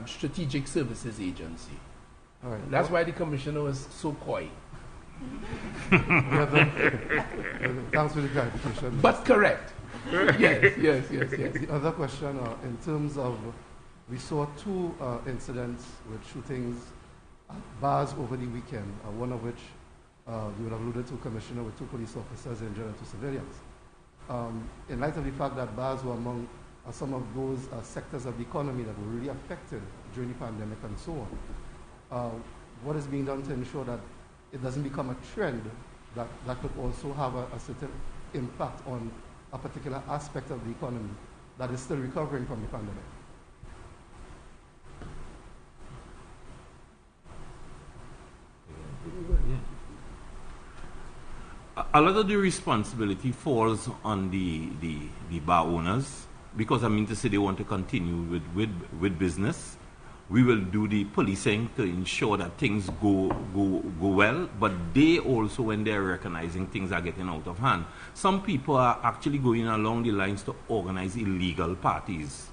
Strategic Services Agency. All right. That's why the Commissioner was so coy. Thanks for the clarification. But correct. Yes. The other question, in terms of, we saw two incidents with shootings at bars over the weekend, one of which you would have alluded to, Commissioner, with 2 police officers injured and 2 civilians. In light of the fact that bars were among some of those sectors of the economy that were really affected during the pandemic and so on, what is being done to ensure that it doesn't become a trend that could also have a certain impact on a particular aspect of the economy that is still recovering from the pandemic? A lot of the responsibility falls on the bar owners, because I mean to say they want to continue with business. We will do the policing to ensure that things go well, but they also, when they're recognizing things are getting out of hand, some people are actually going along the lines to organize illegal parties.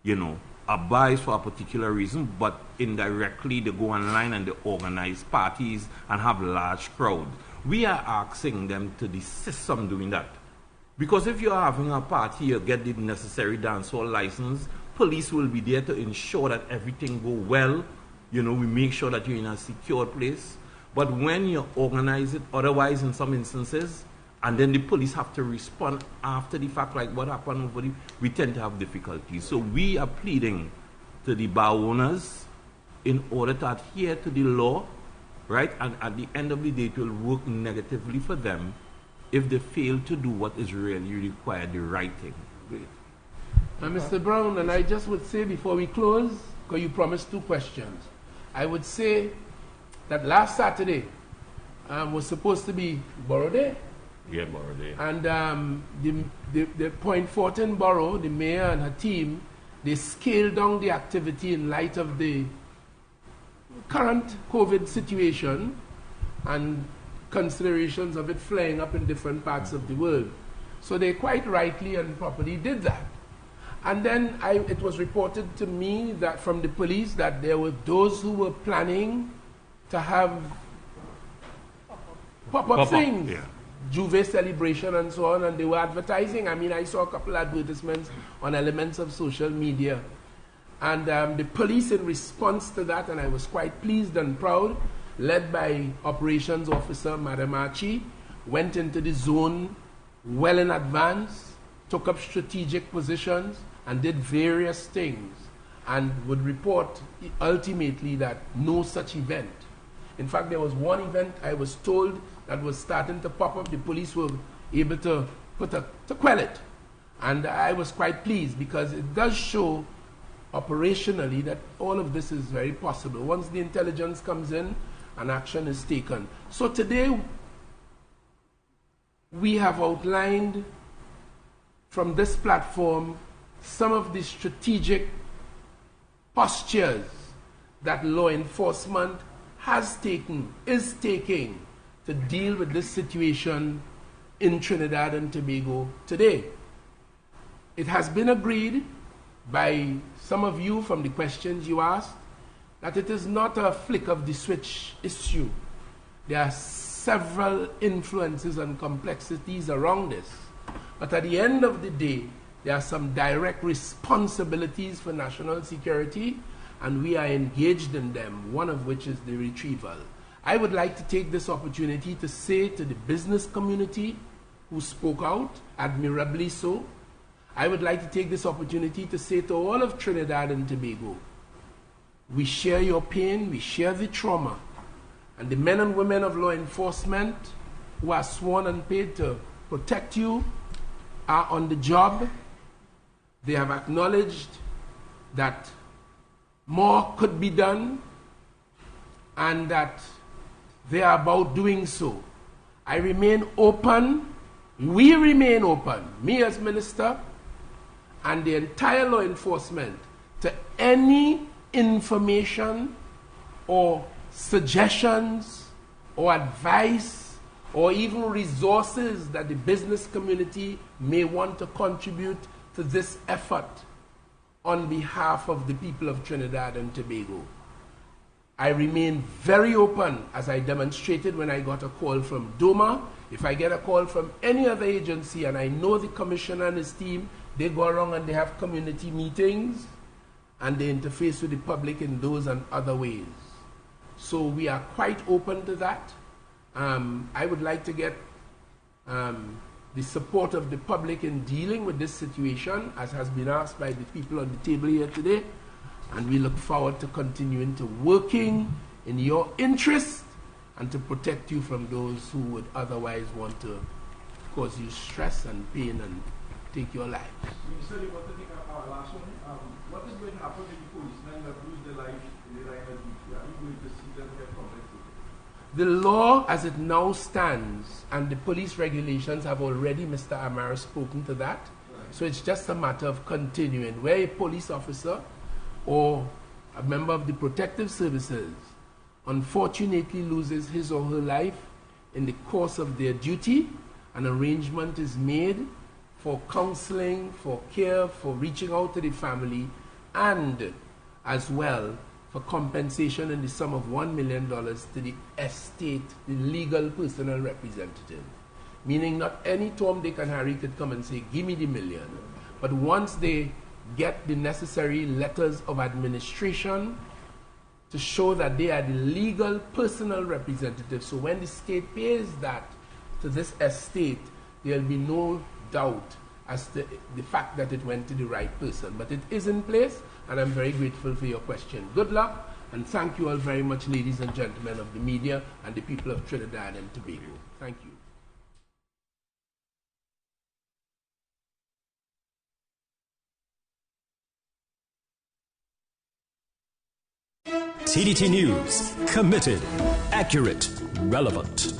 You know, a bar is for a particular reason, but indirectly they go online and they organize parties and have large crowds. We are asking them to desist from doing that. Because if you're having a party, you get the necessary dancehall license, police will be there to ensure that everything go well. You know, we make sure that you're in a secure place. But when you organize it, otherwise in some instances, and then the police have to respond after the fact, like what happened over the, we tend to have difficulties. So we are pleading to the bar owners in order to adhere to the law, right? And at the end of the day, it will work negatively for them if they fail to do what is really required, the right thing. Great. Mr. Brown, and I just would say before we close, because you promised 2 questions, I would say that last Saturday was supposed to be Borough Day. Yeah, Borough Day. And the Point Fortin Borough, the mayor and her team, they scaled down the activity in light of the current COVID situation and considerations of it flying up in different parts of the world. So they quite rightly and properly did that. And then it was reported to me that from the police that there were those who were planning to have pop-up things, yeah. Juve celebration and so on, and they were advertising. I mean, I saw a couple of advertisements on elements of social media. And the police, in response to that, and I was quite pleased and proud, led by Operations Officer Madam Archie, went into the zone well in advance, took up strategic positions, and did various things, and would report ultimately that no such event In fact, there was one event I was told that was starting to pop up. The police were able to quell it. And I was quite pleased because it does show operationally that all of this is very possible once the intelligence comes in and action is taken. So today we have outlined from this platform some of the strategic postures that law enforcement has taken, is taking to deal with this situation in Trinidad and Tobago today. It has been agreed by some of you from the questions you asked that it is not a flick of the switch issue. There are several influences and complexities around this. But at the end of the day, there are some direct responsibilities for national security, and we are engaged in them, one of which is the retrieval. I would like to take this opportunity to say to the business community who spoke out, admirably so, I would like to take this opportunity to say to all of Trinidad and Tobago, we share your pain, we share the trauma, and the men and women of law enforcement who are sworn and paid to protect you are on the job. They have acknowledged that more could be done and that they are about doing so. I remain open, we remain open, me as minister and the entire law enforcement, to any information or suggestions or advice or even resources that the business community may want to contribute to this effort on behalf of the people of Trinidad and Tobago. I remain very open, as I demonstrated when I got a call from DOMA. If I get a call from any other agency and I know the commissioner and his team, they go around and they have community meetings and they interface with the public in those and other ways. So we are quite open to that. I would like to get the support of the public in dealing with this situation, as has been asked by the people on the table here today. And we look forward to continuing to working in your interest and to protect you from those who would otherwise want to cause you stress and pain and take your life. Minister, you want to take our last one? What is going to happen to the policemen that lose their lives in the line of duty? Are you going to see them get compensated? The law as it now stands and the police regulations have already, Mr. Amar, spoken to that. Right. So it's just a matter of continuing. Where a police officer or a member of the protective services unfortunately loses his or her life in the course of their duty, an arrangement is made for counseling, for care, for reaching out to the family, and as well for compensation in the sum of $1 million to the estate, the legal personal representative. Meaning not any Tom, Dick and Harry could come and say, give me the million. But once they get the necessary letters of administration to show that they are the legal personal representative, so when the state pays that to this estate, there will be no doubt as to the fact that it went to the right person. But it is in place, and I'm very grateful for your question. Good luck, and thank you all very much, ladies and gentlemen of the media and the people of Trinidad and Tobago. Thank you. TDT News, committed, accurate, relevant.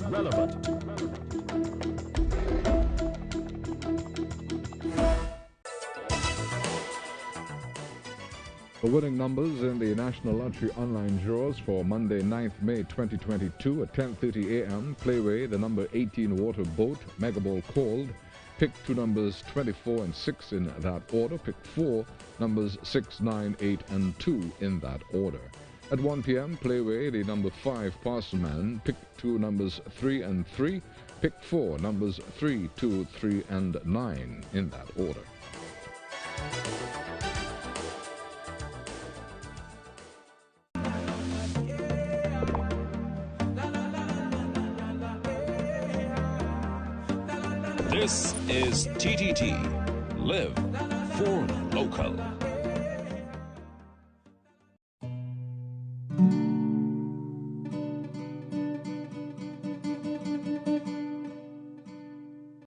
The winning numbers in the National Lottery online draws for Monday, 9th May 2022 at 10:30 a.m. Playway, the number 18 Water Boat, Megaball called. Pick two numbers 24 and 6 in that order. Pick four numbers 6, 9, 8, and 2 in that order. At 1 p.m., Playway, the number 5 Parcel pick two numbers 3 and 3. Pick four numbers 3, 2, 3, and 9 in that order. This is TTT. Live for local.